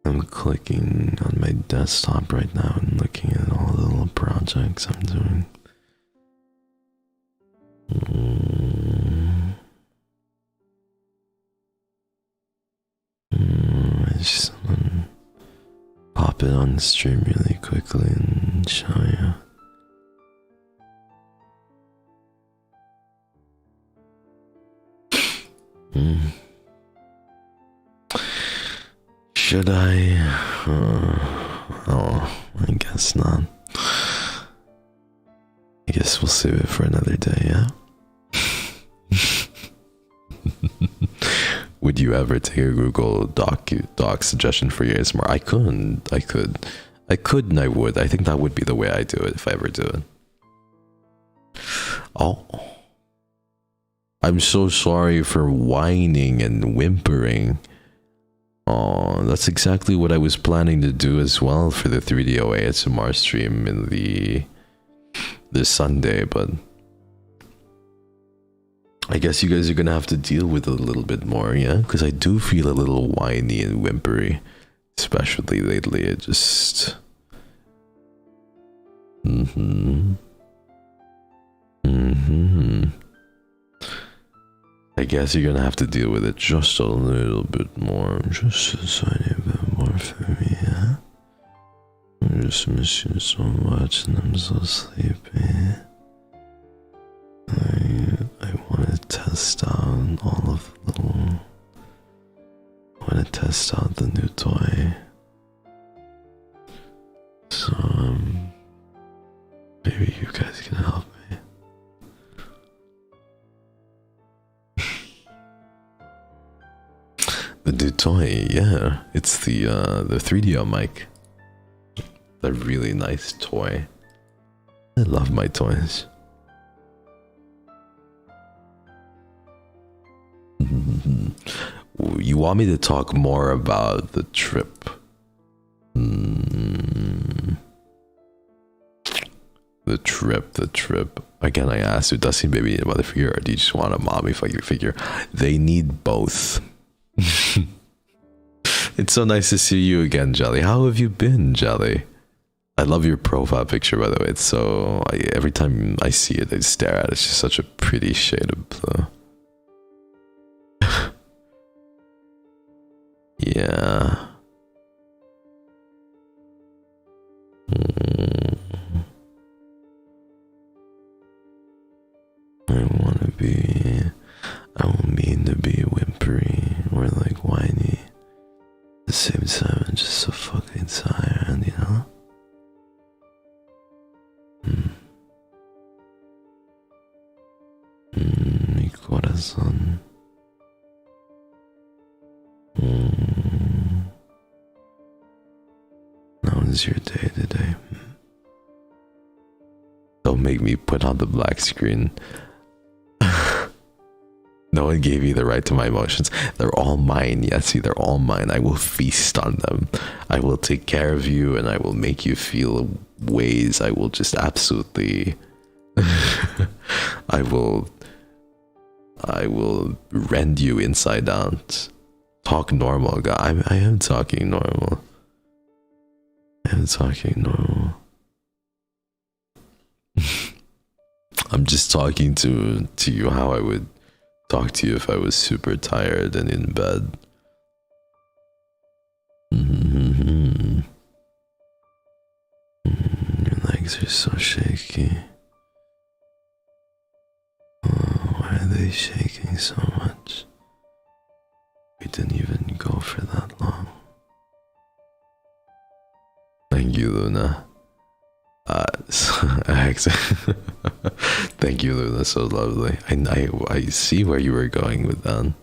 I'm clicking on my desktop right now and looking at all the little projects I'm doing. pop it on the stream really quickly and show you. Should I? Oh, I guess not. I guess we'll save it for another day, yeah? Would you ever take a Google Doc suggestion for your ASMR? I could and I would. I think that would be the way I do it if I ever do it. Oh. I'm so sorry for whining and whimpering. Oh, that's exactly what I was planning to do as well for the 3DO ASMR stream in this Sunday, but I guess you guys are gonna have to deal with it a little bit more, yeah? Because I do feel a little whiny and whimpery, especially lately. It just... I guess you're gonna have to deal with it just a little bit more, just a tiny bit more for me, yeah? I just miss you so much and I'm so sleepy. I want to test out all of the little... I want to test out the new toy. So, maybe you guys can help me. The new toy, yeah. It's the 3DO mic. A really nice toy. I love my toys. You want me to talk more about the trip? The trip. Again, I asked you, does he baby need a mother figure or do you just want a mommy figure? They need both. It's so nice to see you again, Jelly. How have you been, Jelly? I love your profile picture, by the way. It's so... every time I see it, I stare at it. It's just such a pretty shade of blue. Yeah. I don't mean to be whimpery or like whiny. At the same time, I'm just so fucking tired, you know? Mi corazón. How was your day today? Don't make me put on the black screen. No one gave you the right to my emotions. They're all mine, Yessie. They're all mine. I will feast on them. I will take care of you and I will make you feel ways. I will just absolutely... I will rend you inside out. Talk normal, guy. I am talking normal. I'm just talking to you how I would talk to you if I was super tired and in bed. Your legs are so shaky. Oh, why are they shaking so much? We didn't even go for that long. Thank you, Luna. Thank you, Luna. So lovely. I see where you were going with that.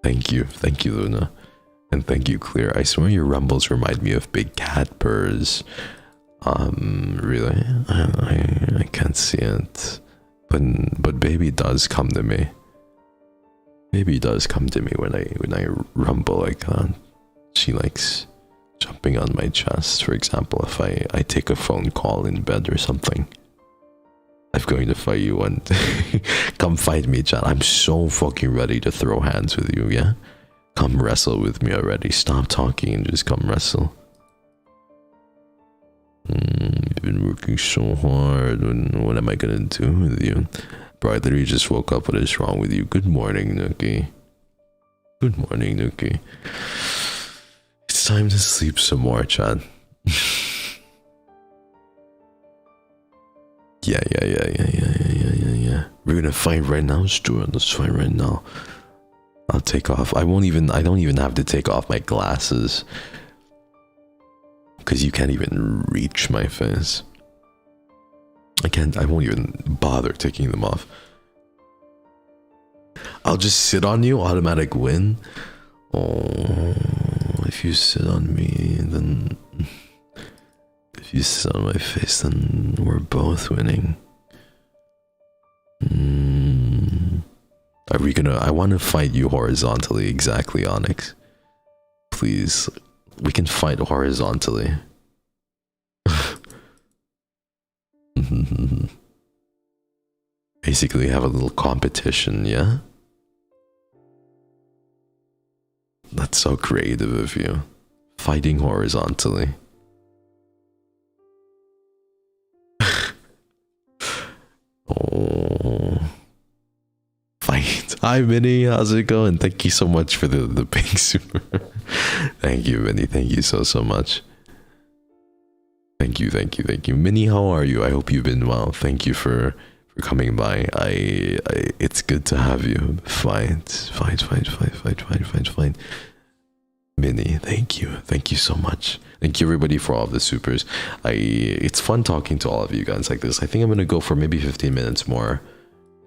Thank you, Luna, and thank you, Clear. I swear your rumbles remind me of big cat purrs. Really? I can't see it, but baby does come to me. Baby does come to me when I rumble like that. She likes jumping on my chest, for example, if I take a phone call in bed or something. I'm going to fight you one day. Come fight me, chat. I'm so fucking ready to throw hands with you, yeah? Come wrestle with me already. Stop talking and just come wrestle. You've been working so hard. What am I gonna do with you? Bro, I literally just woke up. What is wrong with you? Good morning, Nookie. Good morning, Nuki. It's time to sleep some more, Chad. Yeah. We're gonna fight right now, Stuart. Let's fight right now. I'll take off. I don't even have to take off my glasses. Because you can't even reach my face. I won't even bother taking them off. I'll just sit on you, automatic win. Oh, if you sit on me, then... If you sit on my face, then we're both winning. Are we gonna... I want to fight you horizontally, exactly, Onyx. Please, we can fight horizontally. Basically have a little competition, yeah? That's so creative of you. Fighting horizontally. Oh. Fight. Hi, Minnie. How's it going? Thank you so much for the pink super. Thank you, Minnie. Thank you so much. Thank you. Minnie, how are you? I hope you've been well. Thank you for coming by. It's good to have you. Fight. Minnie, thank you so much. Thank you everybody for all of the supers. It's fun talking to all of you guys like this. I think I'm gonna go for maybe 15 minutes more,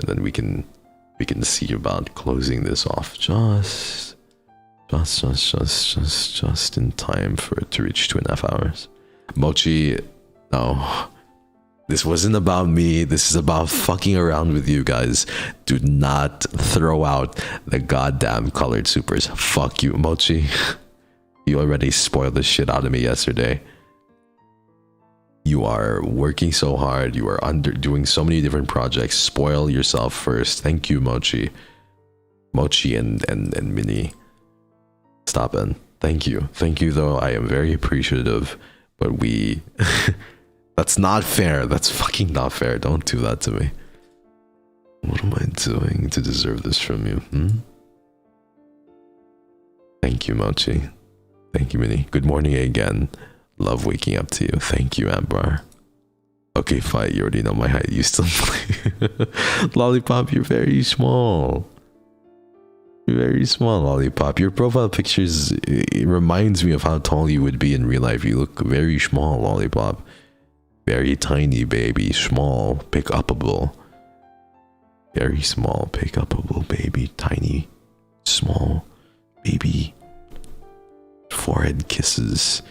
and then we can see about closing this off just in time for it to reach 2.5 hours. Mochi, no. This wasn't about me. This is about fucking around with you guys. Do not throw out the goddamn colored supers. Fuck you, Mochi. You already spoiled the shit out of me yesterday. You are working so hard. You are doing so many different projects. Spoil yourself first. Thank you, Mochi. Mochi and Minnie. Stop it. Thank you. Thank you, though. I am very appreciative. But we... That's not fair. That's fucking not fair. Don't do that to me. What am I doing to deserve this from you? Thank you, Mochi. Thank you, Minnie. Good morning again. Love waking up to you. Thank you, Ambar. Okay, fight. You already know my height. You still play. Lollipop, you're very small. You're very small, Lollipop. Your profile pictures, it reminds me of how tall you would be in real life. You look very small, Lollipop. Very tiny, baby. Small, pick-upable. Very small, pick-upable, baby. Tiny, small, baby. Forehead kisses.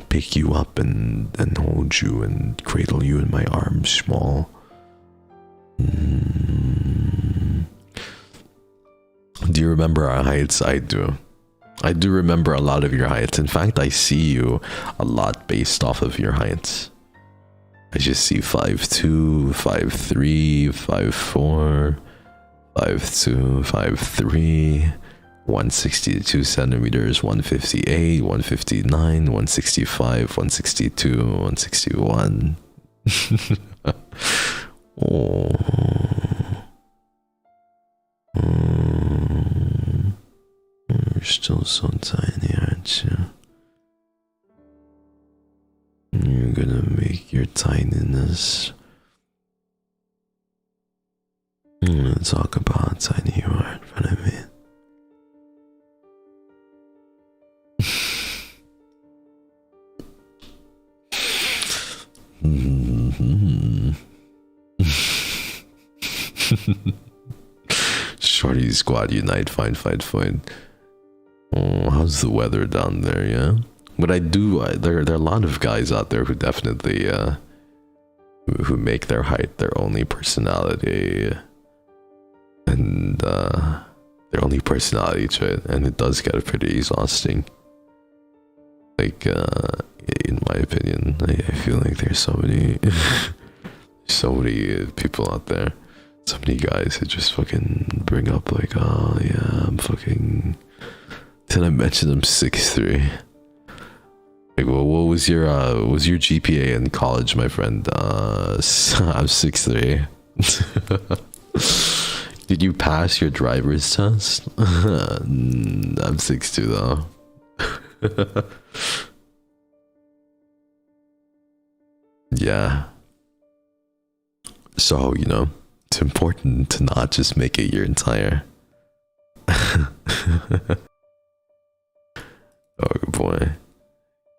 Pick you up and hold you and cradle you in my arms, small. Do you remember our heights? I do. I do remember a lot of your heights. In fact, I see you a lot based off of your heights. I just see 5'2", 5'3", 5'4", 5'2", 5'3", 162 centimeters, 158, 159, 165, 162, 161. Oh. You're still so tiny, aren't you? You're gonna make your tininess. I'm gonna talk about how tiny you are in front of me. Shorty squad unite, fine. Oh, how's the weather down there, yeah? But there are a lot of guys out there who definitely, who make their height their only personality. And, their only personality trait, and it does get pretty exhausting. Like, in my opinion, I feel like there's so many, so many people out there. So many guys who just fucking bring up like, oh yeah, I'm fucking... Did I mention I'm 6'3"? Like, well, what was your GPA in college, my friend? I'm 6'3". Did you pass your driver's test? I'm 6'2" though. Yeah. So, you know, it's important to not just make it your entire. Oh boy.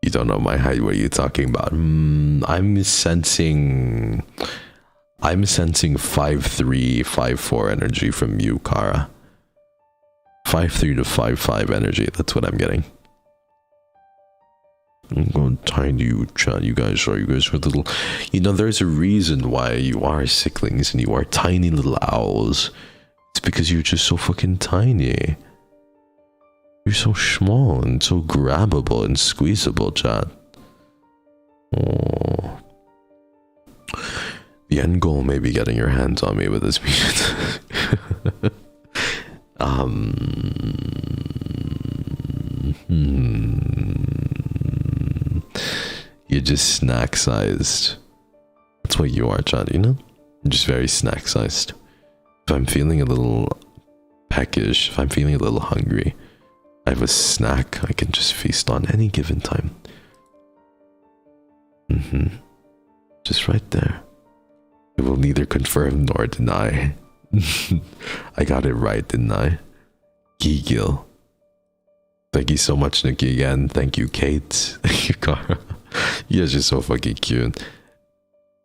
You don't know my height, what are you talking about? I'm sensing 5'3", 5'4" energy from you, Kara. 5'3" to 5'5" energy, that's what I'm getting. I'm going tiny, you chat. You guys are little. You know, there's a reason why you are Sicklings and you are tiny little owls. It's because you're just so fucking tiny. You're so small and so grabbable and squeezable, chat. Oh. The end goal may be getting your hands on me with this music. You're just snack sized. That's what you are, chat, you know? You're just very snack sized. If I'm feeling a little peckish, if I'm feeling a little hungry, I have a snack I can just feast on any given time. Just right there. It will neither confirm nor deny. I got it right, didn't I? Gigil. Thank you so much, Nikki, again. Thank you, Kate. Thank you, Kara. You guys are so fucking cute.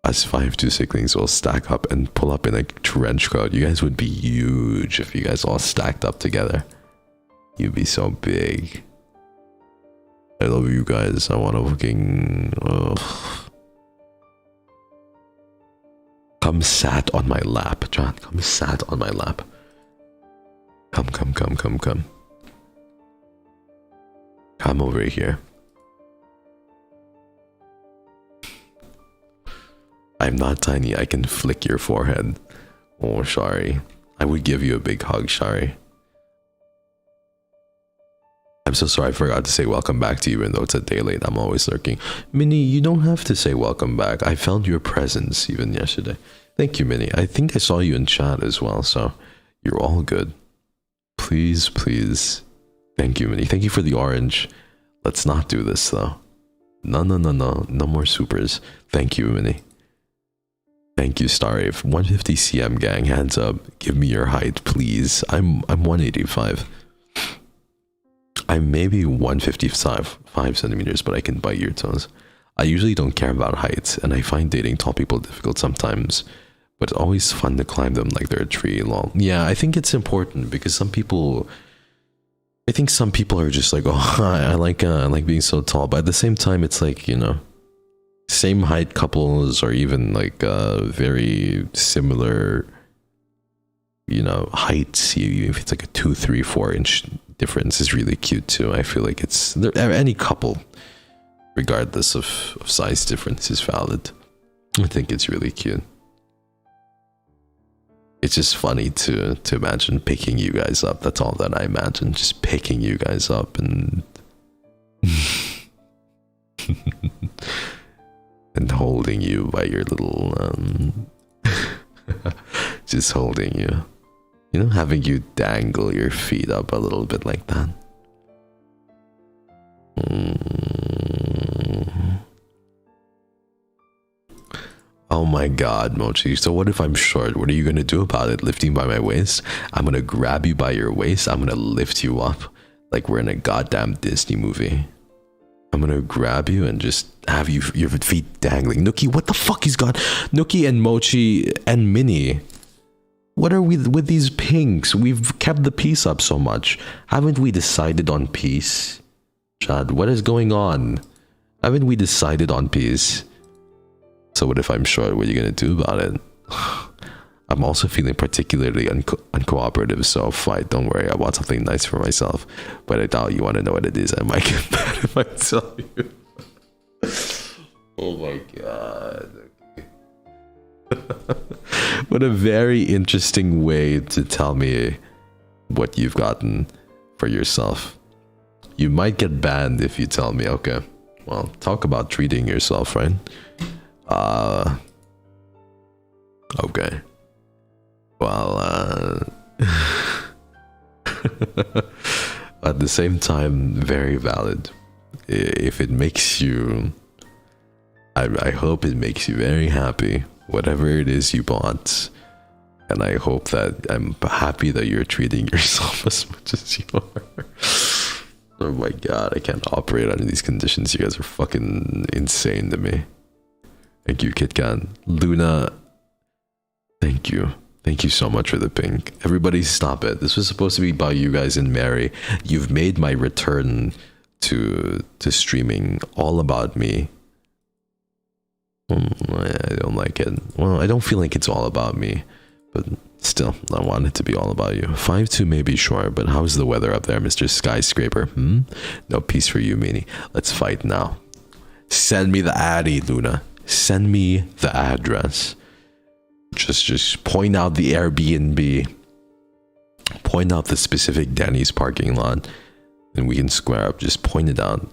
Us 5'2" Sicklings will stack up and pull up in a trench coat. You guys would be huge if you guys all stacked up together. You'd be so big. I love you guys. I want to fucking... Come sat on my lap, John. Come sat on my lap. Come. Come over here. I'm not tiny. I can flick your forehead. Oh, Shari. I would give you a big hug, Shari. I'm so sorry I forgot to say welcome back to you, even though it's a day late. I'm always lurking. Minnie, you don't have to say welcome back. I felt your presence even yesterday. Thank you, Minnie. I think I saw you in chat as well, so you're all good. Please. Thank you, Minnie. Thank you for the orange. Let's not do this, though. No. No more supers. Thank you, Minnie. Thank you, Starry. 150 cm gang, hands up. Give me your height, please. I'm 185. I'm maybe 155 centimeters, but I can bite your toes. I usually don't care about heights, and I find dating tall people difficult sometimes, but it's always fun to climb them like they're a tree long. Yeah, I think it's important because some people are just like, oh, I like being so tall, but at the same time, it's like, you know, same height couples or even like very similar, you know, heights, if it's like a 2, 3, 4 inch difference is really cute too. I feel like it's any couple, regardless of size difference, is valid. I think it's really cute. It's just funny to imagine picking you guys up. That's all that I imagine, just picking you guys up and and holding you by your little just holding you. You know, having you dangle your feet up a little bit like that. Oh my god, Mochi. So what if I'm short? What are you gonna do about it? Lifting by my waist? I'm gonna grab you by your waist. I'm gonna lift you up like we're in a goddamn Disney movie. I'm gonna grab you and just have your feet dangling. Nookie, what the fuck is gone? Nookie and Mochi and Minnie. What are we with these pinks? We've kept the peace up so much. Haven't we decided on peace? Chad, what is going on? Haven't we decided on peace? So what if I'm short? What are you gonna do about it? I'm also feeling particularly uncooperative, so fight. Don't worry, I want something nice for myself. But I doubt you want to know what it is. I might get mad if I tell you. Oh my god. What a very interesting way to tell me what you've gotten for yourself. You might get banned if you tell me. Okay, well, talk about treating yourself, right? Okay. Well, at the same time, very valid. If it makes you, I hope it makes you very happy, whatever it is you bought. And I hope that I'm happy that you're treating yourself as much as you are. Oh my god, I can't operate under these conditions. You guys are fucking insane to me. Thank you, KitKat. Luna, thank you. Thank you so much for the pink. Everybody stop it. This was supposed to be about you guys and Mary. You've made my return to streaming all about me. I don't like it. Well, I don't feel like it's all about me. But still, I want it to be all about you. 5-2 may be sure, but how's the weather up there, Mr. Skyscraper? No peace for you, meanie. Let's fight now. Send me the addy, Luna. Send me the address. Just point out the Airbnb. Point out the specific Denny's parking lot, and we can square up. Just point it out,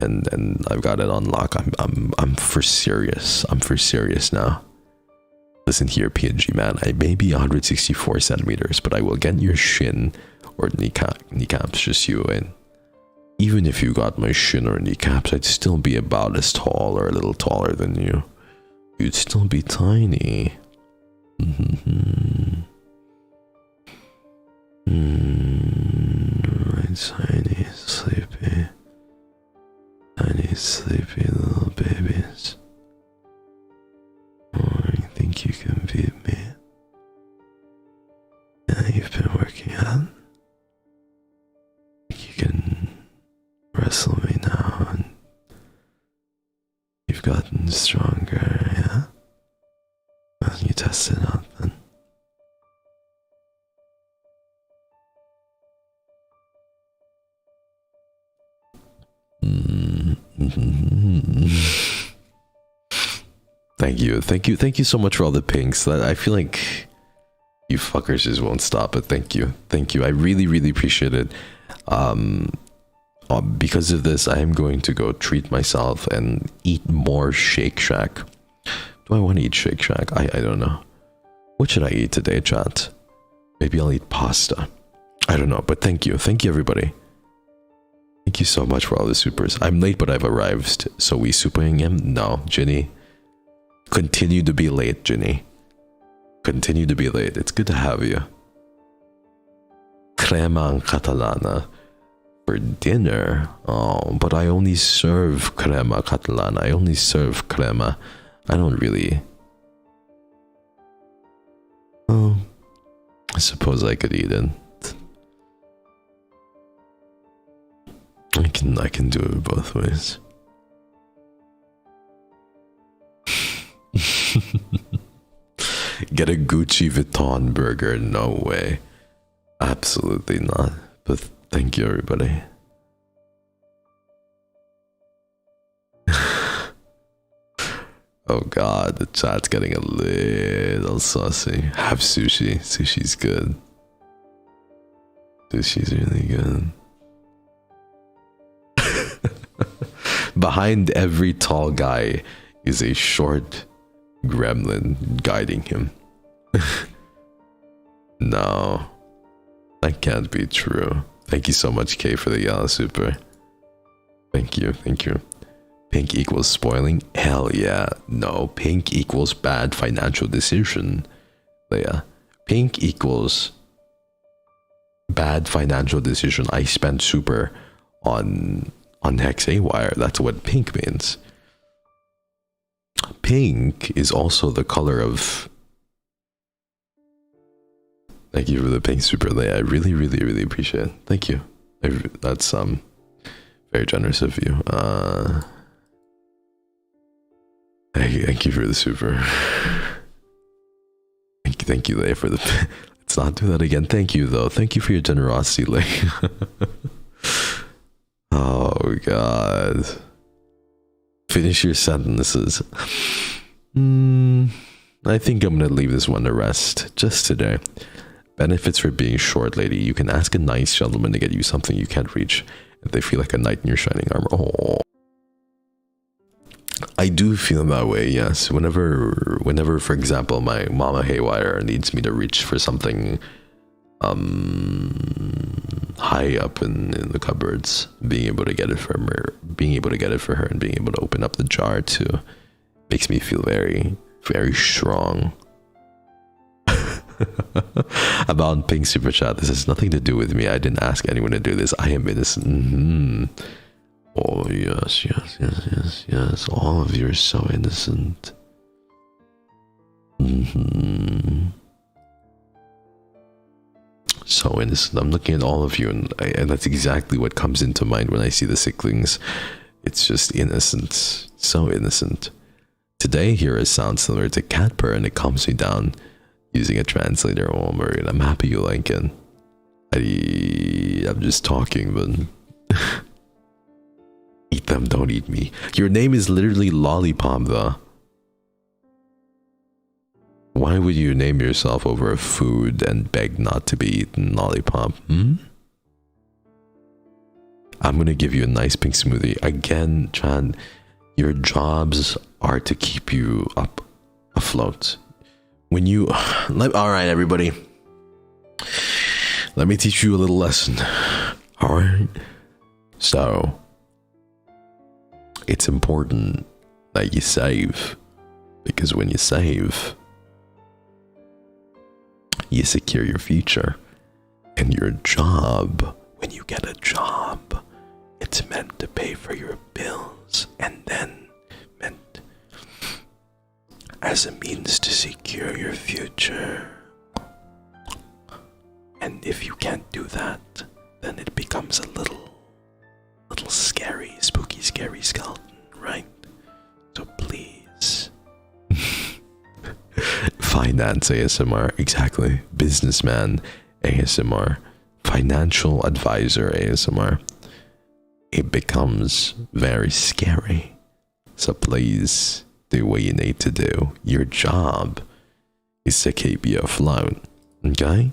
and I've got it on lock. I'm for serious. I'm for serious now. Listen here, PNG man. I may be 164 centimeters, but I will get your shin or kneecaps just you in. Even if you got my shin or kneecaps, I'd still be about as tall or a little taller than you. You'd still be tiny. Tiny, sleepy. Tiny, sleepy little babies. Oh, you think you can beat me? Yeah, you've been working out. Think you can wrestle me now, and you've gotten stronger, yeah? Well, you test it out then. Thank you so much for all the pinks. I feel like you fuckers just won't stop, but thank you. I really appreciate it. Because of this, I am going to go treat myself and eat more Shake Shack. Do I want to eat Shake Shack? I don't know. What should I eat today, chat? Maybe I'll eat pasta. I don't know, but thank you everybody. Thank you so much for all the supers. I'm late, but I've arrived. So we supering him? No, Ginny. Continue to be late, Ginny. Continue to be late. It's good to have you. Crema and catalana for dinner. Oh, but I only serve crema catalana. I only serve crema. I don't really. Oh, I suppose I could eat it. I can do it both ways. Get a Gucci Vuitton burger? No way. Absolutely not. But thank you, everybody. Oh god, the chat's getting a little saucy. Have sushi. Sushi's good. Sushi's really good. Behind every tall guy is a short gremlin guiding him. No, that can't be true. Thank you so much, Kay, for the yellow super. Thank you. Pink equals spoiling? Hell yeah. No, pink equals bad financial decision. Leia. Pink equals bad financial decision. I spent super on Hex Haywire. That's what pink means. Pink is also the color of... Thank you for the pink super, Leia. I really appreciate it. Thank you. That's very generous of you. Thank you for the super. Thank you, Leia, for the... Let's not do that again. Thank you, though. Thank you for your generosity, Leia. Oh, God. Finish your sentences. I think I'm gonna leave this one to rest just today. Benefits for being short, lady. You can ask a nice gentleman to get you something you can't reach if they feel like a knight in your shining armor. Oh. I do feel that way, yes. Whenever, for example, my Mama Haywire needs me to reach for something high up in the cupboards, being able to get it for her, and being able to open up the jar too, makes me feel very, very strong. About Pink Super Chat, this has nothing to do with me. I didn't ask anyone to do this. I am innocent. Oh, yes. All of you are so innocent. So innocent. I'm looking at all of you, and that's exactly what comes into mind when I see the Sicklings. It's just innocent. So innocent. Today, here is sound similar to cat purr, and it calms me down using a translator. Oh, Murray, I'm happy you like it. I'm just talking, but... Eat them, don't eat me. Your name is literally Lollipop, though. Why would you name yourself over a food and beg not to be eaten, Lollipop? I'm gonna give you a nice pink smoothie. Again, Chan, your jobs are to keep you up afloat. When you... Alright, everybody. Let me teach you a little lesson. Alright? So... it's important that you save, because when you save, you secure your future. And your job, when you get a job, it's meant to pay for your bills, and then meant as a means to secure your future. And if you can't do that, then it becomes a little scary, spooky, scary skeleton, right? So please. Finance ASMR, exactly. Businessman ASMR. Financial advisor ASMR. It becomes very scary. So please do what you need to do. Your job is to keep you afloat, okay?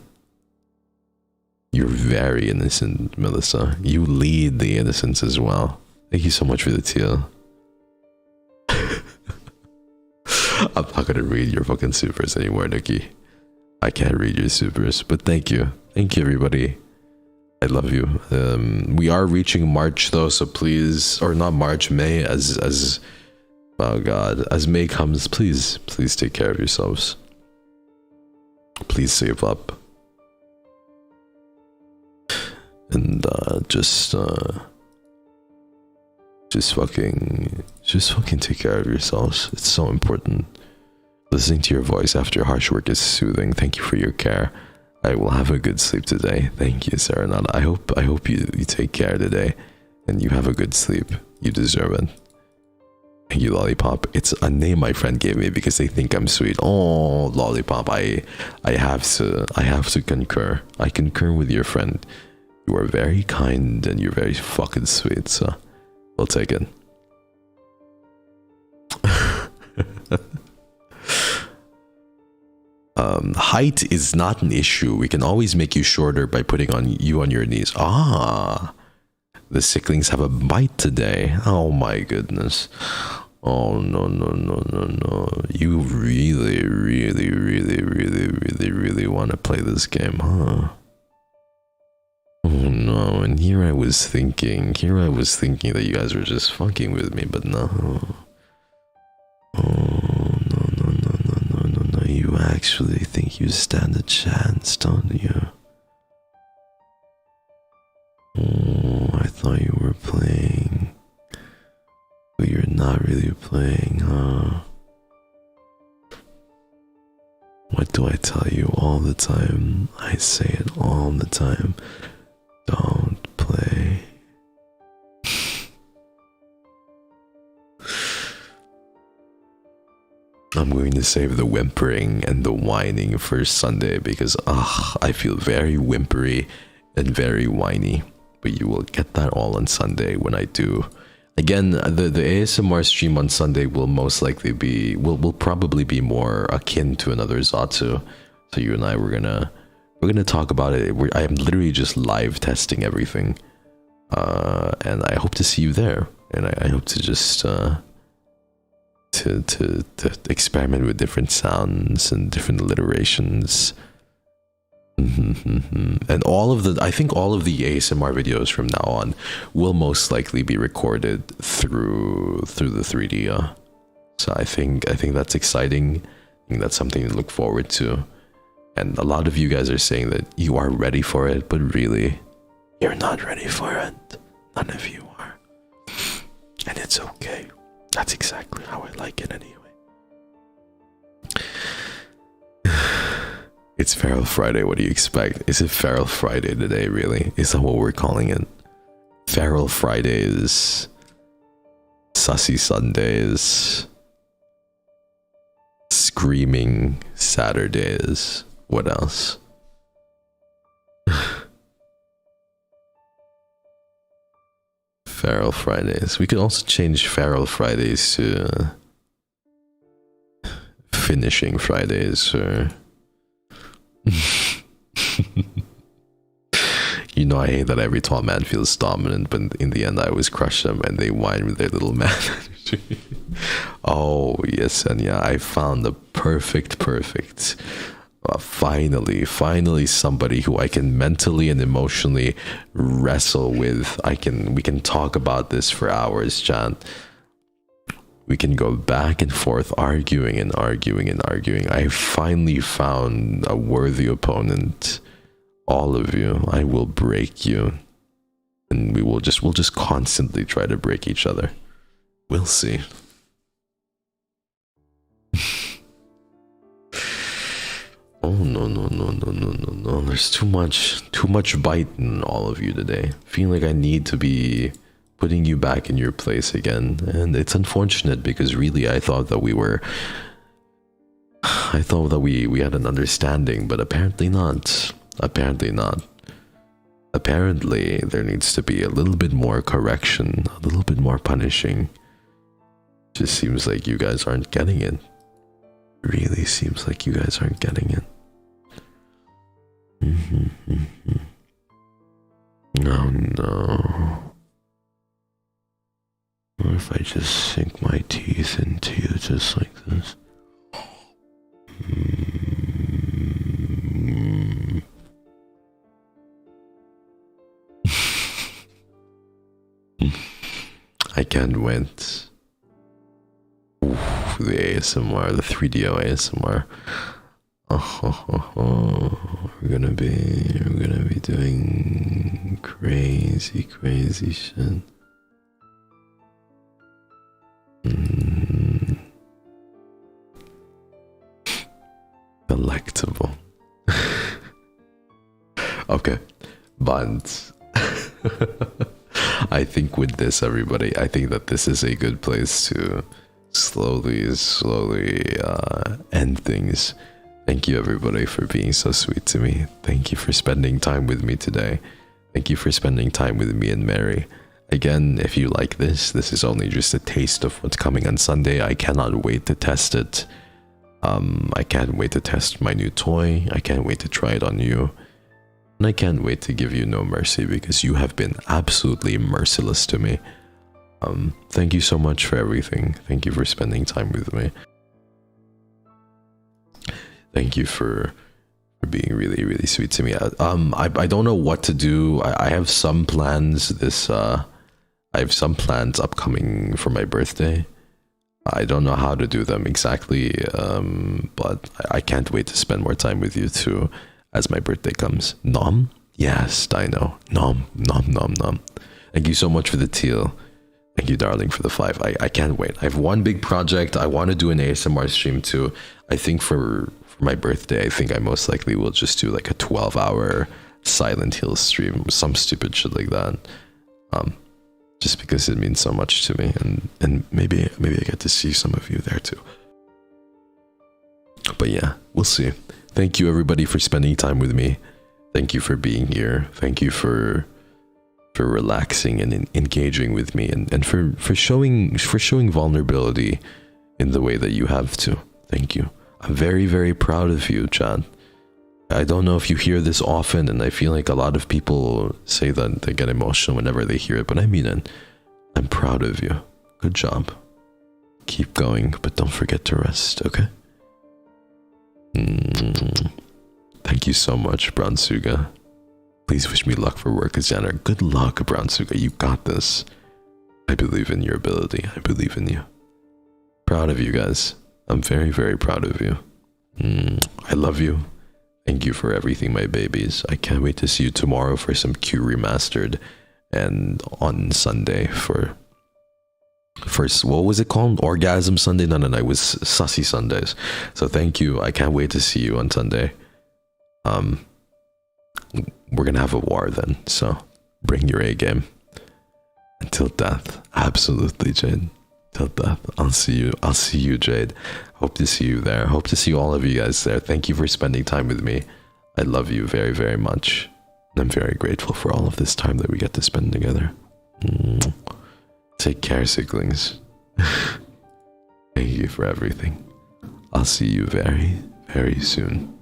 You're very innocent, Melissa. You lead the innocence as well. Thank you so much for the teal. I'm not gonna read your fucking supers anymore, Nikki. I can't read your supers, but thank you. Thank you, everybody. I love you. We are reaching March, though, so please... or not March, May, as... oh, God. As May comes, please take care of yourselves. Please save up. And just fucking take care of yourselves. It's so important. Listening to your voice after harsh work is soothing. Thank you for your care. I will have a good sleep today. Thank you, Serenata. I hope you take care today, and you have a good sleep. You deserve it. Thank you, Lollipop. It's a name my friend gave me because they think I'm sweet. Oh, Lollipop. I have to concur. I concur with your friend. You are very kind and you're very fucking sweet, so we'll take it. Height is not an issue. We can always make you shorter by putting you on your knees. Ah, the Sicklings have a bite today. Oh my goodness. Oh no. You really want to play this game, huh? Oh no, and here I was thinking that you guys were just fucking with me, but no. Oh, no, you actually think you stand a chance, don't you? Oh, I thought you were playing, but you're not really playing, huh? What do I tell you all the time? I say it all the time. Don't play. I'm going to save the whimpering and the whining for Sunday because I feel very whimpery and very whiny. But you will get that all on Sunday when I do. Again, the ASMR stream on Sunday will most likely be will probably be more akin to another Zatsu. So you and I we're gonna talk about it. I am literally just live testing everything, and I hope to see you there. And I hope to just to experiment with different sounds and different alliterations. And I think all of the ASMR videos from now on will most likely be recorded through the 3D. So I think that's exciting. I think that's something to look forward to. And a lot of you guys are saying that you are ready for it, but really, you're not ready for it. None of you are. And it's okay. That's exactly how I like it anyway. It's Feral Friday, what do you expect? Is it Feral Friday today, really? Is that what we're calling it? Feral Fridays, Sussy Sundays, Screaming Saturdays. What else? Feral Fridays. We could also change Feral Fridays to Finishing Fridays, or you know, I hate that every tall man feels dominant, but in the end I always crush them and they whine with their little man energy. Oh yes, and yeah, I found the perfect finally somebody who I can mentally and emotionally wrestle with. We can talk about this for hours, Chan. We can go back and forth, arguing and arguing and arguing. I finally found a worthy opponent. All of you, I will break you, and we'll just constantly try to break each other. We'll see. Oh no! There's too much bite in all of you today. I feel like I need to be putting you back in your place again, and it's unfortunate because really I thought that we had an understanding, but apparently not. Apparently there needs to be a little bit more correction, a little bit more punishing. Just seems like you guys aren't getting it. Really seems like you guys aren't getting it. Oh no. What if I just sink my teeth into you just like this? I can't wait. Oof, the ASMR, the 3DO ASMR. We're gonna be doing crazy shit. Delectable. Okay, but I think with this, everybody, I think that this is a good place to slowly end things. Thank you, everybody, for being so sweet to me. Thank you for spending time with me today. Thank you for spending time with me and Mary. Again, if you like this is only just a taste of what's coming on Sunday. I cannot wait to test it. I can't wait to test my new toy. I can't wait to try it on you. And I can't wait to give you no mercy because you have been absolutely merciless to me. Thank you so much for everything. Thank you for spending time with me. Thank you for being really sweet to me. I don't know what to do. I have some plans I have some plans upcoming for my birthday. I don't know how to do them exactly, but I can't wait to spend more time with you too as my birthday comes. Nom? Yes, I know. Nom. Thank you so much for the teal. Thank you, darling, for the 5. I can't wait. I have one big project. I want to do an ASMR stream too. I think for my birthday, I think I most likely will just do like a 12-hour Silent Hill stream, some stupid shit like that. Just because it means so much to me, and maybe I get to see some of you there too. But yeah, we'll see. Thank you, everybody, for spending time with me. Thank you for being here. Thank you for relaxing and engaging with me, and for showing vulnerability in the way that you have to. Thank you. I'm very proud of you, Chad. I don't know if you hear this often, and I feel like a lot of people say that they get emotional whenever they hear it, but I mean it. I'm proud of you. Good job. Keep going, but don't forget to rest, okay? Thank you so much, Bronsuga. Please wish me luck for work as janitor. Good luck, Bronsuga. You got this. I believe in your ability. I believe in you. Proud of you guys. I'm very, very proud of you. I love you. Thank you for everything, my babies. I can't wait to see you tomorrow for some Q Remastered, and on Sunday for first, what was it called? Orgasm Sunday? No, it was Sussy Sundays. So thank you. I can't wait to see you on Sunday. We're gonna have a war then, so bring your A game. Until death. Absolutely, Jade. Till death. I'll see you, Jade. Hope to see you there. Hope to see all of you guys there. Thank you for spending time with me. I love you very, very much. And I'm very grateful for all of this time that we get to spend together. Take care, Sicklings. Thank you for everything. I'll see you very, very soon.